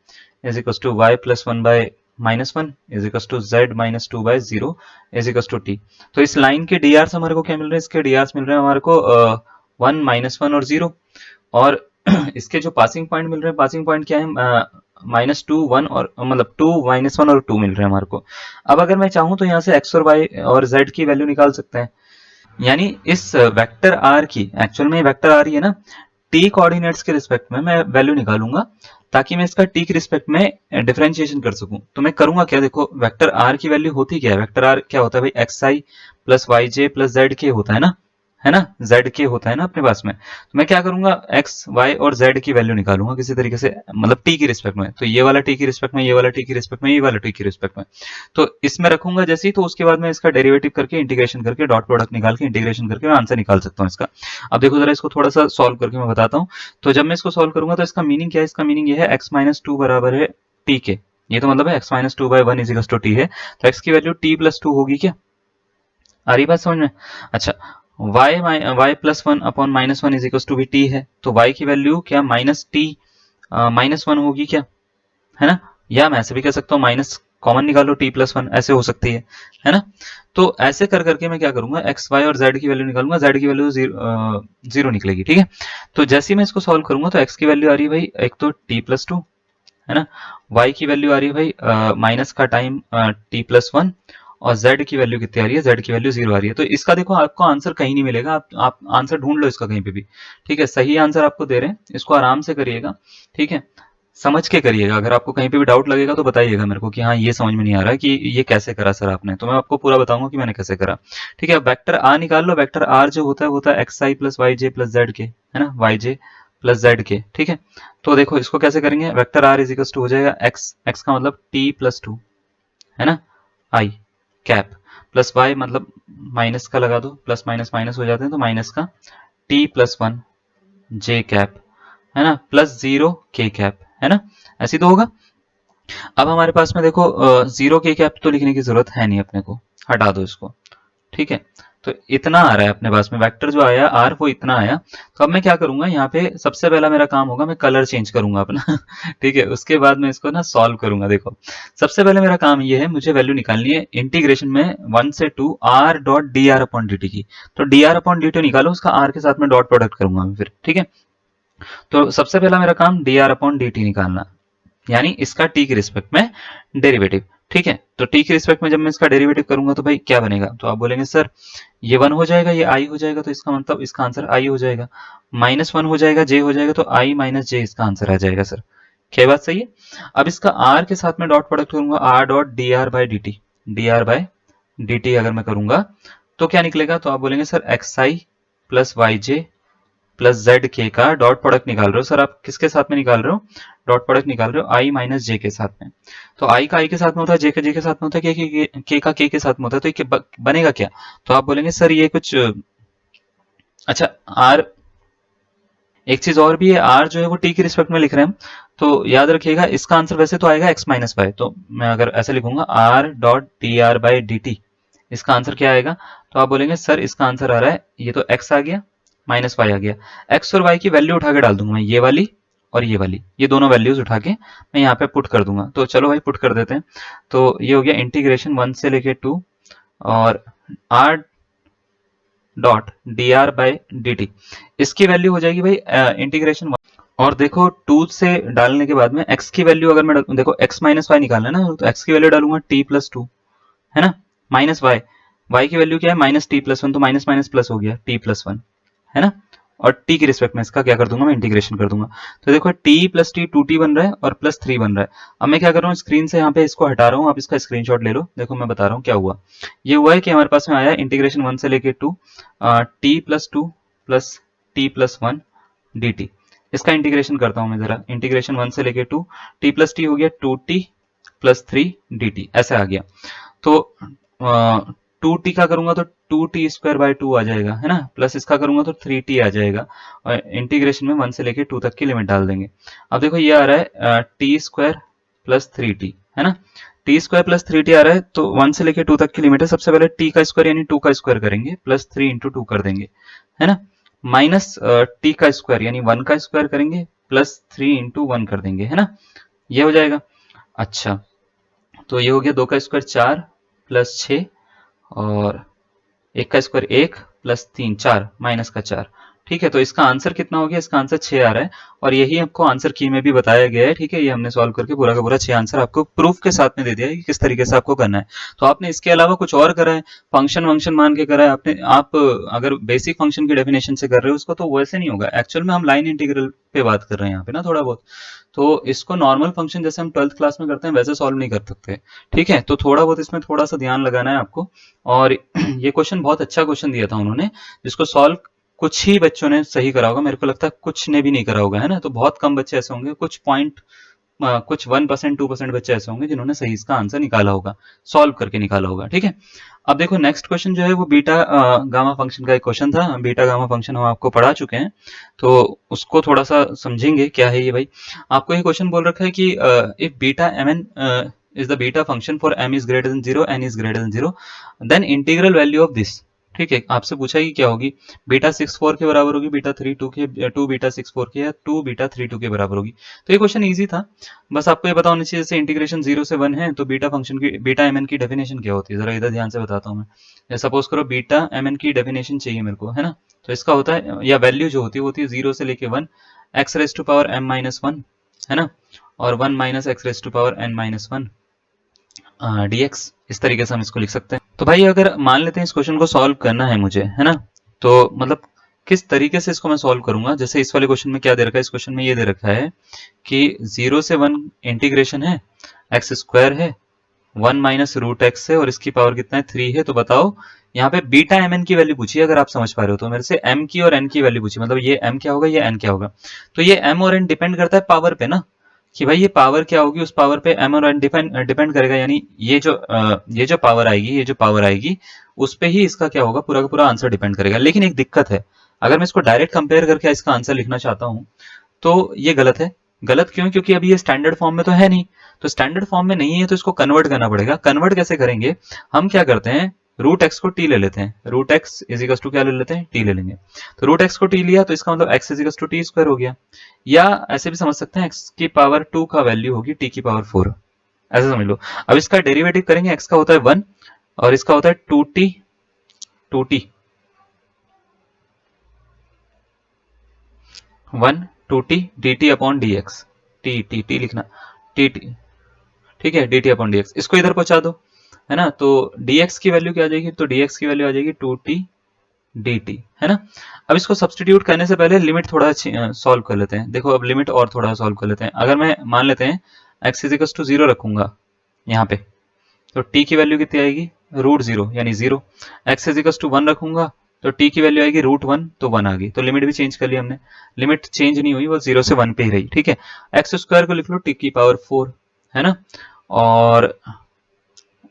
is equal to Y plus one by minus one is equal to Z minus two by zero is equal to T. तो इस लाइन के डी आर हमारे को क्या मिल रहे हैं, इसके डी आर मिल रहे हैं हमारे को 1 माइनस वन और 0। और इसके जो पासिंग पॉइंट मिल रहे हैं, पासिंग पॉइंट क्या है, माइनस टू वन और मतलब 2 माइनस वन और 2 मिल रहे हैं हमारे को। अब अगर मैं चाहूं तो यहाँ से x और y और z की वैल्यू निकाल सकते हैं। यानी इस वेक्टर r की, एक्चुअल में वेक्टर r ही है ना, t कोऑर्डिनेट्स के रिस्पेक्ट में मैं वैल्यू निकालूंगा ताकि मैं इसका t के रिस्पेक्ट में डिफरेंशिएशन कर सकूं। तो मैं करूंगा क्या, देखो वेक्टर r की वैल्यू होती क्या है, वेक्टर r क्या होता है भाई, xi plus yj plus zk होता है ना, zk होता है ना अपने पास में। तो मैं क्या करूंगा, x y और z की वैल्यू निकालूंगा किसी तरीके से, मतलब t की रिस्पेक्ट में। तो ये वाला t की रिस्पेक्ट में, ये वाला t की रिस्पेक्ट में, ये वाला t की रिस्पेक्ट में, तो इसमें रखूंगा जैसे ही, तो उसके बाद में इसका डेरिवेटिव करके इंटीग्रेशन करके डॉट प्रोडक्ट निकाल के इंटीग्रेशन करके मैं आंसर निकाल सकता हूँ इसका। अब देखो जरा इसको थोड़ा सा सॉल्व करके मैं बताता हूँ। तो जब मैं इसको सॉल्व करूंगा तो इसका मीनिंग क्या है, इसका मीनिंग ये है x माइनस टू बराबर है t के, ये तो मतलब है x minus two by one is equal to t है, तो x की वैल्यू t प्लस टू होगी क्या, आ रही बात समझ में। अच्छा, y plus one upon minus one is equal to भी t है, तो y की वैल्यू क्या माइनस टी माइनस वन होगी क्या, है ना। या मैं ऐसे भी कह सकता हूँ माइनस कॉमन निकालो t प्लस वन, ऐसे हो सकती है ना। तो ऐसे कर करके मैं क्या करूंगा, x y और z की वैल्यू निकालूंगा, z की वैल्यू जीरो निकलेगी, ठीक है। तो जैसे ही मैं इसको सॉल्व करूंगा तो x की वैल्यू आ रही है भाई एक तो t प्लस टू, है ना, y की वैल्यू आ रही है भाई माइनस का टाइम t प्लस वन, और z की वैल्यू कितनी आ रही है, z की वैल्यू जीरो आ रही है। तो इसका देखो आपको आंसर कहीं नहीं मिलेगा, आप आंसर ढूंढ लो इसका कहीं पे भी, ठीक है। सही आंसर आपको दे रहे हैं, इसको आराम से करिएगा, ठीक है, समझ के करिएगा। अगर आपको कहीं पे भी डाउट लगेगा तो बताइएगा मेरे को कि हाँ ये समझ में नहीं आ रहा है कि ये कैसे करा सर आपने, तो मैं आपको पूरा बताऊंगा कि मैंने कैसे करा, ठीक है। वेक्टर आर निकाल लो, वेक्टर आर जो होता है वो होता है X I plus Y J plus Z के, है ना, वाई जे प्लस जेड के, ठीक है। तो देखो इसको कैसे करेंगे, vector R is equal to हो जाएगा एक्स, एक्स का मतलब टी प्लस टू, है ना, आई कैप प्लस वाई मतलब माइनस का लगा दो, प्लस माइनस माइनस हो जाते हैं तो माइनस का टी प्लस वन जे कैप, है ना, प्लस जीरो के कैप, है ना, ऐसी तो होगा। अब हमारे पास में देखो जीरो के कैप तो लिखने की जरूरत है नहीं अपने को, हटा दो इसको, ठीक है। तो इतना आ रहा है अपने पास में, वेक्टर जो आया आर वो इतना आया। तो अब मैं क्या करूंगा, यहाँ पे सबसे पहला मेरा काम होगा, मैं कलर चेंज करूंगा अपना ठीक है, उसके बाद मैं इसको ना सॉल्व करूंगा। देखो सबसे पहले मेरा काम ये है, मुझे वैल्यू निकालनी है इंटीग्रेशन में 1 से 2 are dot D are upon D T की। तो D R upon D T निकालो, उसका आर के साथ में डॉट प्रोडक्ट करूंगा मैं फिर, ठीक है। तो सबसे पहला मेरा काम D R upon D T निकालना, यानी इसका टी के रिस्पेक्ट में डेरिवेटिव, ठीक है। तो टी के रिस्पेक्ट में जब मैं इसका डेरिवेटिव करूंगा तो भाई क्या बनेगा, तो आप बोलेंगे सर ये 1 हो जाएगा, ये आई हो जाएगा, तो इसका मतलब इसका आंसर आई हो जाएगा। -1 हो जाएगा, जे हो जाएगा, तो आई माइनस जे इसका आंसर आ जाएगा सर। क्या बात सही है। अब इसका आर के साथ में डॉट प्रोडक्ट करूंगा, are dot D R by D T, D R by D T अगर मैं करूंगा तो क्या निकलेगा, तो आप बोलेंगे sir x I plus Y J plus Z के का डॉट प्रोडक्ट निकाल रहे हो सर, आप किसके साथ में निकाल रहे हो, डॉट प्रोडक्ट निकाल रहे हो आई माइनस जे के साथ में। तो आई का आई के साथ में होता है, जे का जे के साथ में होता है, के का के साथ में होता है, तो ये बनेगा क्या, तो आप बोलेंगे सर ये कुछ अच्छा आर, एक चीज और भी है, आर जो है वो टी के रिस्पेक्ट में लिख रहे हैं हम, तो याद रखिएगा इसका आंसर वैसे तो आएगा एक्स माइनस वाई, तो मैं अगर ऐसे लिखूंगा are dot D R by D T, इसका आंसर क्या आएगा, तो आप बोलेंगे सर इसका आंसर आ रहा है, ये तो एक्स आ गया माइनस वाई आ गया, एक्स और वाई की वैल्यू उठा के डाल दूंगा मैं, ये वाली और ये वाली, ये दोनों वैल्यूज उठा के मैं यहाँ पे पुट कर दूंगा। तो चलो भाई पुट कर देते हैं। तो ये हो गया इंटीग्रेशन 1 से लेके 2 और are dot D R by D T, इसकी वैल्यू हो जाएगी भाई इंटीग्रेशन 1। और देखो 2 से डालने के बाद में x की वैल्यू अगर मैं देखो x माइनस वाई निकालना है ना, तो x की वैल्यू डालूंगा t प्लस 2, है ना, माइनस वाई, वाई की वैल्यू क्या है माइनस टी प्लस 1, तो माइनस माइनस प्लस हो गया t प्लस 1, है ना। और t के रिस्पेक्ट में इसका क्या कर दूंगा, मैं इंटीग्रेशन कर दूंगा। तो देखो t प्लस टी 2t बन रहा है और प्लस 3 बन रहा है। अब मैं क्या कर रहा हूँ, स्क्रीन से यहाँ पे इसको हटा रहा हूँ, आप इसका स्क्रीनशॉट ले लो। देखो मैं बता रहा हूँ क्या हुआ, ये हुआ है कि हमारे पास में आया इंटीग्रेशन 1 से लेके 2 t plus 2 plus T plus 1 D T. इसका इंटीग्रेशन करता हूं मैं जरा, इंटीग्रेशन 1 से लेके 2 टी प्लस टी हो गया 2t प्लस 3 डी टी, ऐसे आ गया। तो 2t का करूंगा तो 2t स्क्वायर बाई 2 आ जाएगा, है ना, प्लस इसका करूंगा तो 3t आ जाएगा, और इंटीग्रेशन में 1 से लेके 2 तक की लिमिट डाल देंगे। अब देखो ये आ रहा है टी स्क्वायर प्लस 3t, है ना, टी स्क्वायर प्लस 3t आ रहा है, तो 1 से लेके 2 तक की लिमिट है, सबसे पहले t का स्क्वायर यानी 2 का स्क्वायर करेंगे, प्लस 3 इंटू 2 कर देंगे, है ना, माइनस टी का स्क्वायर यानी 1 का स्क्वायर करेंगे, प्लस 3 इंटू 1 कर देंगे, है ना, ये हो जाएगा। अच्छा तो ये हो गया 2 का स्क्वायर 4 प्लस 6 और 1 का स्क्वायर 1 प्लस 3 4 माइनस का 4, ठीक है। तो इसका आंसर कितना हो गया, इसका आंसर 6 आ रहा है, और यही आपको आंसर की में भी बताया गया है, ठीक है। ये हमने सॉल्व करके पूरा का पूरा 6 आंसर आपको प्रूफ के साथ में दे दिया है कि किस तरीके से आपको करना है। तो आपने इसके अलावा कुछ और करा है, फंक्शन वंक्शन मान के करा है आपने, आप अगर बेसिक फंक्शन की डेफिनेशन से कर रहे हो उसको, तो वैसे नहीं होगा। एक्चुअल में हम लाइन इंटीग्रल पे बात कर रहे हैं यहाँ पे ना थोड़ा बहुत, तो इसको नॉर्मल फंक्शन जैसे हम 12th क्लास में करते हैं वैसे सॉल्व नहीं कर सकते, ठीक है। तो थोड़ा बहुत इसमें थोड़ा सा ध्यान लगाना है आपको। और ये क्वेश्चन बहुत अच्छा क्वेश्चन दिया था उन्होंने, जिसको सॉल्व कुछ ही बच्चों ने सही करा होगा, मेरे को लगता है कुछ ने भी नहीं करा होगा, है ना। तो बहुत कम बच्चे ऐसे होंगे, कुछ 1% 2% बच्चे ऐसे होंगे जिन्होंने सही इसका आंसर निकाला होगा, सॉल्व करके निकाला होगा, ठीक है। अब देखो नेक्स्ट क्वेश्चन जो है वो बीटा गामा फंक्शन का एक क्वेश्चन था। बीटा गामा फंक्शन हम आपको पढ़ा चुके हैं, तो उसको थोड़ा सा समझेंगे क्या है ये भाई। आपको ये क्वेश्चन बोल रखा है कि if beta m n is the beta function for m is greater than 0 n is greater than 0 then integral value of this, ठीक है। आपसे पूछा कि क्या होगी, बीटा 64 के बराबर होगी, बीटा 32 के 2 बीटा 64 के, या 2 बीटा 32 के बराबर होगी। तो ये क्वेश्चन इजी था, बस आपको ये पता होना चाहिए जैसे इंटीग्रेशन 0 से 1 है, तो बीटा फंक्शन की बीटा एम एन की डेफिनेशन क्या होती है, जरा इधर ध्यान से बताता हूँ मैं। सपोज करो बीटा एम एन की डेफिनेशन चाहिए मेरे को, है ना, तो इसका होता है, या वैल्यू जो होती है वो होती है 0 से लेके 1 x raise to power m minus 1, है ना, और 1 minus x raise to power n minus 1 dx, इस तरीके से हम इसको लिख सकते हैं। तो भाई अगर मान लेते हैं इस क्वेश्चन को सॉल्व करना है मुझे, है ना, तो मतलब किस तरीके से इसको मैं सॉल्व करूंगा। जैसे इस वाले क्वेश्चन में क्या दे रखा है, इस क्वेश्चन में ये दे रखा है कि 0 से 1 इंटीग्रेशन है, एक्स स्क्वायर है, 1 माइनस रूट एक्स है, और इसकी पावर कितना है 3 है। तो बताओ यहाँ पे बीटा एम एन की वैल्यू पूछी, अगर आप समझ पा रहे हो तो मेरे से एम की और एन की वैल्यू पूछी, मतलब ये एम क्या होगा, ये एन क्या होगा। तो ये एम और एन डिपेंड करता है पावर पे ना, कि भाई ये पावर क्या होगी, उस पावर पे एम और एन डिपेंड करेगा, यानी ये जो पावर आएगी, ये जो पावर आएगी उस पे ही इसका क्या होगा, पूरा का पूरा आंसर डिपेंड करेगा। लेकिन एक दिक्कत है, अगर मैं इसको डायरेक्ट कंपेयर करके इसका आंसर लिखना चाहता हूं तो ये गलत है। गलत क्यों, क्योंकि अभी ये स्टैंडर्ड फॉर्म में तो है नहीं, तो स्टैंडर्ड फॉर्म में नहीं है तो इसको कन्वर्ट करना पड़ेगा। कन्वर्ट कैसे करेंगे, हम क्या करते हैं, रूट एक्स को टी ले लेते हैं, root x is equal to क्या ले लेते हैं, टी ले लेंगे। तो रूट एक्स को टी लिया तो इसका मतलब x is equal to t square हो गया, या ऐसे भी समझ सकते हैं एक्स की पावर 2 का वैल्यू होगी टी की पावर 4, ऐसे समझ लो। अब इसका डेरिवेटिव करेंगे, एक्स का होता है 1 और इसका होता है 2t 1 2t dt upon dx, T लिखना, टी, ठीक है, dt अपॉन dx, इसको इधर पहुंचा दो, है ना। तो dx की वैल्यू क्या आ जाएगी, तो dx की वैल्यू आ जाएगी 2t dt, है ना। अब इसको सब्सटीट्यूट करने से पहले लिमिट थोड़ा सॉल्व कर लेते हैं। देखो अब लिमिट और थोड़ा सॉल्व कर लेते हैं। अगर मैं मान लेते हैं x इज इक्वल टू 0 रखूंगा यहाँ पे, तो t की वैल्यू कितनी आएगी, रूट 0 यानी 0। x इज इक्वल टू 1 रखूंगा तो t की वैल्यू आएगी रूट 1, तो 1 आ गई। तो लिमिट भी चेंज कर लिया हमने, लिमिट चेंज नहीं हुई, वो 0 से 1 पे ही रही, ठीक है। एक्स स्क्वायर को लिख लो t की पावर 4, है ना, और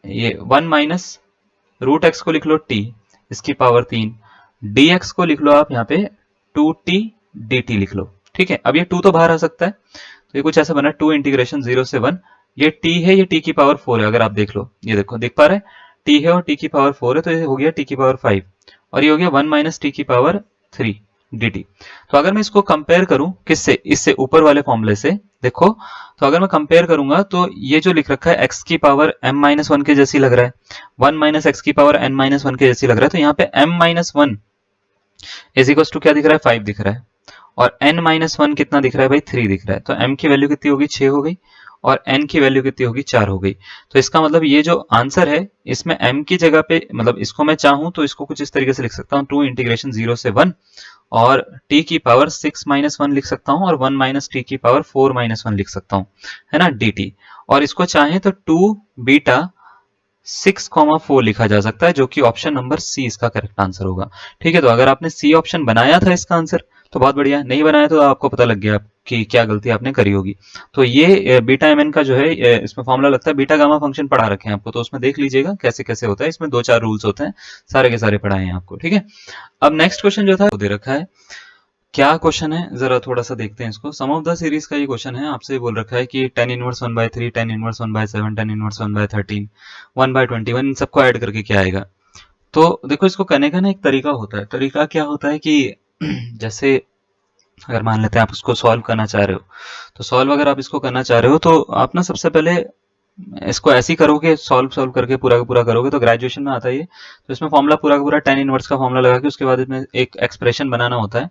ये 1 माइनस रूट एक्स को लिख लो t इसकी पावर 3, dx को लिख लो आप यहाँ पे 2t dt लिख लो, ठीक है। अब ये 2 तो बाहर आ सकता है, तो ये कुछ ऐसा बना 2 इंटीग्रेशन 0 से 1, ये t है, ये t की पावर 4 है। अगर आप देख लो, ये देखो दिख पा रहा है, t है और t की पावर 4 है, तो ये हो गया t की पावर 5 और ये हो गया 1 माइनस t की पावर 3 dt। तो अगर मैं इसको कंपेयर करूं किससे, इससे ऊपर वाले फॉर्मूले से, देखो तो अगर मैं कंपेयर करूंगा तो ये जो लिख रखा है x की पावर m माइनस 1 के जैसी लग रहा है, 1 माइनस एक्स की पावर n माइनस 1 के जैसी लग रहा है। तो यहाँ पे m minus 1 is equal to क्या दिख रहा है, 5 दिख रहा है, और n माइनस 1 कितना दिख रहा है भाई, 3 दिख रहा है। तो m की वैल्यू कितनी होगी, 6 हो गई, और n की वैल्यू कितनी होगी, 4 हो गई। तो इसका मतलब ये जो आंसर है इसमें m की जगह पे, मतलब इसको मैं चाहूं तो इसको कुछ इस तरीके से लिख सकता हूँ, 2 इंटीग्रेशन 0 से 1 और t की पावर 6 माइनस 1 लिख सकता हूँ, और 1 माइनस t की पावर 4 माइनस 1 लिख सकता हूँ, है ना, dt। और इसको चाहें तो 2 बीटा 6,4 लिखा जा सकता है, जो कि ऑप्शन नंबर सी इसका करेक्ट आंसर होगा, ठीक है। तो अगर आपने सी ऑप्शन बनाया था इसका आंसर तो बहुत बढ़िया, नहीं बनाया तो आपको पता लग गया कि क्या गलती आपने करी होगी। तो ये बीटा एम एन का जो है इसमें फॉर्मूला लगता है, बीटा गामा फंक्शन पढ़ा रखे हैं आपको, तो उसमें देख लीजिएगा कैसे कैसे होता है, इसमें 2-4 रूल्स होते हैं, सारे के सारे पढ़ाए हैं आपको, ठीक है। अब नेक्स्ट क्वेश्चन जो था वो दे रखा है, क्या क्वेश्चन है जरा थोड़ा सा देखते हैं इसको। सम ऑफ द सीरीज का ये क्वेश्चन है, आपसे बोल रखा है कि tan inverse 1/3, tan inverse 1/7, tan inverse 1/13, 1/21, इन सबको ऐड करके क्या आएगा। तो देखो इसको करने का ना एक तरीका होता है, तरीका क्या होता है कि जैसे अगर मान लेते हैं आप उसको सॉल्व करना चाह रहे हो, तो सॉल्व अगर आप इसको करना चाह रहे हो तो आप ना सबसे पहले इसको ऐसे ही करोगे, सॉल्व सॉल्व करके पूरा का पूरा करोगे, तो ग्रेजुएशन में आता है ये। तो इसमें फॉर्मूला पूरा का पूरा tan इनवर्स का फॉर्मूला लगा के उसके बाद इसमें एक एक्सप्रेशन बनाना होता है।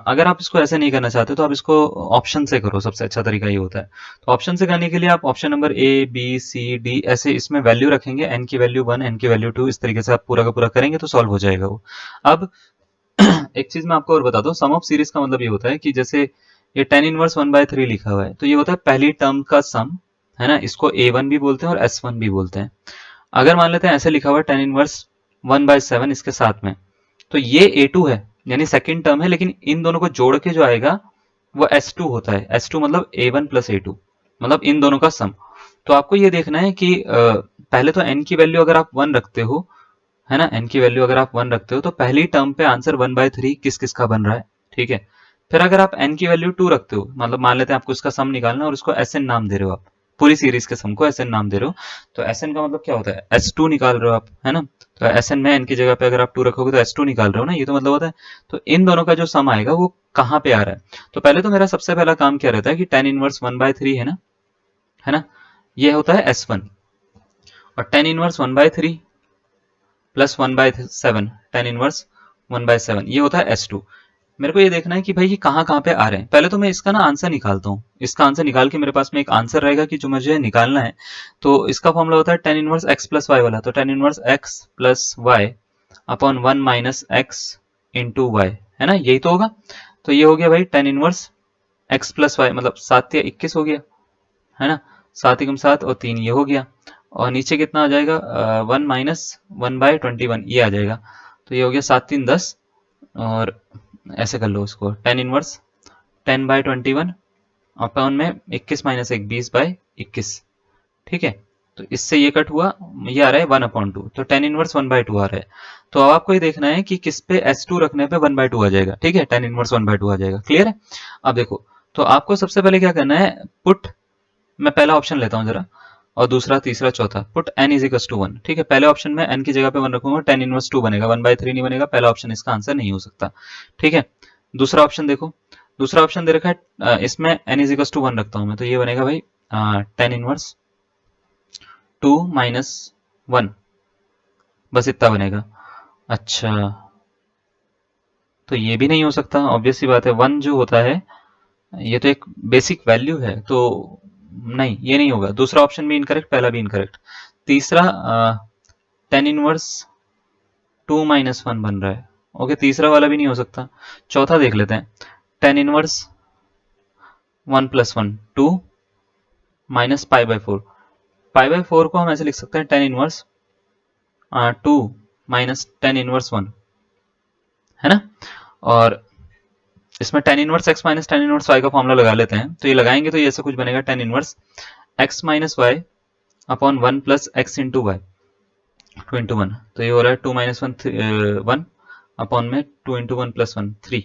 अगर आप इसको ऐसे नहीं करना चाहते तो आप इसको ऑप्शन से करो, सबसे अच्छा तरीका ये होता है। तो ऑप्शन से करने के लिए आप option number A B C D ऐसे इसमें वैल्यू रखेंगे, n की वैल्यू 1, n की वैल्यू 2, इस तरीके से आप पूरा का पूरा करेंगे तो सॉल्व हो जाएगा वो। अब एक चीज मैं आपको और बताता हूँ, सम ऑफ सीरीज का मतलब ये होता है कि जैसे ये tan इनवर्स 1/3 लिखा हुआ है, तो ये होता है पहली टर्म का सम, है ना, इसको a1 भी बोलते हैं और s1 भी बोलते हैं। अगर मान लेते हैं ऐसे लिखा हुआ है tan इनवर्स 1/7 इसके साथ में, तो ये a2 है यानी सेकंड टर्म है, लेकिन इन दोनों को जोड़ के जो आएगा वो s2 होता है। s2 मतलब a1 प्लस a2, मतलब इन दोनों का सम। तो आपको ये देखना है कि पहले तो n की वैल्यू अगर आप 1 रखते हो, है ना, n की वैल्यू अगर आप 1 रखते हो तो पहली टर्म पे आंसर 1/3 किस किस का बन रहा है, ठीक है। फिर अगर आप n की वैल्यू 2 रखते हो, मतलब मान लेते हैं आपको इसका सम निकालना है और इसको Sn नाम दे रहे हो आप, पूरी सीरीज के सम को Sn नाम दे रहे हो, तो Sn का मतलब क्या होता है, S2 निकाल रहे हो आप, है ना। तो Sn में n की जगह पे अगर आप 2 रखोगे तो S2 निकाल रहे हो ना, ये तो मतलब होता है। तो इन दोनों का जो सम आएगा वो कहाँ पे आ रहा है, तो पहले तो मेरा सबसे पहला काम क्या रहता है कि tan इनवर्स 1/3 है ना, ये होता है S1, और tan inverse 1/3 plus 1/7, tan inverse 1/7 ये होता है S2। मेरे को ये देखना है कि भाई ये कहाँ कहाँ पे आ रहे हैं। पहले तो मैं इसका ना आंसर निकालता हूँ, इसका आंसर निकाल के मेरे पास में एक आंसर रहेगा कि जो मुझे निकालना है। तो इसका फॉर्मूला होता है tan inverse x plus y वाला, तो tan inverse x plus y upon 1 minus x into y, है ना, यही तो होगा। तो ये हो गया भाई tan inverse x plus y, मतलब 7 या 21 हो गया, है ना, 7 एकम 7 और 3 ये हो गया, और नीचे कितना आ जाएगा 1 माइनस 1/21 ये आ जाएगा। तो ये हो गया 7 3 10, और ऐसे कर लो इसको, tan इनवर्स 10/21 अपॉन में 21 माइनस 1 20/21, ठीक है। तो इससे ये कट हुआ, ये आ रहा है 1/2, तो tan इनवर्स 1/2 आ रहा है। तो अब आपको ये देखना है कि किस पे S2 रखने पे 1/2 आ जाएगा, ठीक है, tan इनवर्स 1/2 आ जाएगा, क्लियर है। अब देखो, तो आपको सबसे पहले क्या करना है, पुट, मैं पहला ऑप्शन लेता हूँ जरा, और दूसरा तीसरा चौथा, put n is equal to 1। ठीक है, पहले ऑप्शन में n की जगह पे 1 रखूंगा, tan इनवर्स 2 बनेगा, 1/3 नहीं बनेगा, पहला ऑप्शन इसका आंसर नहीं हो सकता। ठीक है, दूसरा ऑप्शन देखो, दूसरा ऑप्शन दे रखा है इसमें n इज इक्वल टू 1 रखता हूं मैं, तो ये बनेगा भाई tan इनवर्स 2 माइनस 1, बस इतना बनेगा। अच्छा, तो ये भी नहीं हो सकता, ऑब्वियस सी बात है, 1 जो होता है ये तो एक बेसिक वैल्यू है, तो नहीं, ये नहीं होगा। दूसरा ऑप्शन भी इनकरेक्ट, पहला भी इनकरेक्ट। तीसरा tan इनवर्स 2 माइनस 1 बन रहा है, ओके, तीसरा वाला भी नहीं हो सकता। चौथा देख लेते हैं, tan inverse 1 plus 1 2 minus pi by 4। Pi by 4 को हम ऐसे लिख सकते हैं tan inverse 2 minus tan inverse 1, है ना। और इसमें tan inverse x minus tan inverse y का फॉर्मूला लगा लेते हैं, तो ये लगाएंगे तो ये ऐसा कुछ बनेगा, tan inverse x minus y upon 1 plus x into y 2 into 1, तो ये हो रहा है 2 माइनस 1 अपॉन में 2 इंटू 1 प्लस 1 3,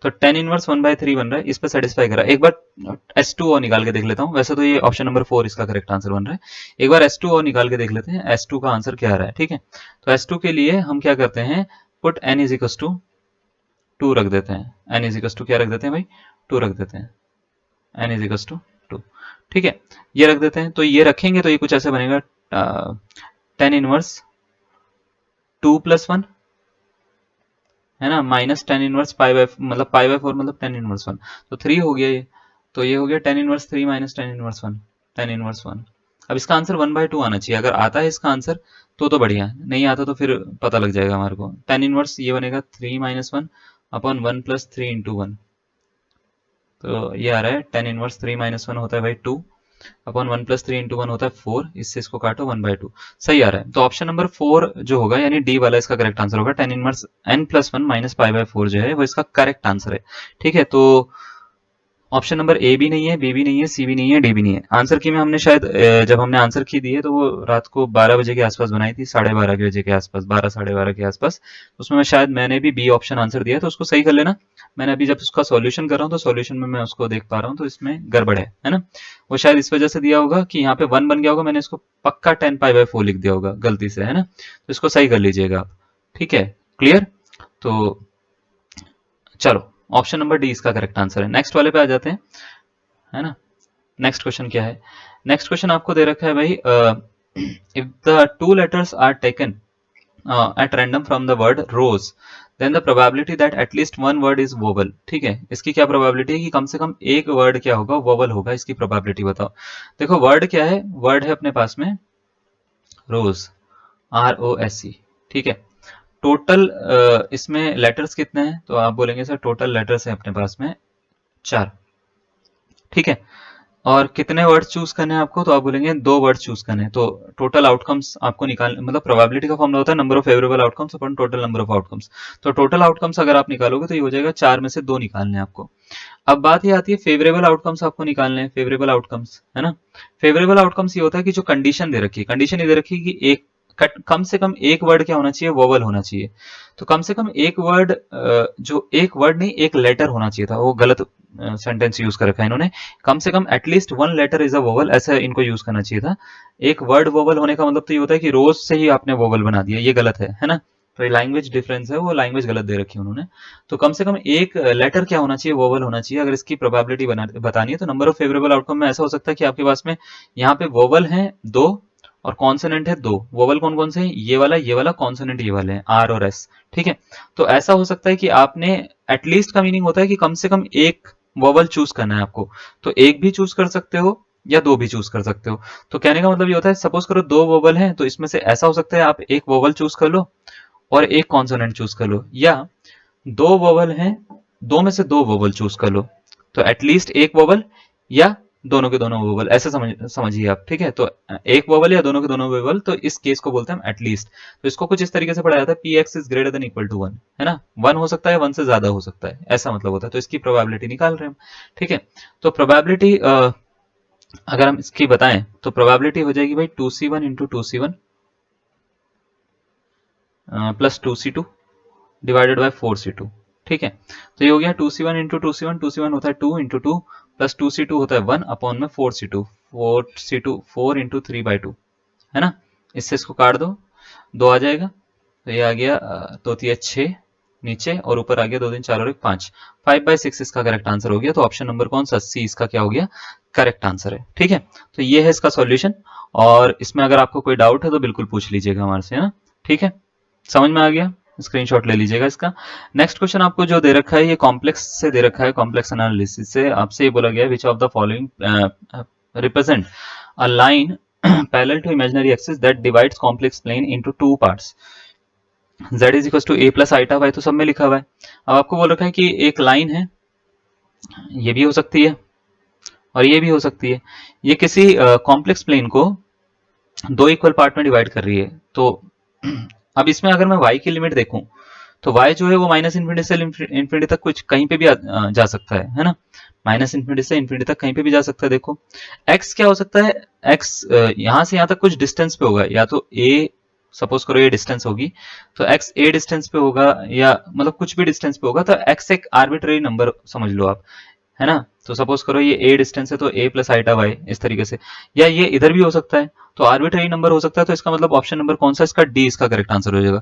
तो tan इनवर्स 1/3 बन रहा है, इस पर सेटिस्फाई करा। एक बार S2 और निकाल के देख लेता हूँ, वैसे तो ये ऑप्शन नंबर 4 इसका करेक्ट आंसर बन रहा है। एक बार S2 और निकाल के देख लेते हैं, S2 का आंसर क्या आ रहा है। ठीक है, तो S2 के लिए हम क्या करते हैं, put n is equal to 2 रख देते हैं, n इज इक्वल टू क्या रख देते हैं भाई, 2 रख देते हैं, n इज इक्वल टू 2। ठीक है, ये रख देते हैं, तो ये रखेंगे तो ये कुछ ऐसे बनेगा, tan इनवर्स 2 प्लस 1, है ना, minus tan inverse pi by, मतलब पाई बाय 4 मतलब tan इनवर्स 1, तो 3 हो गया ये, तो ये हो गया tan inverse 3 minus tan inverse 1, tan inverse 1। अब इसका आंसर 1/2 आना चाहिए, अगर आता है इसका आंसर तो बढ़िया, नहीं आता तो फिर पता लग जाएगा हमारे को। tan इनवर्स ये बनेगा 3 माइनस 1 अपॉन 1 प्लस 3 इंटू 1, तो ये आ रहा है tan इनवर्स 3 माइनस 1 होता है भाई 2 अपॉन 1 प्लस 3 इंटू 1 होता है 4, इससे इसको काटो 1/2, सही आ रहा है। तो ऑप्शन नंबर 4 जो होगा यानी डी वाला इसका करेक्ट आंसर होगा, tan inverse n plus 1 minus pi by 4 जो है वो इसका करेक्ट आंसर है। ठीक है, तो ऑप्शन नंबर ए भी नहीं है, बी भी नहीं है, सी भी नहीं है, डी भी नहीं है। आंसर की में हमने शायद जब हमने आंसर की दी है तो वो रात को 12 बजे के आसपास बनाई थी, 12:30 के बजे के आसपास, 12 12:30 के आसपास। उसमें मैं शायद मैंने भी बी ऑप्शन आंसर दिया है, तो उसको सही कर लेना। मैंने अभी जब उसका सॉल्यूशन कर रहा हूँ तो सॉल्यूशन में मैं उसको देख पा रहा हूँ, तो इसमें गड़बड़ है ना। वो शायद इस वजह से दिया होगा कि यहाँ पे 1 बन गया होगा, मैंने इसको पक्का 10 पाई बाय 4 लिख दिया होगा गलती से, है ना, तो इसको सही कर लीजिएगा आप। ठीक है, क्लियर। तो चलो, ऑप्शन नंबर डी इसका करेक्ट आंसर है। नेक्स्ट वाले पे आ जाते हैं, है ना। नेक्स्ट क्वेश्चन क्या है, नेक्स्ट क्वेश्चन आपको दे रखा है भाई, if the 2 letters are taken at random from the word rose, then the probability that at least 1 word is vowel. ठीक है, इसकी क्या प्रोबेबिलिटी है कि कम से कम एक वर्ड क्या होगा, वोवल होगा, इसकी प्रोबेबिलिटी बताओ। देखो वर्ड क्या है, वर्ड है अपने पास में रोज, ROSE। ठीक है, टोटल इसमें लेटर्स कितने हैं, तो आप बोलेंगे सर टोटल लेटर्स हैं अपने पास में 4। ठीक है, और कितने वर्ड्स चूज करने हैं आपको, तो आप बोलेंगे 2 वर्ड्स चूज करने हैं। तो टोटल आउटकम्स आपको निकाल, मतलब प्रोबेबिलिटी का फॉर्मूला होता है number of favourable outcomes upon total number of outcomes. तो टोटल आउटकम्स अगर आप निकालोगे तो ये हो जाएगा 4 में से 2 निकालने हैं आपको। अब बात ये आती है फेवरेबल आउटकम्स आपको निकालने हैं, फेवरेबल आउटकम्स, है ना। फेवरेबल आउटकम्स ये होता है कि जो कंडीशन दे रखी है, कंडीशन ये दे रखी है कि एक कम से कम एक वर्ड क्या होना चाहिए, वोवल होना चाहिए। तो कम से कम एक वर्ड, जो एक वर्ड नहीं एक लेटर होना चाहिए था, वो गलत सेंटेंस यूज कर रखा है इन्होंने। कम से कम at least 1 letter is a vowel, ऐसा इनको यूज करना चाहिए था। एक वर्ड वोवल होने का मतलब तो ये होता है कि रोज से ही आपने वोवल बना दिया, ये गलत है ना। तो ये लैंग्वेज डिफरेंस है, वो लैंग्वेज गलत दे रखी है उन्होंने। तो कम से कम एक लेटर क्या होना चाहिए, वोवल होना चाहिए। अगर इसकी प्रोबेबिलिटी बतानी है तो नंबर ऑफ फेवरेबल आउटकम में ऐसा हो सकता है कि आपके पास में यहाँ पे वोवल है 2 और कॉन्सोनेंट है 2। वोवल कौन कौन से हैं, ये वाला कॉन्सोनेंट ये वाले हैं, R और S। ठीक है, तो ऐसा हो सकता है कि आपने एटलीस्ट का मीनिंग होता है कि कम से कम एक वोवल चूज करना है आपको। तो एक भी चूज कर सकते हो या 2 भी चूज कर सकते हो। तो कहने का मतलब ये होता है, सपोज करो 2 वोवल हैं, तो इसमें से ऐसा हो सकता है आप एक वोवल चूज कर लो और एक कॉन्सोनेंट चूज कर लो, या 2 वोवल हैं, 2 में से 2 वोवल चूज कर लो। तो एटलीस्ट एक वोवल या दोनों के दोनों वोवल, ऐसे समझिए आप। ठीक है, तो एक वोवल या दोनों के दोनों वोवल, तो इस केस को बोलते हैं हम एटलीस्ट। तो इसको कुछ इस तरीके से पढ़ा जाता है, px is greater than equal to 1, है ना। 1 हो सकता है, 1 से ज्यादा हो सकता है, ऐसा मतलब होता है। तो इसकी प्रोबेबिलिटी निकाल रहे हैं हम। ठीक है, तो प्रोबेबिलिटी अगर हम इसकी बताएं तो प्रोबेबिलिटी हो जाएगी भाई 2c1 into 2c1 plus 2c2 divided by 4c2। ठीक है, तो ये हो गया 2c1 इंटू 2c1, 2c1 होता है 2 इंटू 2 प्लस 2c2 होता है 1 अपॉन में 4c2। 4 इंटू 3/2 है ना, इससे इसको काट दो, 2 आ जाएगा, तो ये आ गया 2 3 6 नीचे, और ऊपर आ गया 2 3 4 और 1 5, 5/6 इसका करेक्ट आंसर हो गया। तो ऑप्शन नंबर कौन सा, सी इसका क्या हो गया, करेक्ट आंसर है। ठीक है, तो ये है इसका सॉल्यूशन, और इसमें अगर आपको कोई डाउट है तो बिल्कुल पूछ लीजिएगा हमारे से, है ना। ठीक है, समझ में आ गया, स्क्रीनशॉट ले लीजिएगा इसका। नेक्स्ट क्वेश्चन आपको जो दे रखा है ये कॉम्प्लेक्स से दे रखा है, कॉम्प्लेक्स एनालिसिस से आपसे ये बोला गया है which of the following represent a line parallel to imaginary axis that divides complex plane into 2 parts, z is equal to a plus iota y, तो सब में लिखा हुआ है। अब आपको बोल रखा है कि एक लाइन है, ये भी हो सकती है और ये भी हो सकती है, ये किसी कॉम्प्लेक्स प्लेन को 2 इक्वल पार्ट में डिवाइड कर रही है। तो अब इसमें अगर मैं y की लिमिट देखूं तो y जो है वो माइनस इन्फिनिटी से इन्फिनिटी तक कुछ कहीं पे भी जा सकता है ना, माइनस इन्फिनिटी से इन्फिनिटी तक कहीं पे भी जा सकता है। देखो x क्या हो सकता है, x यहां से यहां तक कुछ डिस्टेंस पे होगा, या तो a, सपोज करो ये डिस्टेंस होगी, तो x a डिस्टेंस पे होगा, या मतलब कुछ भी डिस्टेंस पे होगा, तो x एक आर्बिट्ररी नंबर समझ लो आप, है ना। तो सपोज करो ये a डिस्टेंस है, तो a प्लस आइटा y इस तरीके से, या ये इधर भी हो सकता है, तो आर्बिट्ररी नंबर हो सकता है। तो इसका मतलब ऑप्शन नंबर कौन सा, इसका डी इसका करेक्ट आंसर हो जाएगा।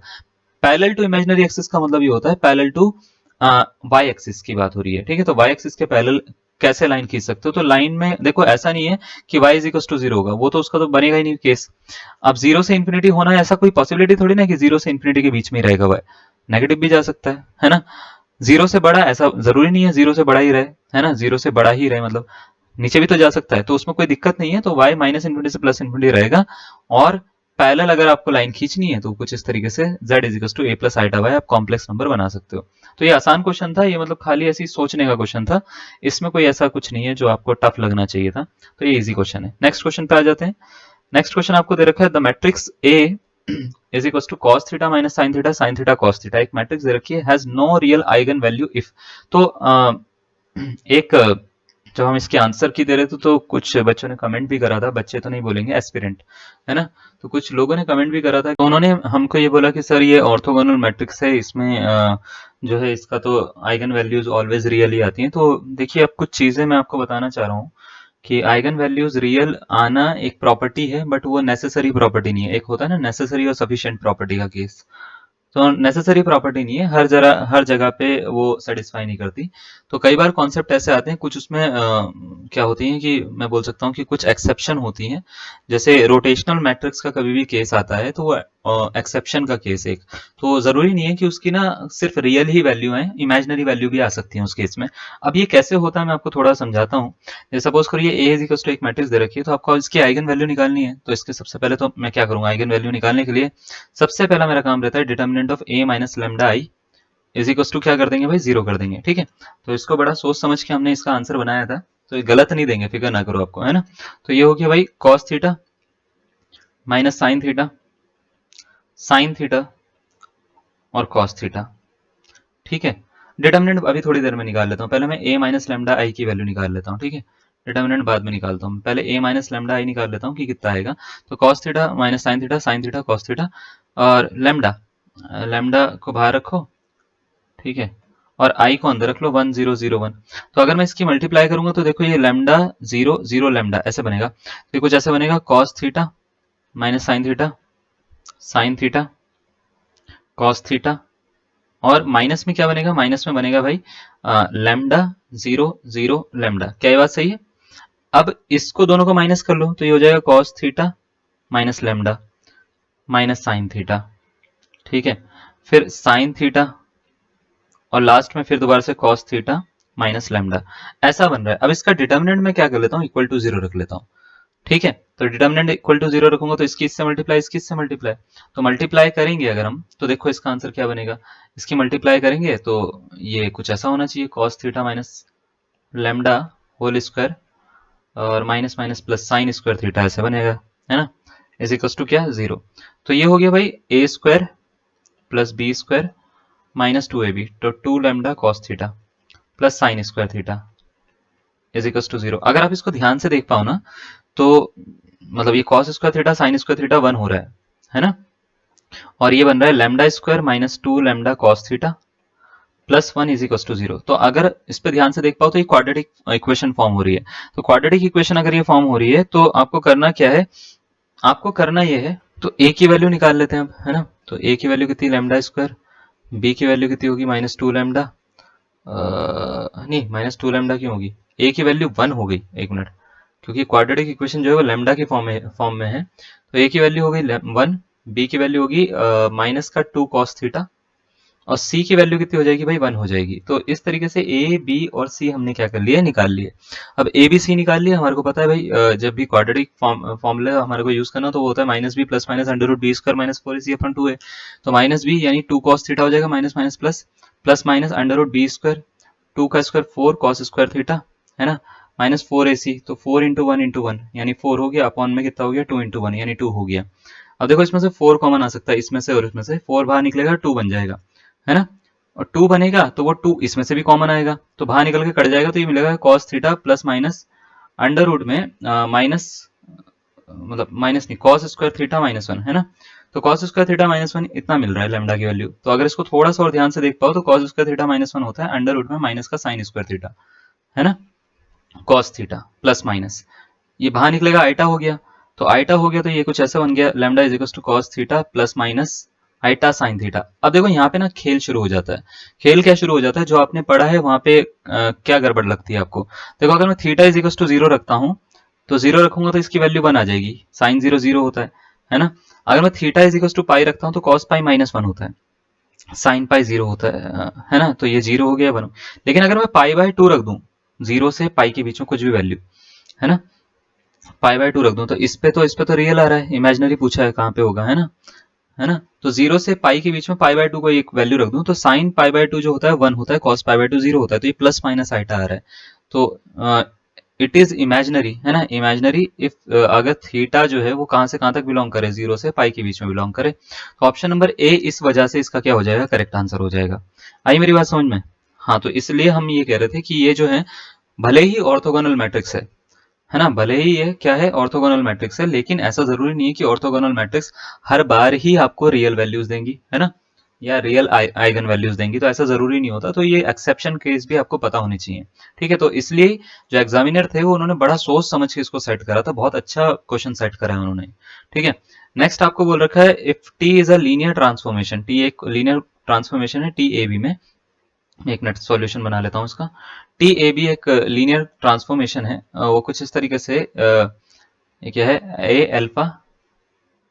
पैरेलल टू इमेजिनरी एक्सिस का मतलब ये होता है पैरेलल टू वाई एक्सिस की बात हो रही है। ठीक है, तो वाई एक्सिस के पैरेलल कैसे लाइन खींच सकते हो, तो लाइन में देखो ऐसा नहीं है कि y इज इक्वल टू 0 होगा, वो तो उसका तो बनेगा ही नहीं केस। अब 0 से इंफिनिटी होना है, ऐसा कोई पॉसिबिलिटी थोड़ी ना कि 0 से इंफिनिटी के बीच में ही रहेगा y, नेगेटिव भी जा सकता है ना। 0 से बड़ा ऐसा जरूरी नहीं है 0 से बड़ा ही रहे, है ना, 0 से बड़ा ही रहे मतलब नीचे भी तो जा सकता है, तो उसमें कोई दिक्कत नहीं है। तो y माइनस इन्फिनिटी से प्लस इन्फिनिटी रहेगा, और पैरेलल अगर आपको लाइन खींचनी है तो कुछ इस तरीके से z is equal to a plus iota y आप कॉम्प्लेक्स नंबर बना सकते हो। तो ये आसान क्वेश्चन था, ये मतलब खाली ऐसी सोचने का क्वेश्चन था, इसमें कोई ऐसा कुछ नहीं है जो आपको टफ लगना चाहिए था, तो ये इजी क्वेश्चन है। नेक्स्ट क्वेश्चन पे आ जाते हैं। नेक्स्ट क्वेश्चन आपको दे रखा है the matrix A is equal to cos theta minus sine theta cos theta, एक मैट्रिक्स दे रखी है, has no real eigen value if. तो एक जब हम इसके आंसर की दे रहे थे तो कुछ बच्चों ने कमेंट भी करा था, बच्चे तो नहीं बोलेंगे, एस्पिरेंट, है ना, तो कुछ लोगों ने कमेंट भी करा था, तो उन्होंने हमको ये बोला कि सर ये ऑर्थोगोनल मैट्रिक्स है, इसमें जो है इसका तो आइगन वैल्यूज ऑलवेज रियल ही आती हैं। तो देखिए अब कुछ चीजें मैं आपको बताना चाह रहा हूँ कि आइगन वैल्यूज रियल आना एक प्रॉपर्टी है, बट वो नेसेसरी प्रॉपर्टी नहीं है। एक होता है ना नेसेसरी और सफिशिएंट प्रॉपर्टी का केस, तो नेसेसरी प्रॉपर्टी नहीं है, हर जगह पे वो सेटिस्फाई नहीं करती। तो कई बार कॉन्सेप्ट ऐसे आते हैं कुछ उसमें क्या होती है कि मैं बोल सकता हूँ कि कुछ एक्सेप्शन होती हैं, जैसे रोटेशनल मैट्रिक्स का कभी भी केस आता है तो वो एक्सेप्शन का केस एक, तो जरूरी नहीं है कि उसकी ना सिर्फ रियल ही वैल्यू है, इमेजिनरी वैल्यू भी आ सकती है उस केस में। अब ये कैसे होता है मैं आपको थोड़ा समझाता हूँ। जैसे सपोज करिए ए इज इक्वल टू एक मैट्रिक्स दे रखी है, तो आपको इसकी आइगन वैल्यू निकालनी है, तो इसके सबसे पहले तो मैं क्या करूंगा, आइगन वैल्यू निकालने के लिए सबसे पहला मेरा काम रहता है determinant of A minus lambda I is equal to क्या कर देंगे भाई, 0 कर देंगे। ठीक है, तो इसको बड़ा सोच समझ के हमने इसका आंसर बनाया था, तो ये गलत नहीं देंगे, फिक्र ना करो आपको, है ना। तो ये हो गया भाई cos theta minus sine theta और कॉस थीटा। ठीक है, डिटर्मिनेंट अभी थोड़ी देर में निकाल लेता हूँ, पहले मैं ए माइनस लेमडा आई की वैल्यू निकाल लेता हूँ। ठीक है, डिटर्मिनेंट बाद में निकालता हूँ, पहले ए माइनस लेमडा आई निकाल लेता हूँ कि कितना आएगा। तो cos theta minus sine theta cos theta, और लेमडा लेमडा को बाहर रखो, ठीक है, और आई को अंदर रख लो 1001। तो अगर मैं इसकी मल्टीप्लाई करूंगा तो देखो ये लेमडा 0 लेमडा ऐसे बनेगा, तो ये कुछ ऐसे बनेगा cos theta minus sine theta cos theta, और माइनस में क्या बनेगा, माइनस में बनेगा भाई लेमडा 0 लेमडा। क्या ये बात सही है। अब इसको दोनों को माइनस कर लो तो ये हो जाएगा cos theta minus lambda minus sine theta. ठीक है, फिर साइन थीटा, और लास्ट में फिर दोबारा से कॉस थीटा माइनस लेमडा, ऐसा बन रहा है। अब इसका डिटर्मिनेंट में क्या कर लेता हूँ, इक्वल टू 0 रख लेता हूँ। ठीक है, तो डिटर्मिनेंट इक्वल टू 0 रखूंगा तो इसकी इससे मल्टीप्लाई, इसकी इससे मल्टीप्लाई, तो मल्टीप्लाई करेंगे अगर हम तो देखो इसका आंसर क्या बनेगा, इसकी मल्टीप्लाई करेंगे तो ये कुछ ऐसा होना चाहिए cos theta minus lambda whole square और minus minus plus sine square theta, ऐसे बनेगा, है ना, इज इक्वल टू क्या 0। तो ये हो गया भाई A square plus B square minus 2ab, तो 2 lambda cos theta plus sine square theta is equal to 0। अगर आप इसको ध्यान से देख पाओ ना तो मतलब ये cos square theta sine square theta 1 हो रहा है ना, और ये बन रहा है lambda square minus 2 lambda cos theta plus one is equal to zero. तो अगर इस पे ध्यान से देख पाओ तो ये क्वाड्रेटिक इक्वेशन फॉर्म हो रही है। तो क्वाड्रेटिक इक्वेशन अगर ये फॉर्म हो रही है तो आपको करना क्या है, आपको करना ये है, तो ए की वैल्यू निकाल लेते हैं अब, है ना। तो ए की वैल्यू कितनी, लैम्डा स्क्वायर। बी की वैल्यू कितनी होगी, माइनस टू लैम्डा, नहीं माइनस टू लैम्डा क्यों होगी, ए की वैल्यू वन हो गई, एक मिनट, क्योंकि क्वाड्रेटिक इक्वेशन जो है वो लैम्डा की फॉर्म में है। तो ए की वैल्यू हो गई वन, बी की वैल्यू होगी माइनस का टू कॉस थीटा, और सी की वैल्यू कितनी हो जाएगी भाई, वन हो जाएगी। तो इस तरीके से ए बी और सी हमने क्या कर लिया, निकाल लिए। अब ए बी सी निकाल लिया, हमारे को पता है भाई जब भी क्वाड्रेटिक फॉर्मूला हमारे को यूज करना तो वो होता है minus B plus minus under root B square minus four C upon two है। तो माइनस बी यानी टू कॉस थीटा हो जाएगा, minus minus plus, plus minus under root B square, two का square four cos square theta, है ना, minus four A C, तो four into one यानी फोर हो गया, अपॉन में कितना हो गया, टू इंटू वन यानी टू हो गया। अब देखो इसमें से फोर कॉमन आ सकता है, इसमें से और इसमें से फोर बाहर निकलेगा, टू बन जाएगा, है ना, और टू बनेगा तो वो टू इसमें से भी कॉमन आएगा, तो बाहर निकल के कट जाएगा, तो ये मिलेगा cos theta plus minus under root में माइनस, मतलब माइनस नहीं, cos square theta minus one, है ना। तो cos square theta minus one इतना मिल रहा है लैम्डा की वैल्यू। तो अगर इसको थोड़ा सा और ध्यान से देख पाओ तो cos square theta minus one होता है अंडर रूट में माइनस का साइन स्क्वायर थीटा, है ना, कॉस थीटा प्लस माइनस, ये बाहर निकलेगा आइटा हो गया। तो आइटा हो गया तो ये कुछ ऐसा बन गया, lambda is equal to cos theta plus minus iota sine theta. अब देखो यहाँ पे ना खेल शुरू हो जाता है। खेल क्या शुरू हो जाता है, जो आपने पढ़ा है वहां पे क्या गड़बड़ लगती है आपको। देखो अगर मैं theta is equal to zero रखता हूँ तो जीरो रखूंगा तो इसकी वैल्यू वन आ जाएगी, साइन जीरो जीरो होता है ना। अगर मैं थीटा इज इक्वल टू पाई रखता हूँ तो कॉस पाई माइनस वन होता है, साइन पाई जीरो होता है ना, तो ये जीरो हो गया वन। लेकिन अगर मैं पाई बाय टू रख दूं, जीरो से पाई के बीच में कुछ भी वैल्यू, है ना, पाई बाय टू रख दूं, तो इस पे तो रियल आ रहा है, इमेजिनरी पूछा है कहाँ पे होगा, है ना। तो जीरो से पाई के बीच में पाई बाय टू को एक वैल्यू रख दूं तो साइन पाई बाय टू जो होता है वन होता है, cos pi by to zero होता है, तो ये प्लस माइनस आइटा आ रहा है। तो इट इज इमेजिनरी, है ना, इमेजिनरी इफ अगर थीटा जो है वो कहां से कहां तक बिलोंग करे, जीरो से पाई के बीच में बिलोंग करे। तो ऑप्शन नंबर ए इस वजह से इसका क्या हो जाएगा, करेक्ट आंसर हो जाएगा। आई मेरी बात समझ में। हाँ, तो इसलिए हम ये कह रहे थे कि ये जो है भले ही ऑर्थोगोनल मैट्रिक्स है ना, भले ही ये क्या है, ऑर्थोगोनल मैट्रिक्स है, लेकिन ऐसा जरूरी नहीं है कि ऑर्थोगोनल मैट्रिक्स हर बार ही आपको रियल वैल्यूज देंगी, है ना, या रियल आइगन वैल्यूज देंगी, तो ऐसा जरूरी नहीं होता। तो ये एक्सेप्शन केस भी आपको पता होनी चाहिए, ठीक है। तो इसलिए जो एग्जामिनर थे वो उन्होंने बड़ा सोच समझ के इसको सेट करा था, बहुत अच्छा क्वेश्चन सेट करा है उन्होंने, ठीक है। नेक्स्ट आपको बोल रखा है if T is a linear transformation, T एक लीनियर ट्रांसफॉर्मेशन है टी ए बी में, एक मिनट सॉल्यूशन बना लेता हूँ इसका। टी ए बी एक लीनियर ट्रांसफॉर्मेशन है, वो कुछ इस तरीके से ये क्या है, A alpha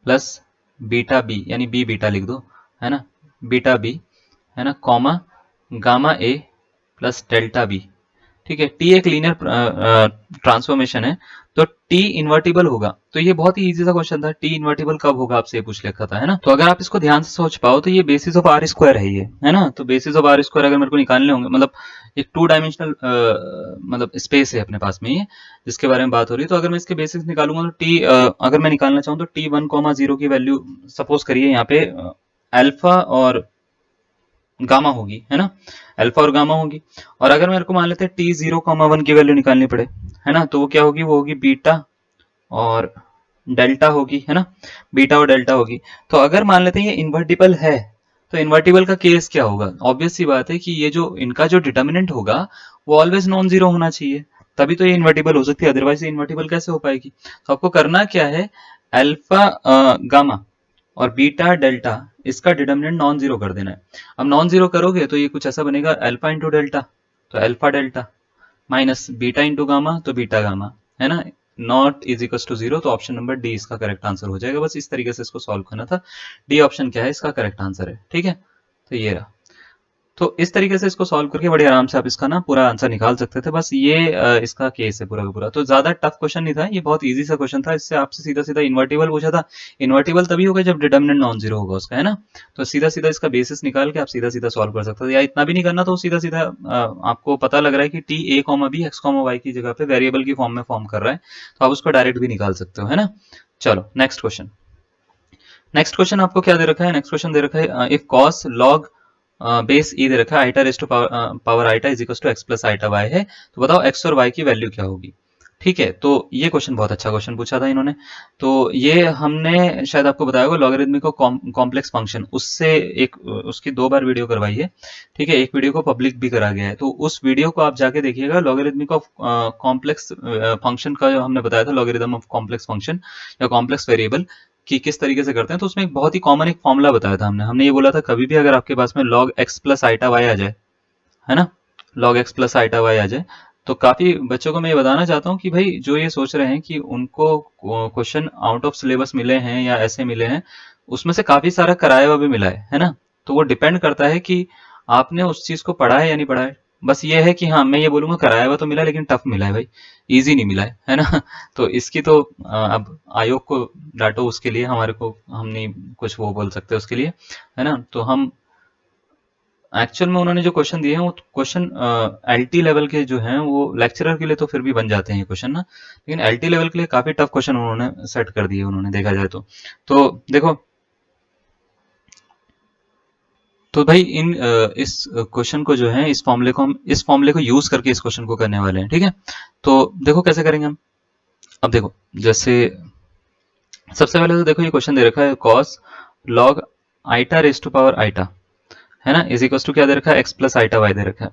plus beta B, यानी बी बीटा लिख दो, है ना, बीटा बी, है ना, comma gamma A plus delta B, ठीक है। टी एक लीनियर ट्रांसफॉर्मेशन है, तो टी इन्वर्टिबल होगा। तो ये बहुत ही इजी सा क्वेश्चन था, टी इन्वर्टिबल कब होगा आपसे पूछ लिखा था, है ना। तो अगर आप इसको ध्यान से सोच पाओ तो ये बेसिस ऑफ आर स्क्वायर है ये, है ना। तो बेसिस ऑफ आर स्क्वायर अगर मेरे को निकालने होंगे, मतलब एक टू डायमेंशनल मतलब स्पेस है अपने पास में ये, जिसके बारे में बात हो रही है। तो अगर मैं इसके बेसिस निकालूंगा तो टी अगर मैं निकालना चाहूँ तो टी वन कॉमा जीरो की वैल्यू सपोज करिए यहाँ पे अल्फा और गामा होगी, है ना, अल्फा और गामा होगी। और अगर मेरे को मान लेते हैं टी जीरो कॉमा वन की वैल्यू निकालनी पड़े, है ना, तो वो क्या होगी, वो होगी बीटा और डेल्टा होगी, है ना, बीटा और डेल्टा होगी। तो अगर मान लेते हैं ये इन्वर्टिबल है, तो इन्वर्टिबल का केस क्या होगा, ऑब्वियस सी बात है कि ये जो इनका जो डिटर्मिनेंट होगा वो ऑलवेज नॉन जीरो होना चाहिए, तभी तो ये इन्वर्टिबल हो सकती है, अदरवाइज ये इन्वर्टिबल कैसे हो पाएगी। तो आपको करना क्या है, अल्फा गामा और बीटा डेल्टा इसका डिटर्मिनेंट नॉन जीरो कर देना है। अब नॉन जीरो करोगे तो ये कुछ ऐसा बनेगा, अल्फा इंटू डेल्टा तो alpha delta minus beta into gamma तो बीटा गामा, है ना, not is equal to zero. तो ऑप्शन नंबर डी इसका करेक्ट आंसर हो जाएगा। बस इस तरीके से इसको सॉल्व करना था। डी ऑप्शन क्या है, इसका करेक्ट आंसर है, ठीक है। तो ये रहा। तो इस तरीके से इसको सॉल्व करके बड़े आराम से आप इसका ना पूरा आंसर निकाल सकते थे। बस ये इसका केस है पूरा का पूरा। तो ज्यादा टफ क्वेश्चन नहीं था, ये बहुत इजी सा क्वेश्चन था। इससे आपसे सीधा सीधा इन्वर्टिबल पूछा था। इन्वर्टिबल तभी होगा जब डिटर्मिनेंट नॉन जीरो होगा उसका, है ना। तो सीधा सीधा इसका बेसिस निकाल के आप सीधा सीधा सॉल्व कर सकते थे, या इतना भी नहीं करना तो सीधा सीधा आपको पता लग रहा है कि T A comma B x comma y की जगह पे वेरिएबल की फॉर्म में फॉर्म कर रहा है, तो आप उसको डायरेक्ट भी निकाल सकते हो, है ना। चलो नेक्स्ट क्वेश्चन। नेक्स्ट क्वेश्चन आपको क्या दे रखा है, नेक्स्ट क्वेश्चन दे रखा है if cos log base e दे रखा है iota raise to power iota is equal to x plus iota y है, तो बताओ एक्स और वाई की वैल्यू क्या होगी। ठीक है, तो ये क्वेश्चन बहुत अच्छा क्वेश्चन पूछा था इन्होंने। तो ये हमने शायद आपको बताया होगा लॉगरिथमिक को कॉम्प्लेक्स फंक्शन, उससे एक उसकी 2 बार वीडियो करवाई है। ठीक है, एक वीडियो को पब्लिक भी करा गया है, तो उस वीडियो को आप जाके देखिएगा। लॉगरिथमिक ऑफ कॉम्प्लेक्स फंक्शन का जो हमने बताया था, लॉगरिथम ऑफ कॉम्प्लेक्स फंक्शन या कॉम्प्लेक्स वेरिएबल कि किस तरीके से करते हैं, तो उसमें एक बहुत ही कॉमन एक फॉर्मूला बताया था हमने ये बोला था कभी भी अगर आपके पास में log x plus iota Y आ जाए, है ना, log x plus iota Y आ जाए, तो काफी बच्चों को मैं ये बताना चाहता हूँ कि भाई जो ये सोच रहे हैं कि उनको क्वेश्चन आउट ऑफ सिलेबस मिले हैं या ऐसे मिले हैं, उसमें से काफी सारा कराया हुआ भी मिला है ना। तो वो डिपेंड करता है कि आपने उस चीज को पढ़ा है या नहीं पढ़ा है। बस ये है कि हाँ, मैं ये बोलूंगा कराया हुआ तो मिला लेकिन टफ मिला है भाई, इजी नहीं मिला है ना। तो इसकी तो अब आयोग को डांटो, उसके लिए हमारे को हम नहीं कुछ वो बोल सकते उसके लिए, है ना। तो हम एक्चुअल में उन्होंने जो क्वेश्चन दिए हैं वो क्वेश्चन एलटी लेवल के जो हैं, वो लेक्चरर के लिए तो फिर भी बन जाते हैं ये क्वेश्चन ना, लेकिन एलटी लेवल के लिए काफी टफ क्वेश्चन उन्होंने सेट कर दिए उन्होंने, देखा जाए तो देखो, तो भाई इस क्वेश्चन को जो है, इस फॉर्मूले को यूज करके इस क्वेश्चन को करने वाले हैं। ठीक है, तो देखो कैसे करेंगे हम। अब देखो, जैसे सबसे पहले तो देखो ये क्वेश्चन दे रखा है cos log iota raise to power iota, है ना, इज इक्वल टू क्या दे रखा है, एक्स प्लस आइटा वाई दे रखा है।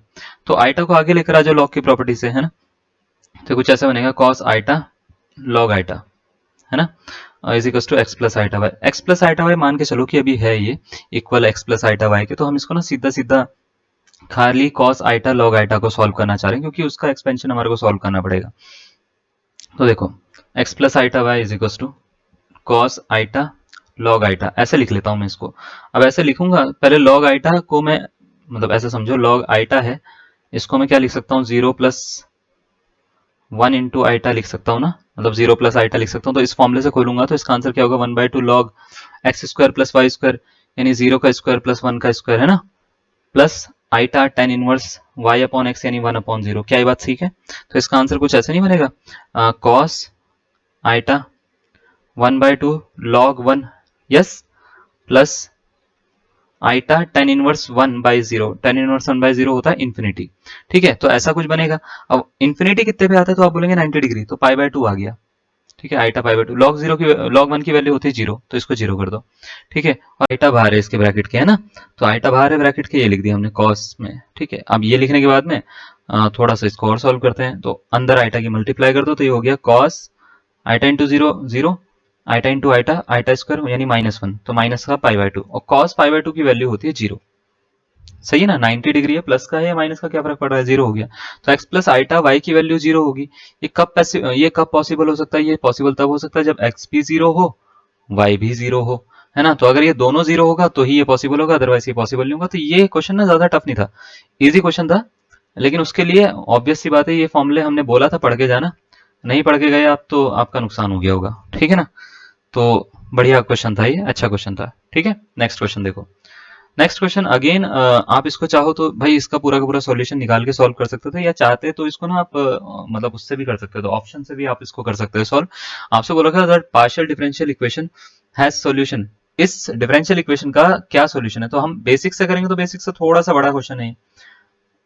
तो आइटा को आगे लेकर आ जाओ लॉग की प्रॉपर्टी से, है ना। तो कुछ ऐसा बनेगा कॉस आइटा लॉग आइटा, है ना, is equal to x plus iota y. X plus iota y मान के चलो कि अभी है ये equal x plus iota y के, तो हम इसको ना सीधा सीधा खाली कॉस आइटा लॉग आइटा को सॉल्व करना चाह रहे हैं, क्योंकि उसका एक्सपेंशन हमारे को सॉल्व करना पड़ेगा। तो देखो x plus iota y is equal to cos iota log iota, ऐसे लिख लेता हूं मैं इसको। अब ऐसे लिखूंगा, पहले लॉग आइटा को मैं, मतलब ऐसे समझो लॉग आइटा है, इसको मैं क्या लिख सकता हूँ, 0+1 इंटू आइटा लिख सकता हूँ ना, मतलब 0+ आइटा लिख सकता हूँ। तो इस फॉर्मूले से खोलूंगा तो इसका आंसर क्या होगा, 1/2 log x square plus y square, यानी 0 का स्क्वायर प्लस 1 का स्क्वायर, है ना, plus iota tan inverse y upon x यानी 1/0। क्या ये बात ठीक है। तो इसका आंसर कुछ ऐसे नहीं बनेगा, cos iota 1/2 log 1, yes, plus iota tan inverse 1/0, tan inverse 1/0 होता है इन्फिनिटी। ठीक है, तो ऐसा कुछ बनेगा। अब इन्फिनिटी कितने पे आता है, तो आप बोलेंगे 90 डिग्री, तो पाई/2 आ गया। ठीक है, आइटा पाई/2, log 1 की वैल्यू होती है 0, तो इसको 0 कर दो। ठीक है, और आइटा बाहर है इसके ब्रैकेट के, है ना, तो आइटा बाहर है ब्रैकेट के, ये लिख दिया हमने कॉस में। ठीक है, अब ये लिखने के बाद में थोड़ा सा इसको और सॉल्व करते हैं। तो अंदर आइटा की मल्टीप्लाई कर दो, तो ये हो गया cos iota into 0 0, iota into iota, iota square यानी -1, तो माइनस का पाई/2, और कॉस पाई/2 की वैल्यू होती है 0। सही है ना, 90 डिग्री है, प्लस का है या माइनस का क्या फर्क पड़ रहा है, 0 हो गया। तो x प्लस आइटा वाई की वैल्यू 0 होगी। ये कब पॉसिबल हो सकता है, ये पॉसिबल तब हो सकता है जब x भी 0 हो, y भी 0 हो, है ना। तो अगर ये दोनों 0 होगा तो ही ये पॉसिबल होगा, अदरवाइज ये पॉसिबल नहीं होगा। तो ये क्वेश्चन ना ज्यादा टफ नहीं था, इजी क्वेश्चन था, लेकिन उसके लिए ऑब्वियस सी बात है, ये फॉर्मूले हमने बोला था पढ़ के जाना, नहीं पढ़ के गए आप तो आपका नुकसान हो गया होगा। ठीक है ना, तो बढ़िया क्वेश्चन था, ये अच्छा क्वेश्चन था। ठीक है, नेक्स्ट क्वेश्चन देखो। नेक्स्ट क्वेश्चन अगेन, आप इसको चाहो तो भाई इसका पूरा का पूरा सॉल्यूशन निकाल के सॉल्व कर सकते थे, या चाहते तो इसको ना आप मतलब उससे भी कर सकते हो, तो ऑप्शन से भी आप इसको कर सकते हो सॉल्व। आपसे बोला था that partial differential equation has solution, इस डिफरेंशियल इक्वेशन का क्या सॉल्यूशन है। तो हम बेसिक से करेंगे, तो बेसिक से थोड़ा सा बड़ा क्वेश्चन है,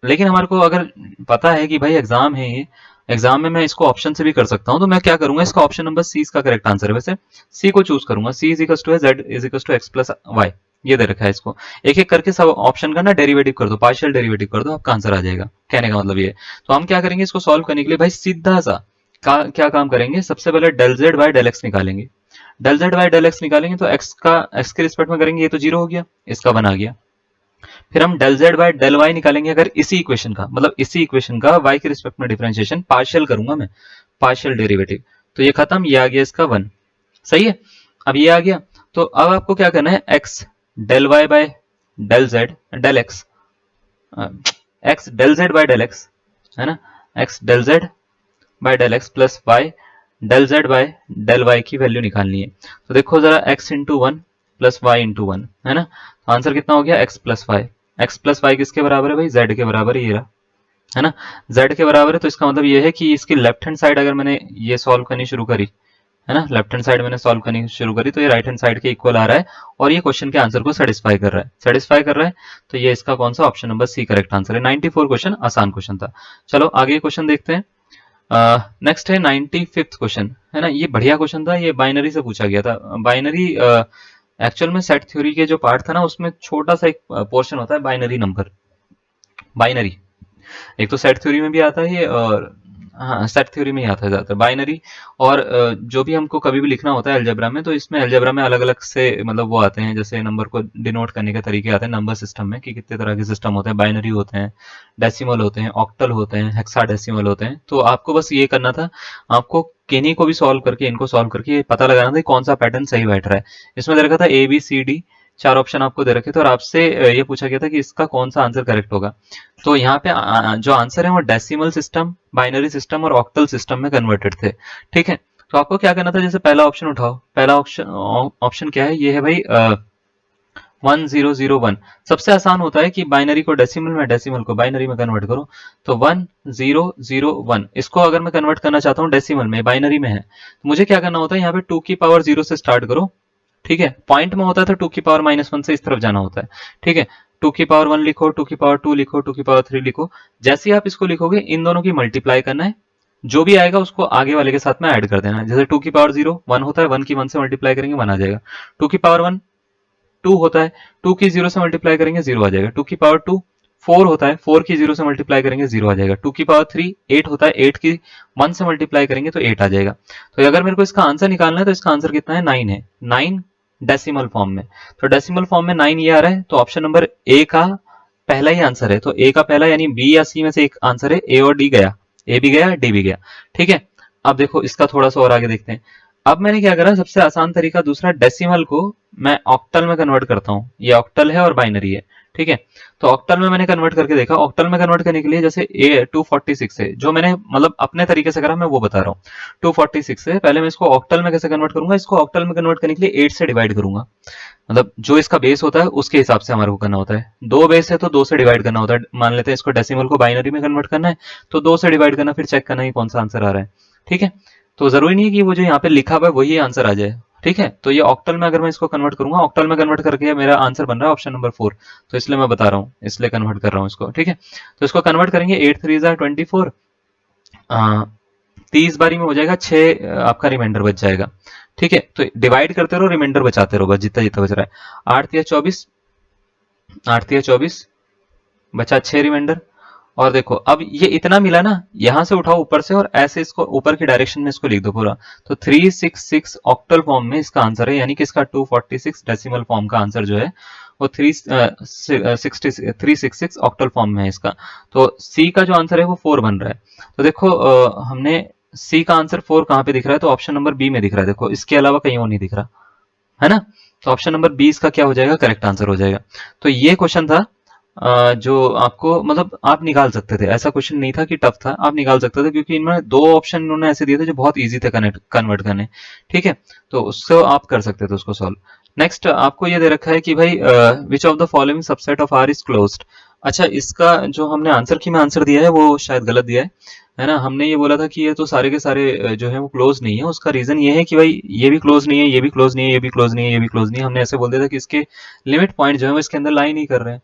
लेकिन हमारे को अगर पता है कि भाई एग्जाम है ये, एग्जाम में मैं इसको ऑप्शन से भी कर सकता हूँ, तो मैं क्या करूंगा, इसका ऑप्शन नंबर सी इसका करेक्ट आंसर है, वैसे सी को चूज करूंगा। C is equal to Z is equal to x plus Y, ये दे रखा है। इसको एक एक करके सब ऑप्शन का ना डेरिवेटिव कर दो, पार्शियल डेरिवेटिव कर दो, आपका आंसर आ जाएगा। कहने का मतलब ये है। तो हम क्या करेंगे, इसको सॉल्व करने के लिए भाई सीधा सा क्या काम करेंगे, सबसे पहले del Z by del X निकालेंगे। Del Z by del X निकालेंगे तो एक्स के रिस्पेक्ट में करेंगे, ये तो 0 हो गया, इसका 1 आ गया। फिर हम del Z by del y निकालेंगे, अगर इसी इक्वेशन का, मतलब इसी इक्वेशन का वाई के रिस्पेक्ट में डिफरेंशिएशन पार्शियल करूंगा मैं, पार्शियल डेरिवेटिव, तो ये खत्म, ये आ गया इसका 1। सही है, अब ये आ गया। तो अब आपको क्या करना है, x del y by del z del x, x del Z by del x, है ना, x del Z by del x plus y del Z by del y की वैल्यू निकालनी है। तो देखो जरा, x into 1 plus y into 1, है ना, तो आंसर कितना हो गया, x plus y. X plus y किसके बराबर है भाई, जेड के बराबर है, ये रहा, है ना, जेड के बराबर है। तो इसका मतलब ये है कि इसकी लेफ्ट हैंड साइड अगर मैंने ये सॉल्व करनी शुरू करी, है ना, लेफ्ट हैंड साइड मैंने सॉल्व करनी शुरू करी, तो ये राइट हैंड साइड के इक्वल आ रहा है, और ये क्वेश्चन के आंसर को सेटिस्फाई कर रहा है, तो ये इसका कौन सा, option number C correct answer है। 94 क्वेश्चन, आसान क्वेश्चन था। चलो आगे क्वेश्चन देखते हैं। नेक्स्ट है 95th क्वेश्चन, है ना। ये बढ़िया क्वेश्चन था, ये बाइनरी से पूछा गया था। बाइनरी एक्चुअल में सेट थ्योरी के जो पार्ट था ना, उसमें छोटा सा एक पोर्शन होता है बाइनरी नंबर, बाइनरी। एक तो सेट थ्योरी में भी आता है ये, और हाँ सेट थ्योरी में ही आता है ज्यादातर बाइनरी। और जो भी हमको कभी भी लिखना होता है अलजेब्रा में, तो इसमें अलजेब्रा में अलग अलग से मतलब वो आते हैं, जैसे नंबर को डिनोट करने के तरीके आते हैं नंबर सिस्टम में, कि कितने तरह के सिस्टम होते हैं। बाइनरी होते हैं, डेसिमल होते हैं, ऑक्टल होते हैं, हेक्साडेसिमल होते हैं। तो आपको बस ये करना था, आपको किन्हीं को भी सॉल्व करके, इनको सॉल्व करके ये पता लगाना था कि कौन सा पैटर्न सही बैठ रहा है। इसमें दे रखा था ABCD, चार ऑप्शन आपको दे रखे थे, और आपसे ये पूछा गया था कि इसका कौन सा आंसर करेक्ट होगा। तो यहाँ पे जो आंसर है वो डेसिमल सिस्टम, बाइनरी सिस्टम और ऑक्टल सिस्टम में कन्वर्टेड थे। ठीक है, तो आपको क्या करना था, जैसे पहला ऑप्शन उठाओ। पहला ऑप्शन ऑप्शन क्या है, ये है भाई 1001। सबसे आसान होता है कि बाइनरी को डेसिमल में, डेसिमल को बाइनरी में कन्वर्ट करो। तो 1001, इसको अगर मैं कन्वर्ट करना चाहता हूँ डेसिमल में, बाइनरी में है, तो मुझे क्या करना होता है, यहाँ पे 2 की पावर 0 से स्टार्ट करो। ठीक है, पॉइंट में होता है तो 2 की पावर -1 से इस तरफ जाना होता है। ठीक है, 2 की पावर 1 लिखो, 2 की पावर 2 लिखो, 2 की पावर 3 लिखो। जैसे ही आप इसको लिखोगे, इन दोनों की मल्टीप्लाई करना है, जो भी आएगा उसको आगे वाले के साथ में ऐड कर देना है। जैसे 2 की पावर 0 1 होता है, 1 की 1 से मल्टीप्लाई करेंगे 1 आ जाएगा। 2 की पावर 1 2 होता है, 2 की 0 से मल्टीप्लाई करेंगे 0 आ जाएगा। 2 की पावर 2 4 होता है, 4 की 0 से मल्टीप्लाई करेंगे 0 आ जाएगा। 2 की पावर 3 8 होता है, 8 की 1 से मल्टीप्लाई करेंगे तो 8 आ जाएगा। तो अगर मेरे को इसका आंसर निकालना है, तो इसका आंसर कितना है, 9 है। 9 डेसिमल फॉर्म में। तो डेसिमल फॉर्म में 9 ये आ रहा है, तो ऑप्शन नंबर ए का पहला ही आंसर है। तो ए का पहला यानी बी या सी में से एक आंसर है। ए और डी गया, ए भी गया, डी भी गया। ठीक है, अब देखो इसका थोड़ा सा और आगे देखते हैं। अब मैंने क्या करा, सबसे आसान तरीका दूसरा, डेसिमल को मैं ऑक्टल में कन्वर्ट करता हूँ। ये ऑक्टल है और बाइनरी है। ठीक है, तो ऑक्टल में मैंने कन्वर्ट करके देखा। ऑक्टल में कन्वर्ट करने के लिए जैसे ए 246 है, जो मैंने मतलब अपने तरीके से करा, मैं वो बता रहा हूँ। 246 है, पहले मैं इसको ऑक्टल में कैसे कन्वर्ट करूंगा, इसको ऑक्टल में कन्वर्ट करने के लिए 8 से डिवाइड करूंगा। मतलब जो इसका बेस होता है उसके हिसाब से हमारे को करना होता है। 2 बेस है तो 2 से डिवाइड करना होता है। मान लेते हैं इसको डेसिमल को बाइनरी में कन्वर्ट करना है, तो 2 से डिवाइड करना, फिर चेक करना है कौन सा आंसर आ रहा है। ठीक है, तो जरूरी नहीं है कि वो जो यहाँ पे लिखा हुआ है वही आंसर आ जाए। ठीक है, तो ये ऑक्टल में अगर मैं इसको कन्वर्ट करूंगा, ऑक्टल में कन्वर्ट करके मेरा आंसर बन रहा है ऑप्शन नंबर 4। तो इसलिए मैं बता रहा हूँ, इसलिए कन्वर्ट कर रहा हूँ इसको। ठीक है, तो इसको कन्वर्ट करेंगे, 8 3 24, 30 बारी में हो जाएगा 6, आपका रिमाइंडर बच जाएगा। ठीक है, तो डिवाइड करते रहो, रिमाइंडर बचाते रहो, बस जितना जितना बच रहा है। 8 या 24, 8 या 24 बचा 6 रिमाइंडर। और देखो अब ये इतना मिला ना, यहां से उठाओ ऊपर से, और ऐसे इसको ऊपर की डायरेक्शन में इसको लिख दो पूरा। तो 366 ऑक्टल फॉर्म में इसका आंसर है, यानी कि इसका 246 डेसिमल फॉर्म का आंसर जो है वो 366 ऑक्टल फॉर्म में है इसका। तो सी का जो आंसर है वो 4 बन रहा है। तो देखो हमने सी का आंसर 4 कहाँ पे दिख रहा है, तो ऑप्शन नंबर बी में दिख रहा है। देखो इसके अलावा कहीं और नहीं दिख रहा है ना। तो ऑप्शन नंबर 20 का क्या हो जाएगा, करेक्ट आंसर हो जाएगा। तो ये क्वेश्चन था जो आपको मतलब आप निकाल सकते थे। ऐसा क्वेश्चन नहीं था कि टफ था, आप निकाल सकते थे, क्योंकि इनमें 2 ऑप्शन इन्होंने ऐसे दिए थे जो बहुत इजी थे कन्वर्ट करने। ठीक है, तो उसको आप कर सकते थे उसको सॉल्व। नेक्स्ट आपको ये दे रखा है कि भाई which of the following subset of R is closed. अच्छा, इसका जो हमने आंसर की में आंसर दिया है वो शायद गलत दिया है ना। हमने ये बोला था कि ये तो सारे के सारे जो है वो क्लोज नहीं है। उसका रीजन ये है कि भाई ये भी क्लोज नहीं है, ये भी क्लोज नहीं है, ये भी क्लोज नहीं है, ये भी क्लोज नहीं है। हमने ऐसे बोल दिया था कि इसके लिमिट पॉइंट जो है वो इसके अंदर लाई नहीं कर रहे हैं।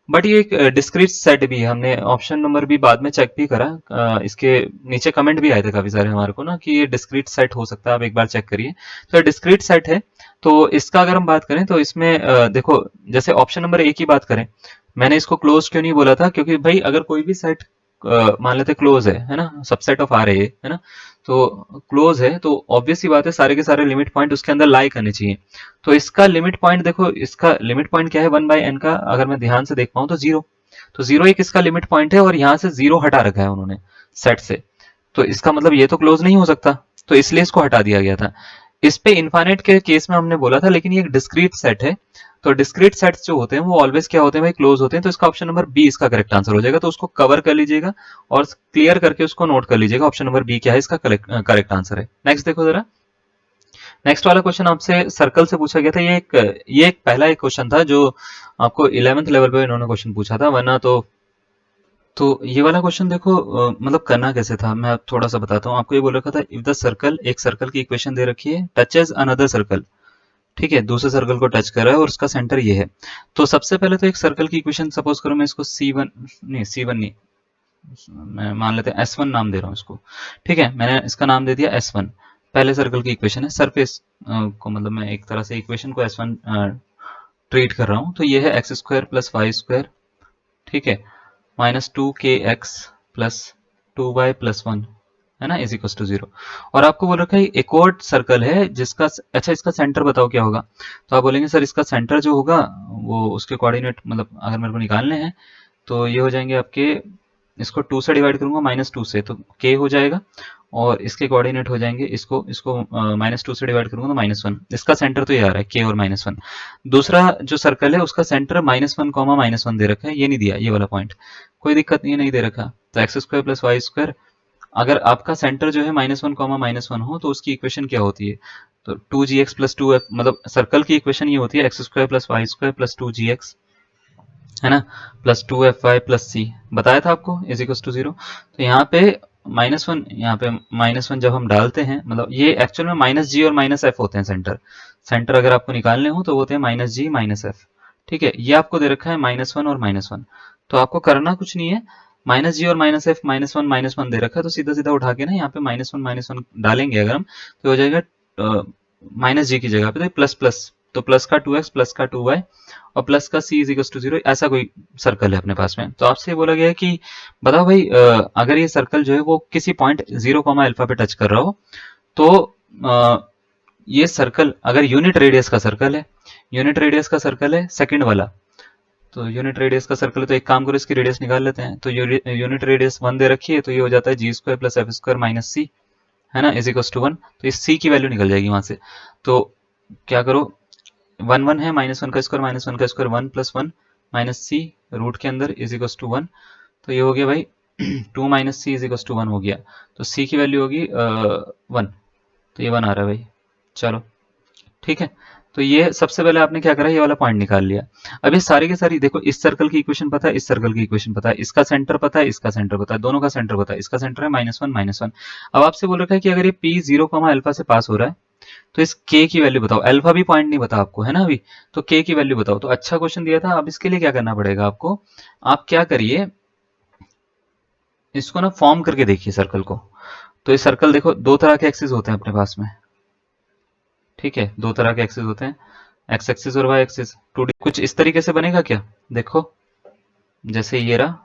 बट ये एक डिस्क्रीट सेट भी है। हमने ऑप्शन नंबर भी बाद में चेक भी करा। इसके नीचे कमेंट भी आए थे काफी सारे हमारे को ना, कि ये डिस्क्रीट सेट हो सकता है, आप एक बार चेक करिए। तो डिस्क्रीट सेट है। तो इसका अगर हम बात करें तो इसमें देखो, जैसे ऑप्शन नंबर ए की बात करें, मैंने इसको क्लोज क्यों नहीं बोला था, क्योंकि भाई अगर कोई भी सेट मान लेते क्लोज है ना, सबसेट ऑफ आर है ना, तो क्लोज है तो ऑब्वियस सी बात है सारे के सारे लिमिट पॉइंट उसके अंदर लाई करने चाहिए। तो इसका लिमिट पॉइंट देखो, इसका लिमिट पॉइंट क्या है, 1/n का अगर मैं ध्यान से देख पाऊं तो 0। तो 0 एक इसका लिमिट पॉइंट है, और यहाँ से 0 हटा रखा है उन्होंने सेट से। तो इसका मतलब ये तो क्लोज नहीं हो सकता, तो इसलिए इसको हटा दिया गया था। इस पे इनफाइनाइट के केस में हमने बोला था, लेकिन ये एक डिस्क्रीट सेट है। तो डिस्क्रीट सेट्स जो होते हैं वो ऑलवेज क्या होते हैं भाई, क्लोज होते हैं। तो इसका ऑप्शन नंबर बी इसका करेक्ट आंसर हो जाएगा। तो उसको कवर कर लीजिएगा और क्लियर करके उसको नोट कर लीजिएगा, ऑप्शन नंबर बी क्या है, इसका करेक्ट आंसर है। नेक्स्ट देखो जरा, नेक्स्ट वाला क्वेश्चन आपसे सर्कल से पूछा गया था। ये एक पहला एक क्वेश्चन था जो आपको 11th लेवल पे इन्होंने क्वेश्चन पूछा था, वरना तो ये वाला क्वेश्चन देखो मतलब करना कैसे था, मैं थोड़ा सा बताता हूँ आपको। ये बोल रखा था, इफ द सर्कल, एक सर्कल की इक्वेशन दे रखी है, टचेज अनदर सर्कल। ठीक है, दूसरे सर्कल को टच कर रहा है और उसका सेंटर ये है। तो सबसे पहले तो एक सर्कल की इक्वेशन सपोज करो, मैं इसको C1 नहीं, C1 नहीं, मैं मान लेते हैं S1 नाम दे रहा हूँ इसको, ठीक है, मैंने इसका नाम दे दिया S1। पहले सर्कल की इक्वेशन है, सरफेस को मतलब मैं एक तरह से इक्वेशन को S1 ट्रीट कर रहा हूँ। तो ये है x square plus y square, ठीक है, minus 2kx plus 2y plus 1, है ना, इज इक्वल टू 0। और आपको बोल रखा है एक और सर्कल है जिसका, अच्छा इसका सेंटर बताओ क्या होगा। तो आप बोलेंगे सर इसका सेंटर जो होगा वो उसके कोऑर्डिनेट मतलब अगर मेरे को निकालने हैं तो ये हो जाएंगे आपके, इसको 2 से डिवाइड करूंगा -2 से तो k हो जाएगा, और इसके कोऑर्डिनेट हो जाएंगे, इसको इसको -2 से डिवाइड करूंगा तो -1। इसका सेंटर तो ये आ रहा है k और -1। दूसरा जो सर्कल है उसका सेंटर -1 कॉमा -1 दे रखा है, ये नहीं दिया ये वाला पॉइंट, कोई दिक्कत नहीं है, नहीं दे रखा। तो x square plus y square, अगर आपका सेंटर जो है -1 कॉमा -1 हो तो उसकी इक्वेशन क्या होती है, तो 2gx प्लस 2f, मतलब सर्कल की इक्वेशन ये होती है x square plus y square plus 2gx, है ना, प्लस 2fy प्लस सी, बताया था आपको, इज इक्वल टू 0। तो यहाँ पे -1, यहाँ पे -1 जब हम डालते हैं, मतलब ये एक्चुअल में -g और -f होते हैं सेंटर, सेंटर अगर आपको निकालने हो तो वो होते हैं -g -f, ठीक है। ये आपको दे रखा है -1 और -1, तो आपको करना कुछ नहीं है, -g और -f -1 दे रखा है, तो सीधा सीधा उठा के ना यहाँ पे -1 डालेंगे अगर हम, तो हो जाएगा -g की जगह पे तो प्लस प्लस, तो प्लस का 2x प्लस का 2y और प्लस का c इज इक्वल टू 0, ऐसा कोई सर्कल है अपने पास में। तो आपसे बोला गया है कि बताओ भाई अगर ये सर्कल जो है वो किसी पॉइंट 0 अल्फा पे टच कर रहा हो तो ये सर्कल अगर यूनिट रेडियस का सर्कल है, यूनिट रेडियस का सर्कल है सेकंड वाला, तो यूनिट रेडियस का सर्कल है, तो एक काम करो इसकी रेडियस निकाल लेते हैं। तो यूनिट रेडियस 1 दे रखी है, तो ये हो जाता है G square plus F square minus C, है ना, इज इक्वल टू 1। तो इस सी की वैल्यू निकल जाएगी वहां से। तो क्या करो, 1 है, -1 का स्क्वायर -1 का स्क्वायर 1 प्लस 1 माइनस सी रूट के अंदर इज इक्वल टू 1। तो ये हो गया भाई 2 minus c is equal to 1 हो गया। तो सी की वैल्यू होगी 1, तो ये 1 आ रहा है भाई, चलो ठीक है। तो ये सबसे पहले आपने क्या करा, ये वाला पॉइंट निकाल लिया। अब ये सारी की सारी देखो, इस सर्कल की इक्वेशन पता है, इस सर्कल की इक्वेशन पता है, इसका सेंटर पता है, इसका सेंटर पता है, दोनों का सेंटर पता है, इसका सेंटर है -1 -1। अब आपसे बोल रखा है कि अगर ये p 0 अल्फा से पास हो रहा है तो इस k की वैल्यू बताओ। अल्फा भी पॉइंट नहीं बता आपको, है ना अभी, तो k की वैल्यू बताओ। तो अच्छा क्वेश्चन दिया था। अब इसके लिए क्या करना पड़ेगा आपको, आप क्या करिए, इसको ना फॉर्म करके देखिए सर्कल को। तो इस सर्कल देखो, दो तरह के एक्सिस होते हैं अपने पास में, ठीक है, दो तरह के एक्सिस होते हैं, एक्स एक्सिस और वाई एक्सिस। 2D कुछ इस तरीके से बनेगा क्या, देखो जैसे ये रहा,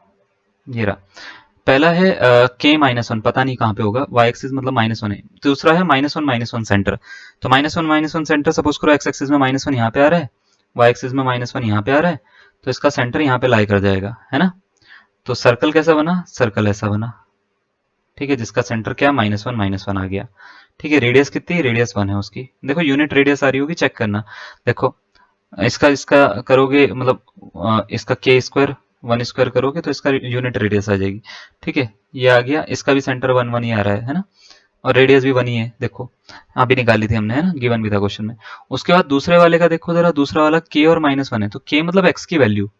ये रहा। पहला है k -1, पता नहीं कहाँ पे होगा, y एक्सिस मतलब -1 है। दूसरा है -1 सेंटर, तो -1 सेंटर सपोज करो, x एक्सिस में -1 यहाँ पे आ रहा है, y एक्सिस में -1 यहाँ पे आ रहा है, तो इसका सेंटर यहाँ पे लाई कर जाएगा, है ना। तो सर्कल कैसा बना, सर्कल ऐसा बना, ठीक है, जिसका सेंटर क्या -1 आ गया, ठीक है। रेडियस कितनी है, रेडियस 1 है उसकी, देखो यूनिट रेडियस आ रही होगी, चेक करना। देखो इसका इसका करोगे मतलब इसका k स्क्वायर 1 स्क्वायर करोगे तो इसका यूनिट रेडियस आ जाएगी, ठीक है, ये आ गया। इसका भी सेंटर 1 1 ही आ रहा है ना, और रेडियस भी 1 ही है, देखो यहाँ भी निकाली थी हमने, है ना, गिवन भी था क्वेश्चन में। उसके बाद दूसरे वाले का देखो जरा, दूसरा वाला k और -1 है, तो k मतलब x की वैल्यू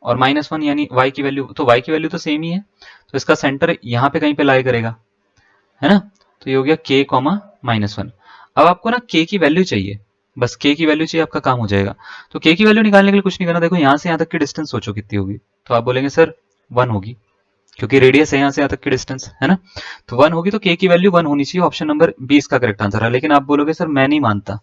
और -1 यानी y की वैल्यू, तो y की वैल्यू तो सेम ही है, तो इसका सेंटर यहाँ पे कहीं पे लाई करेगा, है ना। तो ये हो गया k -1। अब आपको ना k की वैल्यू चाहिए, बस k की वैल्यू चाहिए, आपका काम हो जाएगा। तो k की वैल्यू निकालने के लिए कुछ नहीं करना, देखो यहाँ से यहाँ तक की डिस्टेंस सोचो कितनी होगी, तो आप बोलेंगे सर 1 होगी, क्योंकि रेडियस है यहाँ से यहाँ तक की डिस्टेंस, है ना। तो 1 होगी, तो k की वैल्यू 1 होनी चाहिए। ऑप्शन नंबर 20 का करेक्ट आंसर है। लेकिन आप बोलोगे सर मैं नहीं मानता,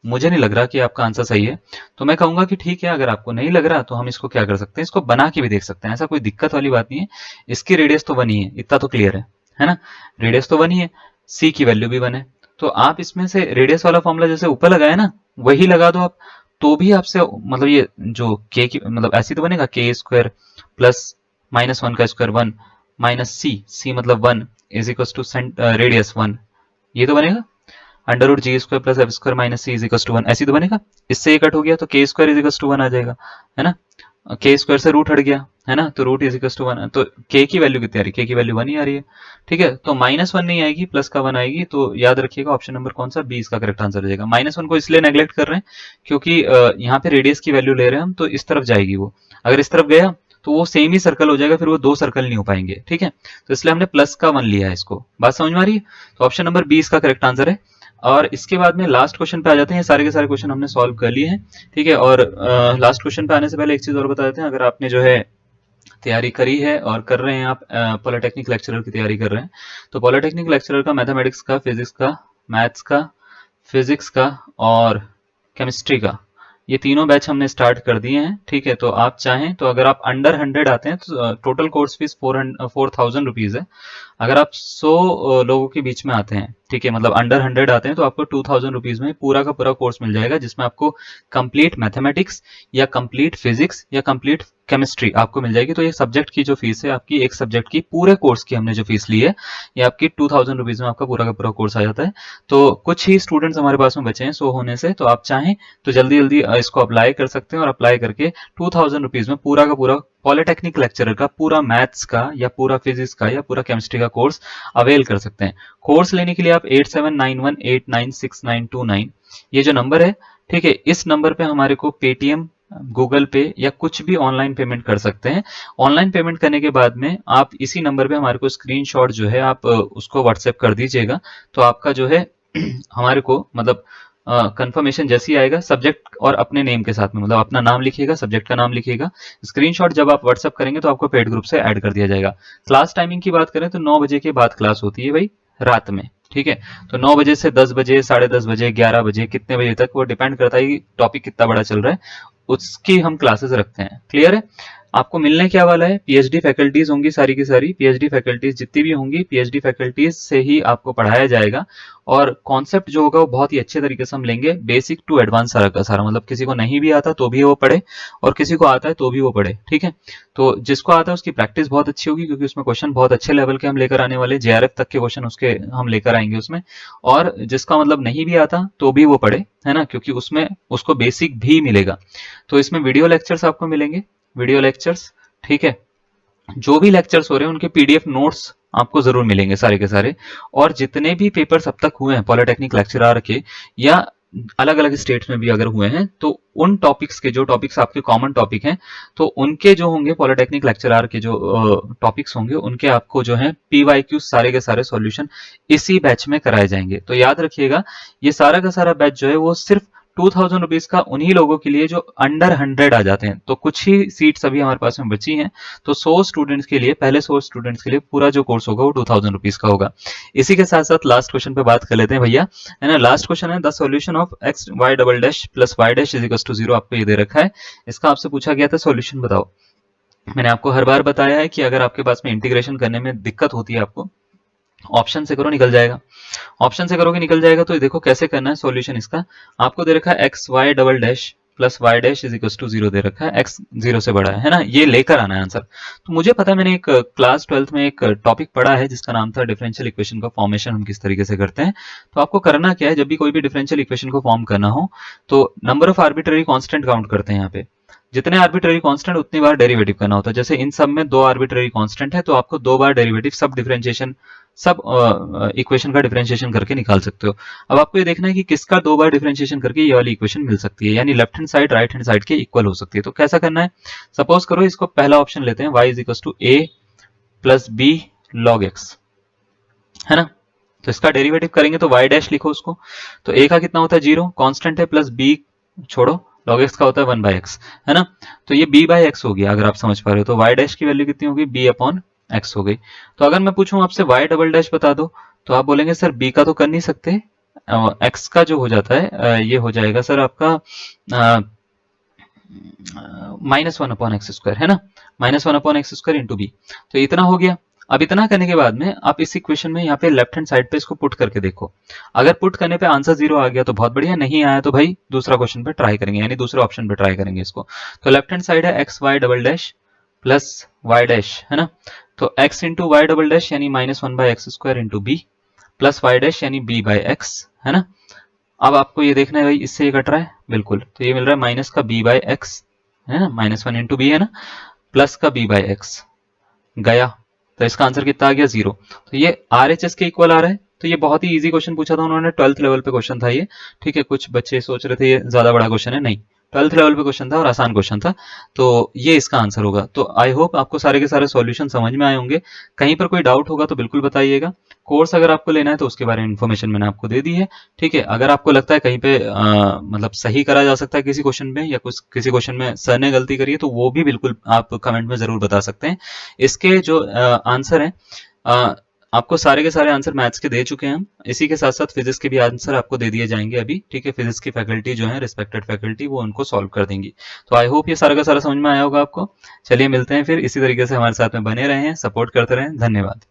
मुझे नहीं लग रहा कि आपका आंसर सही है, तो मैं कहूंगा कि ठीक है, अगर आपको नहीं लग रहा तो हम इसको क्या कर सकते हैं, इसको बना के भी देख सकते हैं, ऐसा कोई दिक्कत वाली बात नहीं है। इसकी रेडियस तो 1 ही है, इतना तो क्लियर है ना, रेडियस तो 1 ही है, सी की वैल्यू भी 1 है। तो आप इसमें से रेडियस वाला फॉर्मूला जैसे ऊपर लगाया ना, वही लगा दो आप, तो भी आपसे मतलब ये जो के की मतलब ऐसी तो बनेगा, के स्क्वायर प्लस -1 का स्क्वायर 1 माइनस सी मतलब 1 इज इक्वल टू रेडियस 1, ये तो बनेगा। Under root g square plus F square minus c is equal to 1, ऐसी तो बनेगा। इससे ये कट हो गया तो के स्क्वायर इज इक्वल टू 1 आ जाएगा, है ना। के स्क्वायर से रूट हट गया, है ना, तो रूट इज इक्वल टू 1, तो के की वैल्यू कितनी आ रही है, के की वैल्यू 1 ही आ रही है, ठीक है। तो -1 नहीं आएगी, प्लस का 1 आएगी, तो याद रखिएगा ऑप्शन नंबर कौन सा, 20 का करेक्ट आंसर हो जाएगा। -1 को इसलिए नेग्लेक्ट कर रहे हैं क्योंकि यहाँ पे रेडियस की वैल्यू ले रहे हैं हम, तो इस तरफ जाएगी वो, अगर इस तरफ गया तो वो सेम ही सर्कल हो जाएगा, फिर वो दो सर्कल नहीं हो पाएंगे, ठीक है। तो इसलिए हमने प्लस का 1 लिया है, इसको बात समझ में आ रही है। तो ऑप्शन नंबर 20 का करेक्ट आंसर है। और इसके बाद में लास्ट क्वेश्चन पे आ जाते हैं, सारे के सारे क्वेश्चन हमने सॉल्व कर लिए हैं, ठीक है। और लास्ट क्वेश्चन पे आने से पहले एक चीज और बता देते हैं, अगर आपने जो है तैयारी करी है और कर रहे हैं, आप पॉलिटेक्निक लेक्चरर की तैयारी कर रहे हैं, तो पॉलिटेक्निक लेक्चरर का मैथमेटिक्स का, फिजिक्स का, मैथ्स का, फिजिक्स का और केमिस्ट्री का, ये तीनों बैच हमने स्टार्ट कर दिए हैं। ठीक है, तो आप चाहें तो अगर आप अंडर 100 आते हैं तो टोटल कोर्स फीस 4000 रुपीज है। अगर आप 100 लोगों के बीच में आते हैं, ठीक है, मतलब अंडर 100 आते हैं, तो आपको 2000 रुपीज में पूरा का पूरा कोर्स मिल जाएगा, जिसमें आपको कंप्लीट मैथमेटिक्स या कंप्लीट फिजिक्स या कंप्लीट केमिस्ट्री आपको मिल जाएगी। तो ये सब्जेक्ट की जो फीस है आपकी, एक सब्जेक्ट की पूरे कोर्स की हमने जो फीस ली है, ये आपकी 2000 रुपीज में आपका पूरा का पूरा कोर्स आ जाता है। तो कुछ ही स्टूडेंट्स हमारे पास में बचे हैं 100 होने से, तो आप चाहें तो जल्दी जल्दी इसको अप्लाई कर सकते हैं और अप्लाई करके 2000 रुपीज में पूरा का पूरा पॉलिटेक्निक लेक्चरर का पूरा मैथ्स का या पूरा फिजिक्स का या पूरा केमिस्ट्री का कोर्स अवेल कर सकते हैं। कोर्स लेने के लिए आप 8791896929 ये जो नंबर है, ठीक है, इस नंबर पे हमारे को पेटीएम, गूगल पे या कुछ भी ऑनलाइन पेमेंट कर सकते हैं। ऑनलाइन पेमेंट करने के बाद में आप इसी नंबर पे हमारे को स्क्रीनशॉट जो है आप उसको व्हाट्सएप कर दीजिएगा, तो आपका जो है हमारे को मतलब कंफर्मेशन जैसे ही आएगा, सब्जेक्ट और अपने नेम के साथ में, मतलब अपना नाम लिखिएगा, सब्जेक्ट का नाम लिखिएगा, स्क्रीनशॉट जब आप व्हाट्सएप करेंगे तो आपको पेड ग्रुप से ऐड कर दिया जाएगा। क्लास टाइमिंग की बात करें तो 9 बजे के बाद क्लास होती है भाई, रात में। ठीक है, तो 9 बजे से 10 बजे, 10:30 बजे, 11 बजे, कितने बजे तक, वो डिपेंड करता है कि टॉपिक कितना बड़ा चल रहा है, उसकी हम क्लासेस रखते हैं। क्लियर है? आपको मिलने क्या वाला है, पीएचडी फैकल्टीज होंगी सारी की सारी, पीएचडी फैकल्टीज जितनी भी होंगी, पीएचडी फैकल्टीज से ही आपको पढ़ाया जाएगा। और कॉन्सेप्ट जो होगा वो बहुत ही अच्छे तरीके से हम लेंगे, बेसिक टू एडवांस सारा का सारा, मतलब किसी को नहीं भी आता तो भी वो पढ़े और किसी को आता है तो भी वो पढ़े। ठीक है, तो जिसको आता है उसकी प्रैक्टिस बहुत अच्छी होगी, क्योंकि उसमें क्वेश्चन बहुत अच्छे लेवल के हम लेकर आने वाले, जेआरएफ तक के क्वेश्चन उसके हम लेकर आएंगे उसमें। और जिसका मतलब नहीं भी आता तो भी वो पढ़े, है ना, क्योंकि उसमें उसको बेसिक भी मिलेगा। तो इसमें वीडियो लेक्चर्स आपको मिलेंगे, वीडियो लेक्चर्स, ठीक है, जो भी लेक्चर्स हो रहे हैं उनके पीडीएफ नोट्स आपको जरूर मिलेंगे सारे के सारे। और जितने भी पेपर्स अब तक हुए हैं पॉलिटेक्निक लेक्चरर के, या अलग अलग स्टेट्स में भी अगर हुए हैं, तो उन टॉपिक्स के, जो टॉपिक्स आपके कॉमन टॉपिक हैं, तो उनके जो होंगे पॉलिटेक्निक लेक्चरर के जो टॉपिक्स होंगे, उनके आपको जो है पीवाईक्यू सारे के सारे सॉल्यूशन इसी बैच में कराए जाएंगे। तो याद रखिएगा, ये सारा का सारा बैच जो है वो सिर्फ 2000 रुपीज का उन्हीं लोगों के लिए जो अंडर 100 आ जाते हैं। तो कुछ ही सीट्स अभी हमारे पास में बची हैं, तो 100 स्टूडेंट्स के लिए, पहले 100 स्टूडेंट्स के लिए पूरा जो कोर्स होगा वो 2000 रुपीज का होगा। इसी के साथ साथ लास्ट क्वेश्चन पे बात कर लेते हैं भैया, है ना। लास्ट क्वेश्चन है, the solution of x y double dash plus y dash is equal to 0, आपको ये दे रखा है। इसका आपसे पूछा गया था सॉल्यूशन बताओ। मैंने आपको हर बार बताया है कि अगर आपके पास में इंटीग्रेशन करने में दिक्कत होती है, आपको ऑप्शन से करो, निकल जाएगा। ऑप्शन से करोगे निकल जाएगा। तो देखो कैसे करना है सॉल्यूशन इसका। आपको दे रखा है x y double dash plus y dash is equal to 0 दे रखा है, एक्स 0 से बड़ा है ना, ये लेकर आना है आंसर। तो मुझे पता है, मैंने एक क्लास 12th में एक टॉपिक पढ़ा है जिसका नाम था डिफरेंशियल इक्वेशन का फॉर्मेशन हम किस तरीके से करते हैं। तो आपको करना क्या है, जब भी कोई भी डिफरेंशियल इक्वेशन को फॉर्म करना हो, तो number of arbitrary constant count करते हैं यहाँ पे। जितने आर्बिट्ररी कांस्टेंट उतनी बार डेरिवेटिव करना होता है। जैसे इन सब में 2 आर्बिट्ररी कांस्टेंट है, तो आपको 2 बार डेरिवेटिव, सब डिफरेंशिएशन, सब इक्वेशन का डिफरेंशिएशन करके निकाल सकते हो। अब आपको ये देखना है कि किसका 2 बार डिफरेंशिएशन करके ये वाली इक्वेशन मिल सकती है, यानी left hand side right hand side के इक्वल हो सकती है। तो कैसा करना है, सपोज करो इसको पहला ऑप्शन लेते हैं, y is equal to a plus b log x, है ना। तो इसका डेरिवेटिव करेंगे तो y डैश लिखो उसको, तो a का कितना होता है 0, कांस्टेंट है, प्लस b छोड़ो, log x का होता है 1/x, है ना। तो ये b/x हो गया, अगर आप समझ पा रहे हो। तो y डैश की वैल्यू कितनी होगी, b/x हो गई। तो अगर मैं पूछूं आपसे y डबल डैश बता दो, तो आप बोलेंगे सर b का तो कर नहीं सकते, x का जो हो जाता है ये हो जाएगा सर आपका -1/x², है ना, -1/x² इंटू बी। तो इतना हो गया। अब इतना करने के बाद में आप इस इक्वेशन में यहाँ पे लेफ्ट हैंड साइड पे इसको पुट करके देखो। अगर पुट करने पे आंसर 0 आ गया तो बहुत बढ़िया, नहीं आया तो भाई दूसरा क्वेश्चन पे ट्राई करेंगे, यानी दूसरे ऑप्शन पे ट्राई करेंगे इसको। तो लेफ्ट हैंड साइड है x y double dash plus y dash, है ना। तो x into y double dash यानी -1/x² into b plus y dash यानी b/x, है ना। अब आपको ये देखना है भाई, इससे ये कट रहा है बिल्कुल, तो ये मिल रहा है माइनस का b/x, है ना, -1 इंटू बी, है ना, प्लस का b/x गया। तो इसका आंसर कितना आ गया 0। तो ये RHS के इक्वल आ रहा है। तो ये बहुत ही इजी क्वेश्चन पूछा था उन्होंने, 12th लेवल पे क्वेश्चन था ये। ठीक है, कुछ बच्चे सोच रहे थे ये ज्यादा बड़ा क्वेश्चन है, नहीं, 12th लेवल पे क्वेश्चन था और आसान क्वेश्चन था। तो ये इसका आंसर होगा। तो आई होप आपको सारे के सारे सॉल्यूशन समझ में आए होंगे। कहीं पर कोई डाउट होगा तो बिल्कुल बताइएगा। कोर्स अगर आपको लेना है तो उसके बारे में इन्फॉर्मेशन मैंने आपको दे दी है। ठीक है, अगर आपको लगता है कहीं पे मतलब सही करा जा सकता है किसी क्वेश्चन में, या कुछ किसी क्वेश्चन में सर ने गलती करी है, तो वो भी बिल्कुल आप कमेंट में जरूर बता सकते हैं। इसके जो आंसर हैं, अ, आपको सारे के सारे आंसर मैथ्स के दे चुके हैं हम। इसी के साथ साथ फिजिक्स के भी आंसर आपको दे दिए जाएंगे अभी। ठीक है, फिजिक्स की फैकल्टी जो है, रिस्पेक्टेड फैकल्टी, वो उनको सॉल्व कर देंगी। तो आई होप ये सारा का सारा समझ में आया होगा आपको। चलिए मिलते हैं फिर, इसी तरीके से हमारे साथ में बने रहें, सपोर्ट करते रहें। धन्यवाद।